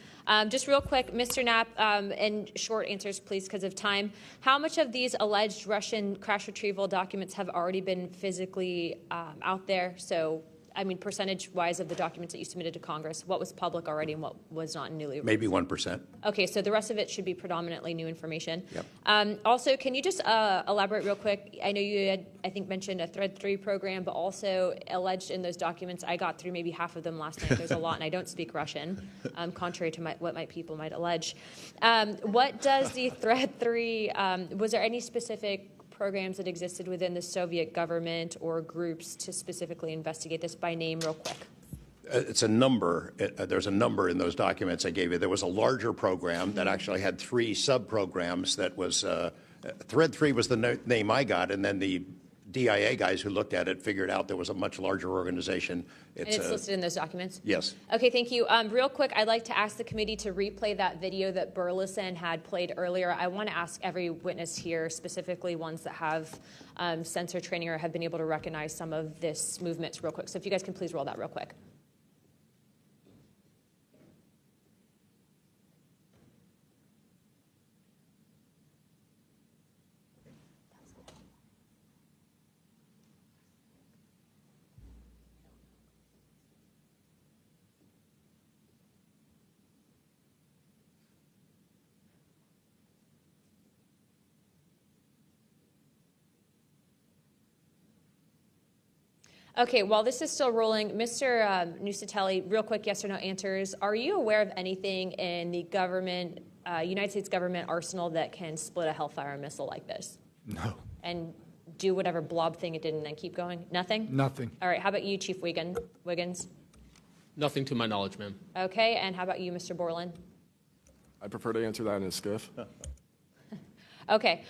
Just real quick, Mr. Knapp, and short answers, please, because of time. How much of these alleged Russian crash retrieval documents have already been physically out there? So, I mean, percentage-wise of the documents that you submitted to Congress, what was public already and what was not newly released? Maybe 1%. Okay, so the rest of it should be predominantly new information. Yep. Also, can you just elaborate real quick? I know you had, I think, mentioned a Thread 3 program, but also alleged in those documents, I got through maybe half of them last night. There's a lot, and I don't speak Russian, contrary to what my people might allege. What does the Thread 3, was there any specific programs that existed within the Soviet government or groups to specifically investigate this by name real quick? It's a number. There's a number in those documents I gave you. There was a larger program that actually had 3 sub-programs that was, Thread 3 was the name I got, and then the DIA guys who looked at it figured out there was a much larger organization. And it's listed in those documents? Yes. Okay, thank you. Real quick, I'd like to ask the committee to replay that video that Burleson had played earlier. I want to ask every witness here, specifically ones that have sensor training or have been able to recognize some of this movements real quick. So if you guys can please roll that real quick. Okay, while this is still rolling, Mr. Nusatelli, real quick yes or no answers. Are you aware of anything in the government, United States government arsenal that can split a Hellfire missile like this? No. And do whatever blob thing it did and then keep going? Nothing? Nothing. All right, how about you, Chief Wiggins? Nothing to my knowledge, ma'am. Okay, and how about you, Mr. Borland? I prefer to answer that in a skiff. Okay,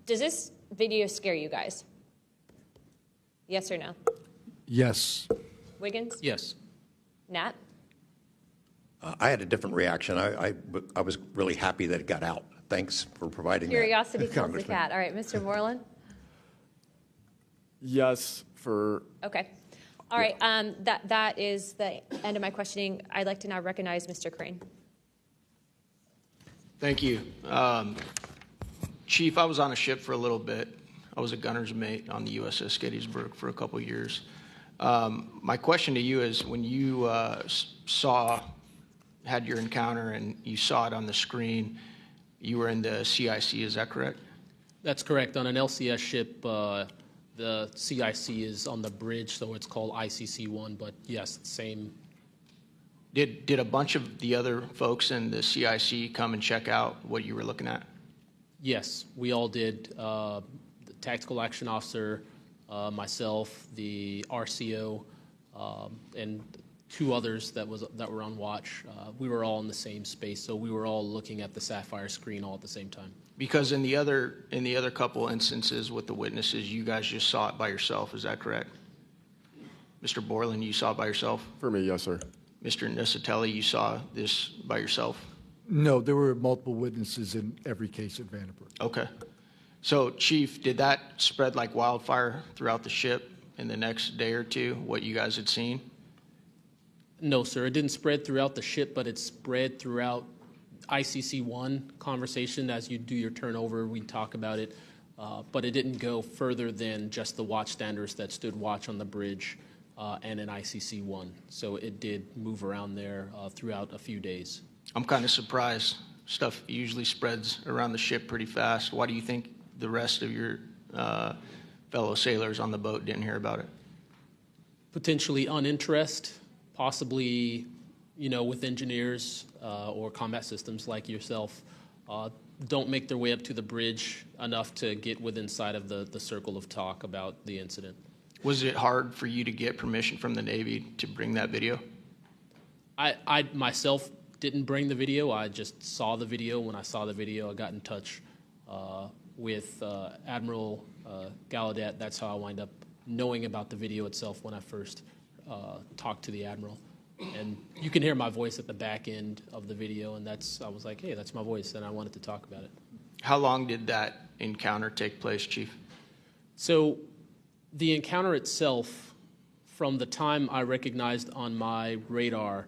does this video scare you guys? Yes or no? Yes. Wiggins? Yes. Nat? I had a different reaction. I was really happy that it got out. Thanks for providing Curiosity that, kills the Congressman. cat. All right, Mr. Borland? Yes, for Okay. All right, that is the end of my questioning. I'd like to now recognize Mr. Crane. Thank you. Chief, I was on a ship for a little bit. I was a gunner's mate on the USS Gettysburg for a couple of years. My question to you is, when you had your encounter and you saw it on the screen, you were in the CIC, is that correct? That's correct. On an LCS ship, the CIC is on the bridge, so it's called ICC-1, but yes, same. Did a bunch of the other folks in the CIC come and check out what you were looking at? Yes, we all did. The tactical action officer, myself, the RCO, and two others that were on watch. We were all in the same space, so we were all looking at the Sapphire screen all at the same time. Because in the other couple instances with the witnesses, you guys just saw it by yourself. Is that correct? Mr. Borland, you saw it by yourself? For me, yes, sir. Mr. Nusatelli, you saw this by yourself? No, there were multiple witnesses in every case at Vandenberg. Okay. So, Chief, did that spread like wildfire throughout the ship in the next day or two, what you guys had seen? No, sir. It didn't spread throughout the ship, but it spread throughout ICC-1 conversation. As you do your turnover, we talk about it. But it didn't go further than just the watchstanders that stood watch on the bridge and in ICC-1. So it did move around there throughout a few days. I'm kind of surprised. Stuff usually spreads around the ship pretty fast. Why do you think the rest of your fellow sailors on the boat didn't hear about it? Potentially uninterest, possibly, with engineers or combat systems like yourself, don't make their way up to the bridge enough to get within sight of the circle of talk about the incident. Was it hard for you to get permission from the Navy to bring that video? I myself didn't bring the video. I just saw the video. When I saw the video, I got in touch with Admiral Gallaudet. That's how I wind up knowing about the video itself when I first talked to the Admiral. And you can hear my voice at the back end of the video, and I was like, hey, that's my voice, and I wanted to talk about it. How long did that encounter take place, Chief? So the encounter itself, from the time I recognized on my radar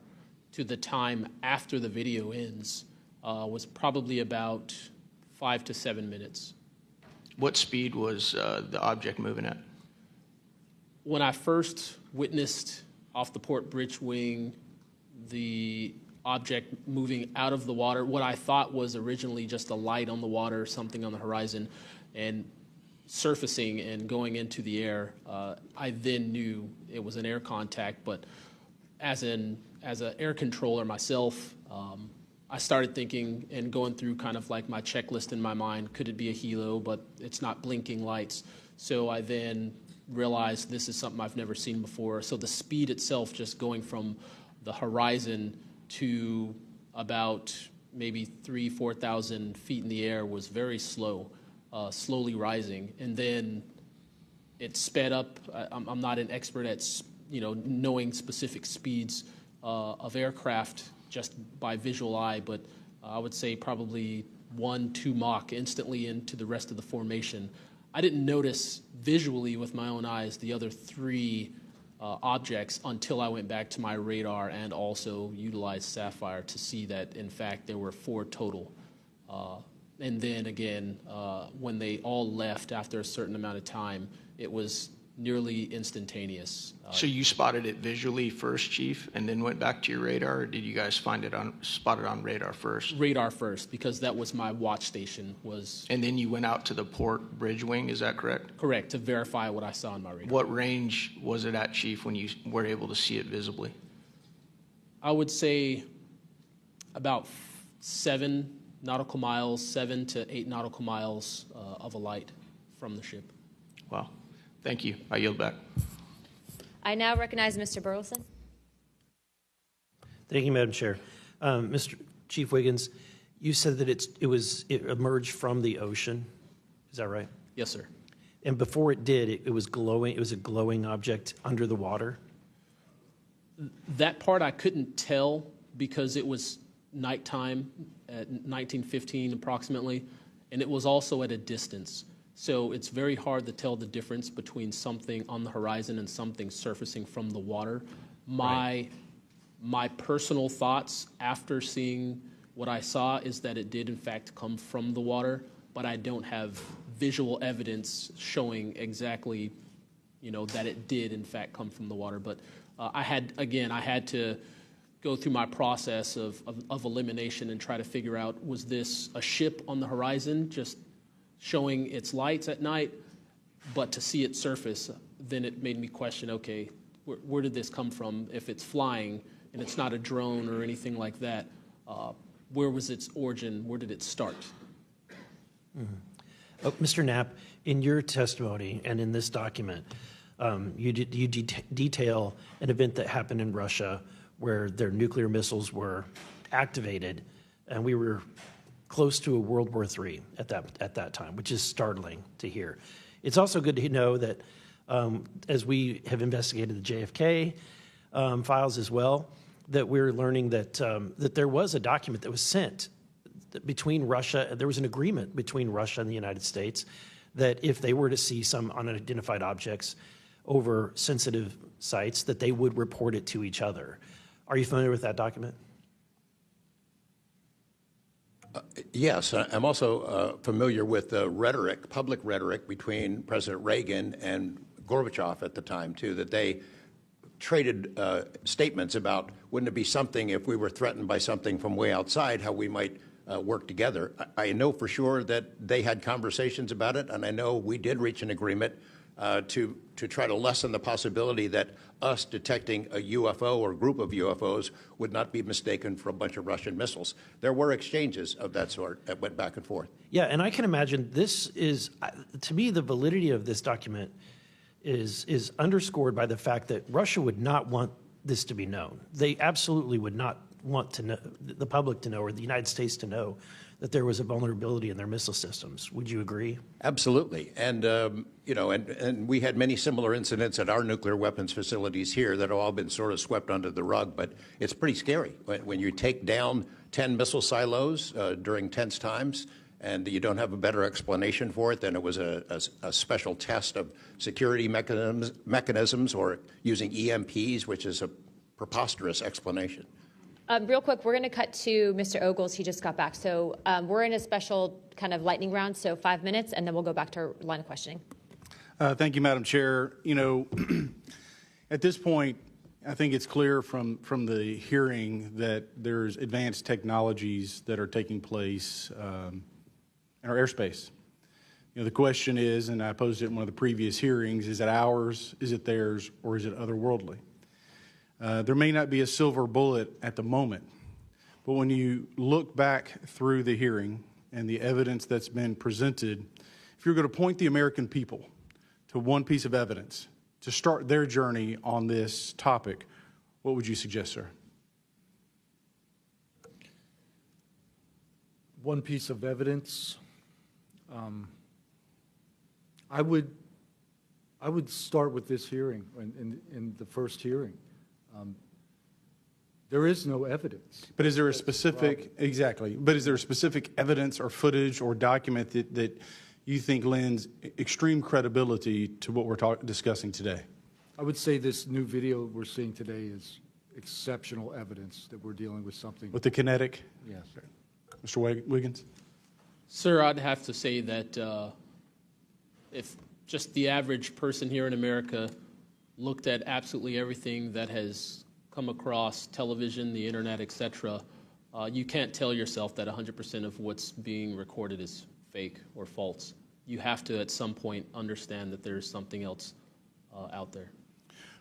to the time after the video ends, was probably about 5 to 7 minutes. What speed was the object moving at? When I first witnessed off the port bridge wing the object moving out of the water, what I thought was originally just a light on the water or something on the horizon, and surfacing and going into the air, I then knew it was an air contact. But as an air controller myself, I started thinking and going through kind of like my checklist in my mind. Could it be a helo? But it's not blinking lights. So I then realized this is something I've never seen before. So the speed itself, just going from the horizon to about maybe 4,000 feet in the air, was very slow, slowly rising. And then it sped up. I'm not an expert at knowing specific speeds of aircraft just by visual eye, but I would say probably 1-2 Mach instantly into the rest of the formation. I didn't notice visually with my own eyes the other 3 objects until I went back to my radar and also utilized Sapphire to see that, in fact, there were 4 total. And then again, when they all left after a certain amount of time, it was nearly instantaneous. So you spotted it visually first, Chief, and then went back to your radar, or did you guys spot it on radar first? Radar first, because that was my watch station. And then you went out to the port bridge wing, is that correct? Correct, to verify what I saw on my radar. What range was it at, Chief, when you were able to see it visibly? I would say about 7 nautical miles, 7 to 8 nautical miles of a light from the ship. Wow. Thank you. I yield back. I now recognize Mr. Burleson. Thank you, Madam Chair. Mr. Chief Wiggins, you said that it emerged from the ocean. Is that right? Yes, sir. And before it did, it was glowing. It was a glowing object under the water. That part I couldn't tell because it was nighttime at 1915 approximately, and it was also at a distance. So it's very hard to tell the difference between something on the horizon and something surfacing from the water. My personal thoughts after seeing what I saw is that it did in fact come from the water, but I don't have visual evidence showing exactly, that it did in fact come from the water. But I had to go through my process of elimination and try to figure out, was this a ship on the horizon just showing its lights at night, but to see it surface, then it made me question, okay, where did this come from? If it's flying and it's not a drone or anything like that, where was its origin? Where did it start? Mm-hmm. Mr. Knapp, in your testimony and in this document, you detail an event that happened in Russia where their nuclear missiles were activated, and we were close to a World War III at that time, which is startling to hear. It's also good to know that as we have investigated the JFK files as well, that we're learning that there was a document that was sent between Russia. There was an agreement between Russia and the United States that if they were to see some unidentified objects over sensitive sites, that they would report it to each other. Are you familiar with that document? Yes, I'm also familiar with the rhetoric, public rhetoric between President Reagan and Gorbachev at the time, too, that they traded statements about, wouldn't it be something if we were threatened by something from way outside, how we might work together. I know for sure that they had conversations about it, and I know we did reach an agreement to try to lessen the possibility that us detecting a UFO or group of UFOs would not be mistaken for a bunch of Russian missiles. There were exchanges of that sort that went back and forth. Yeah, and I can imagine this is, to me, the validity of this document is underscored by the fact that Russia would not want this to be known. They absolutely would not want to know, the public to know, or the United States to know, that there was a vulnerability in their missile systems. Would you agree? Absolutely. And, and we had many similar incidents at our nuclear weapons facilities here that have all been sort of swept under the rug, but it's pretty scary when you take down 10 missile silos during tense times and you don't have a better explanation for it than it was a special test of security mechanisms or using EMPs, which is a preposterous explanation. Real quick, we're going to cut to Mr. Ogles. He just got back. So we're in a special kind of lightning round, so 5 minutes, and then we'll go back to our line of questioning. Thank you, Madam Chair. At this point, I think it's clear from the hearing that there's advanced technologies that are taking place in our airspace. The question is, and I posed it in one of the previous hearings, is it ours, is it theirs, or is it otherworldly? There may not be a silver bullet at the moment, but when you look back through the hearing and the evidence that's been presented, if you're going to point the American people to one piece of evidence to start their journey on this topic, what would you suggest, sir? One piece of evidence. I would start with this hearing, in the first hearing. There is no evidence. But is there a specific, exactly, but is there a specific evidence or footage or document that you think lends extreme credibility to what we're discussing today? I would say this new video we're seeing today is exceptional evidence that we're dealing with something. With the kinetic? Yes. Mr. Wiggins? Sir, I'd have to say that just the average person here in America looked at absolutely everything that has come across television, the internet, etc., you can't tell yourself that 100% of what's being recorded is fake or false. You have to, at some point, understand that there's something else out there.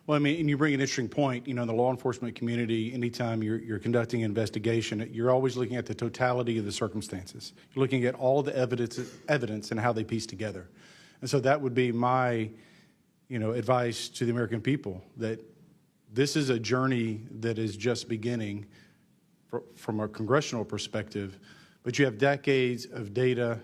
Well, I mean, and you bring an interesting point. You know, in the law enforcement community, anytime you're conducting an investigation, you're always looking at the totality of the circumstances. You're looking at all the evidence and how they piece together. And so that would be my, advice to the American people, that this is a journey that is just beginning from a congressional perspective, but you have decades of data,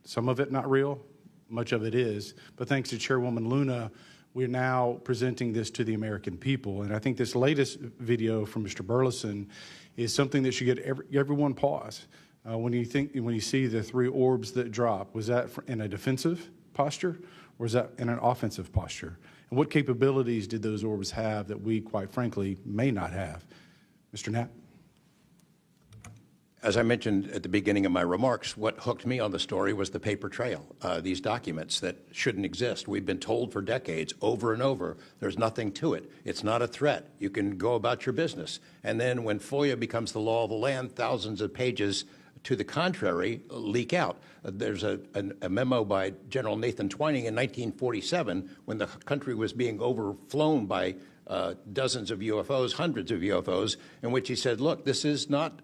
some of it not real, much of it is, but thanks to Chairwoman Luna, we're now presenting this to the American people. And I think this latest video from Mr. Burleson is something that should get everyone pause. When you see the 3 orbs that drop, was that in a defensive posture or was that in an offensive posture? And what capabilities did those orbs have that we, quite frankly, may not have? Mr. Knapp? As I mentioned at the beginning of my remarks, what hooked me on the story was the paper trail, these documents that shouldn't exist. We've been told for decades, over and over, there's nothing to it. It's not a threat. You can go about your business. And then when FOIA becomes the law of the land, thousands of pages to the contrary leak out. There's a memo by General Nathan Twining in 1947 when the country was being overflown by dozens of UFOs, hundreds of UFOs, in which he said, look, this is not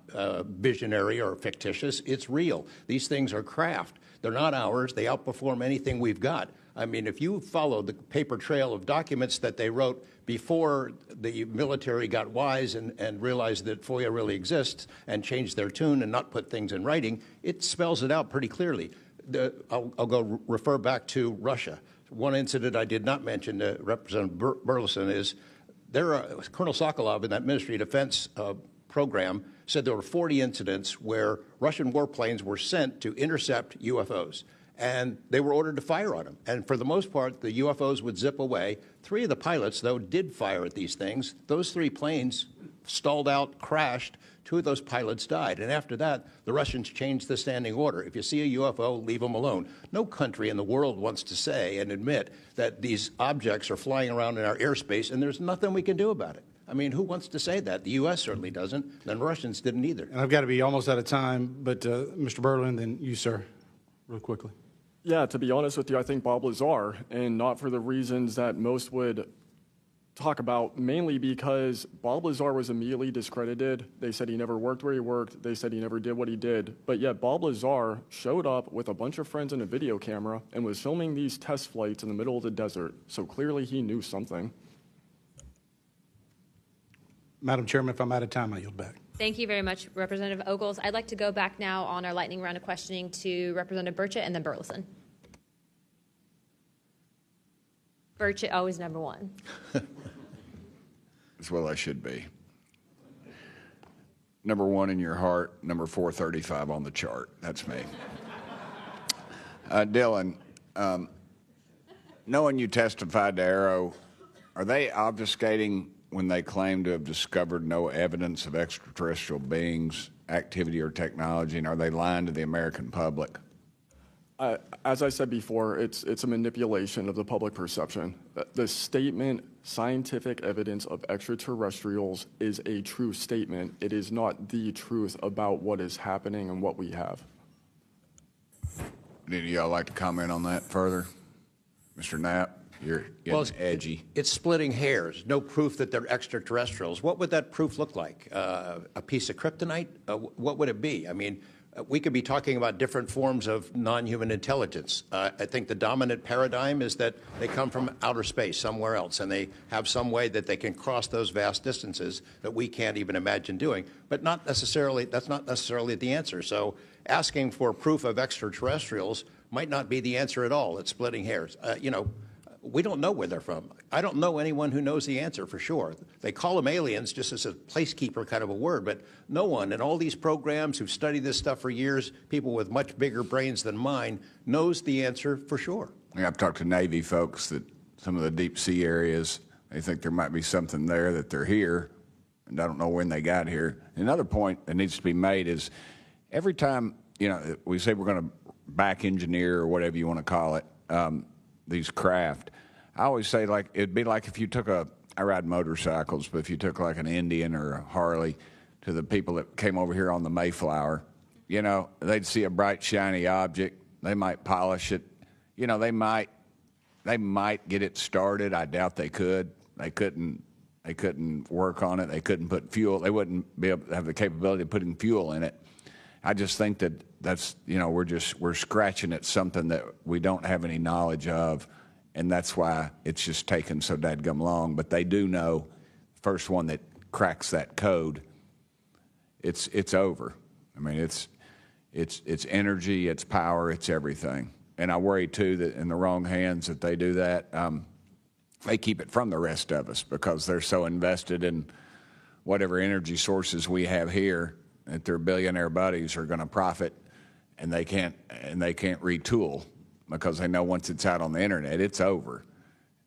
visionary or fictitious, it's real. These things are craft. They're not ours. They outperform anything we've got. I mean, if you follow the paper trail of documents that they wrote before the military got wise and realized that FOIA really exists and changed their tune and not put things in writing, it spells it out pretty clearly. I'll go refer back to Russia. One incident I did not mention to Representative Burleson is Colonel Sokolov in that Ministry of Defense program said there were 40 incidents where Russian warplanes were sent to intercept UFOs. And they were ordered to fire on them. And for the most part, the UFOs would zip away. 3 of the pilots, though, did fire at these things. Those 3 planes stalled out, crashed. 2 of those pilots died. And after that, the Russians changed the standing order. If you see a UFO, leave them alone. No country in the world wants to say and admit that these objects are flying around in our airspace and there's nothing we can do about it. I mean, who wants to say that? The U.S. certainly doesn't, and the Russians didn't either. And I've got to be almost out of time, but Mr. Berlin, then you, sir, real quickly. Yeah, to be honest with you, I think Bob Lazar, and not for the reasons that most would talk about, mainly because Bob Lazar was immediately discredited. They said he never worked where he worked. They said he never did what he did. But yet Bob Lazar showed up with a bunch of friends and a video camera and was filming these test flights in the middle of the desert. So clearly he knew something. Madam Chairman, if I'm out of time, I yield back. Thank you very much, Representative Ogles. I'd like to go back now on our lightning round of questioning to Representative Burchett and then Burleson. Burchett, always number 1. That's what I should be. Number 1 in your heart, number 435 on the chart. That's me. Dylan, knowing you testified to Arrow, are they obfuscating when they claim to have discovered no evidence of extraterrestrial beings, activity, or technology, and are they lying to the American public? As I said before, it's a manipulation of the public perception. The statement, scientific evidence of extraterrestrials, is a true statement. It is not the truth about what is happening and what we have. Would y'all like to comment on that further? Mr. Knapp? You're getting edgy. It's splitting hairs. No proof that they're extraterrestrials. What would that proof look like? A piece of kryptonite? What would it be? I mean, we could be talking about different forms of non-human intelligence. I think the dominant paradigm is that they come from outer space, somewhere else, and they have some way that they can cross those vast distances that we can't even imagine doing. But not necessarily. That's not necessarily the answer. So asking for proof of extraterrestrials might not be the answer at all. It's splitting hairs. We don't know where they're from. I don't know anyone who knows the answer for sure. They call them aliens just as a placekeeper kind of a word, but no one in all these programs who've studied this stuff for years, people with much bigger brains than mine, knows the answer for sure. I've talked to Navy folks that some of the deep sea areas, they think there might be something there, that they're here, and I don't know when they got here. Another point that needs to be made is every time, we say we're going to back engineer or whatever you want to call it, these craft. I always say, like, it'd be like if you took I ride motorcycles, but if you took like an Indian or a Harley to the people that came over here on the Mayflower, you know, they'd see a bright, shiny object. They might polish it. You know, they might get it started. I doubt they could. They couldn't work on it. They couldn't put fuel. They wouldn't be able to have the capability of putting fuel in it. I just think that's, you know, we're scratching at something that we don't have any knowledge of, and that's why it's just taken so dadgum long. But they do know, first one that cracks that code, it's over. I mean, it's energy, it's power, it's everything. And I worry too that in the wrong hands that they do that, they keep it from the rest of us because they're so invested in whatever energy sources we have here that their billionaire buddies are going to profit, and they can't retool because they know once it's out on the internet, it's over.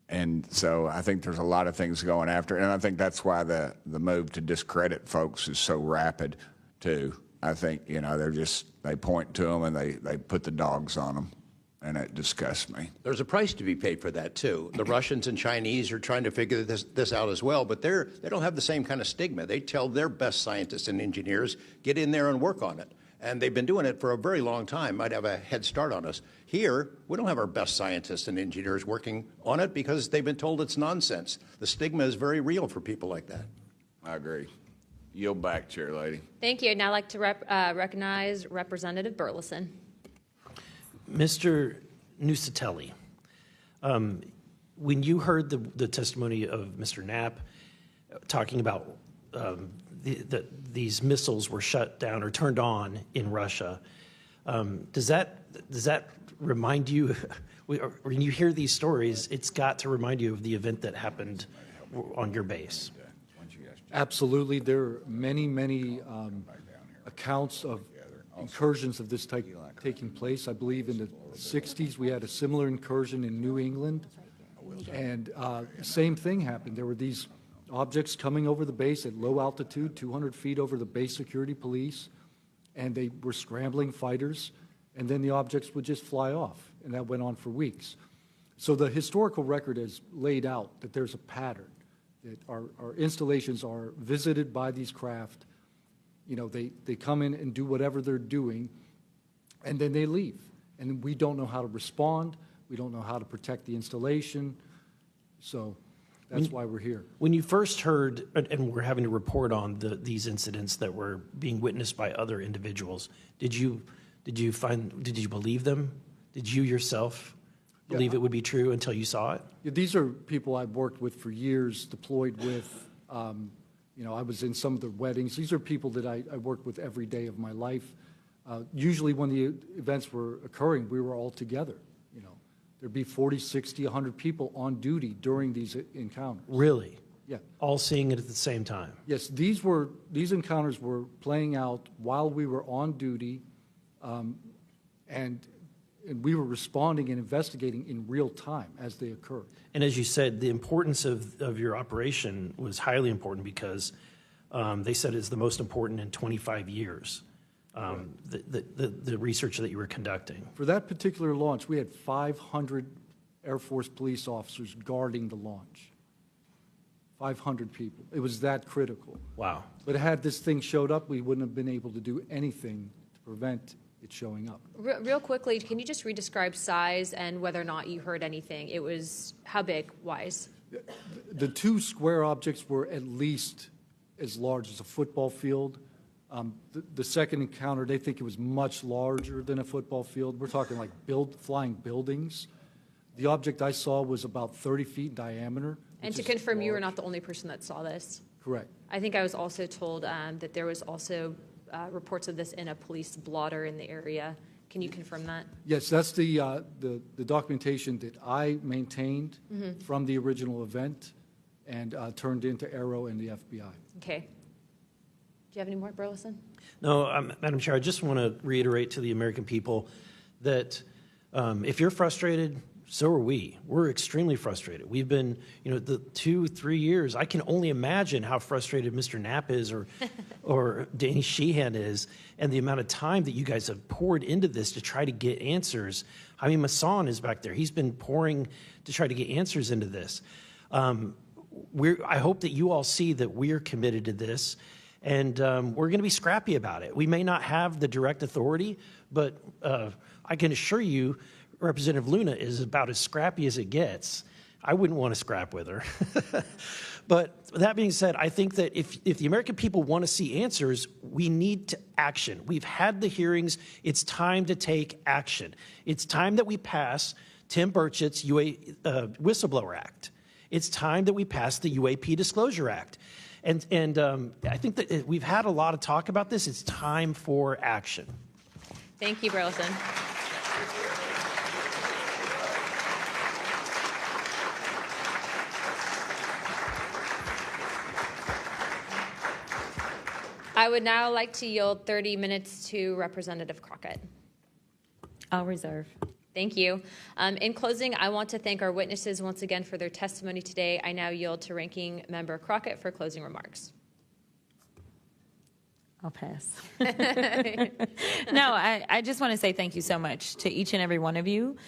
And so I think there's a lot of things going after, and I think that's why the move to discredit folks is so rapid too. I think, you know, they point to them and they put the dogs on them, and it disgusts me. There's a price to be paid for that too. The Russians and Chinese are trying to figure this out as well, but they don't have the same kind of stigma. They tell their best scientists and engineers, get in there and work on it. And they've been doing it for a very long time, might have a head start on us. Here, we don't have our best scientists and engineers working on it because they've been told it's nonsense. The stigma is very real for people like that. I agree. Yield back, Chair Lady. Thank you. I'd now like to recognize Representative Burleson. Mr. Nusatelli, when you heard the testimony of Mr. Knapp talking about these missiles were shut down or turned on in Russia, does that remind you, when you hear these stories, it's got to remind you of the event that happened on your base? Absolutely. There are many accounts of incursions of this type taking place. I believe in the 60s we had a similar incursion in New England, and same thing happened. There were these objects coming over the base at low altitude, 200 feet over the base security police, and they were scrambling fighters, and then the objects would just fly off, and that went on for weeks. So the historical record has laid out that there's a pattern, that our installations are visited by these craft. You know, they come in and do whatever they're doing, and then they leave. And we don't know how to respond. We don't know how to protect the installation. So that's why we're here. When you first heard, and we're having to report on these incidents that were being witnessed by other individuals, did you believe them? Did you yourself believe it would be true until you saw it? Yeah, these are people I've worked with for years, deployed with. You know, I was in some of the weddings. These are people that I worked with every day of my life. Usually when the events were occurring, we were all together. You know, there'd be 40, 60, 100 people on duty during these encounters. Really? Yeah. All seeing it at the same time? Yes, these encounters were playing out while we were on duty, and we were responding and investigating in real time as they occurred. And as you said, the importance of your operation was highly important because they said it's the most important in 25 years, the research that you were conducting. For that particular launch, we had 500 Air Force police officers guarding the launch. 500 people. It was that critical. Wow. But had this thing showed up, we wouldn't have been able to do anything to prevent it showing up. Real quickly, can you just re-describe size and whether or not you heard anything? It was how big, wise? The two square objects were at least as large as a football field. The second encounter, they think it was much larger than a football field. We're talking like flying buildings. The object I saw was about 30 feet in diameter. And to confirm, you were not the only person that saw this. Correct. I think I was also told that there was also reports of this in a police blotter in the area. Can you confirm that? Yes, that's the documentation that I maintained from the original event and turned into Aero and the FBI. Okay. Do you have any more, Burleson? No, Madam Chair, I just want to reiterate to the American people that if you're frustrated, So are we. We're extremely frustrated. We've been, the 2-3 years. I can only imagine how frustrated Mr. Knapp is or Danny Sheehan is, and the amount of time that you guys have poured into this to try to get answers. I mean, Masson is back there. He's been pouring to try to get answers into this. I hope that you all see that we're committed to this, and we're going to be scrappy about it. We may not have the direct authority, but I can assure you Representative Luna is about as scrappy as it gets. I wouldn't want to scrap with her. But that being said, I think that if the American people want to see answers, we need to action. We've had the hearings. It's time to take action. It's time that we pass Tim Burchett's Whistleblower Act. It's time that we pass the UAP Disclosure Act. And I think that we've had a lot of talk about this. It's time for action. Thank you, Burleson. I would now like to yield 30 minutes to Representative Crockett. I'll reserve. Thank you. In closing, I want to thank our witnesses once again for their testimony today. I now yield to Ranking Member Crockett for closing remarks. I'll pass. No, I just want to say thank you so much to each and every one of you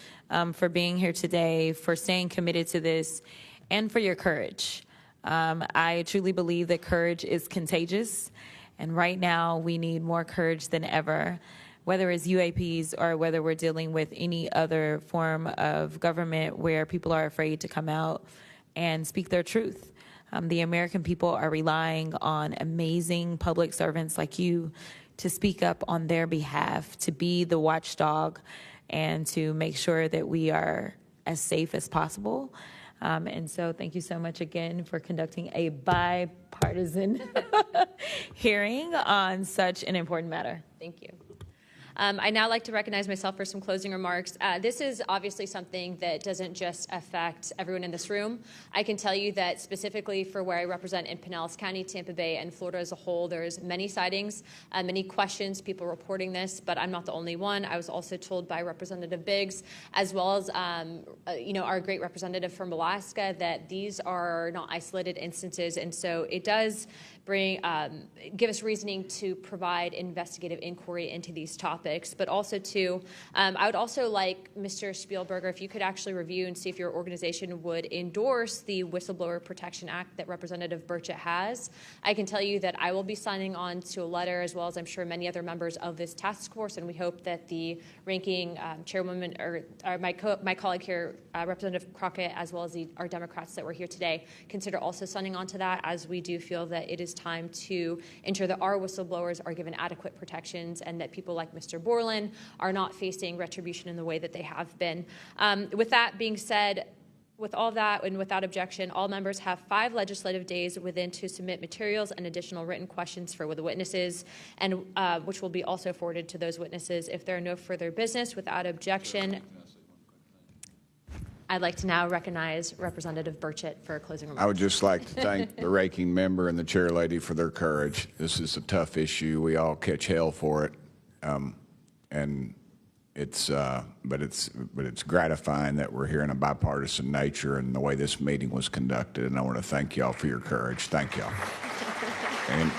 for being here today, for staying committed to this, and for your courage. I truly believe that courage is contagious, and right now we need more courage than ever, whether it's UAPs or whether we're dealing with any other form of government where people are afraid to come out and speak their truth. The American people are relying on amazing public servants like you to speak up on their behalf, to be the watchdog, and to make sure that we are as safe as possible. And so thank you so much again for conducting a bipartisan hearing on such an important matter. Thank you. I'd now like to recognize myself for some closing remarks. This is obviously something that doesn't just affect everyone in this room. I can tell you that specifically for where I represent in Pinellas County, Tampa Bay, and Florida as a whole, there's many sightings, many questions, people reporting this, but I'm not the only one. I was also told by Representative Biggs, as well as our great representative from Alaska, that these are not isolated instances, and so it does give us reasoning to provide investigative inquiry into these topics, but also I would also like Mr. Spielberger, if you could actually review and see if your organization would endorse the Whistleblower Protection Act that Representative Burchett has. I can tell you that I will be signing on to a letter, as well as I'm sure many other members of this task force, and we hope that the ranking chairwoman, or my colleague here, Representative Crockett, as well as our Democrats that were here today, consider also signing on to that, as we do feel that it is time to ensure that our whistleblowers are given adequate protections and that people like Mr. Borland are not facing retribution in the way that they have been. With that being said, with all that and without objection, all members have 5 legislative days within to submit materials and additional written questions for the witnesses, and which will be also forwarded to those witnesses. If there are no further business, without objection, I'd like to now recognize Representative Burchett for closing remarks. I would just like to thank the ranking member and the chair lady for their courage. This is a tough issue. We all catch hell for it, and but it's gratifying that we're here in a bipartisan nature and the way this meeting was conducted. And I want to thank y'all for your courage. Thank y'all. And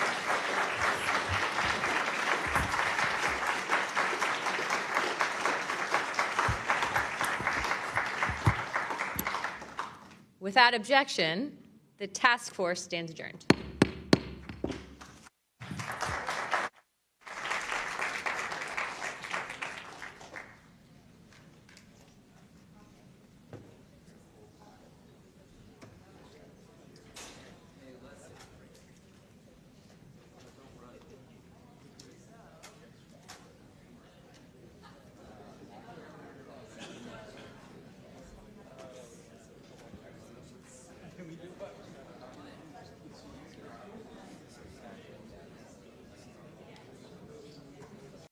without objection, the task force stands adjourned.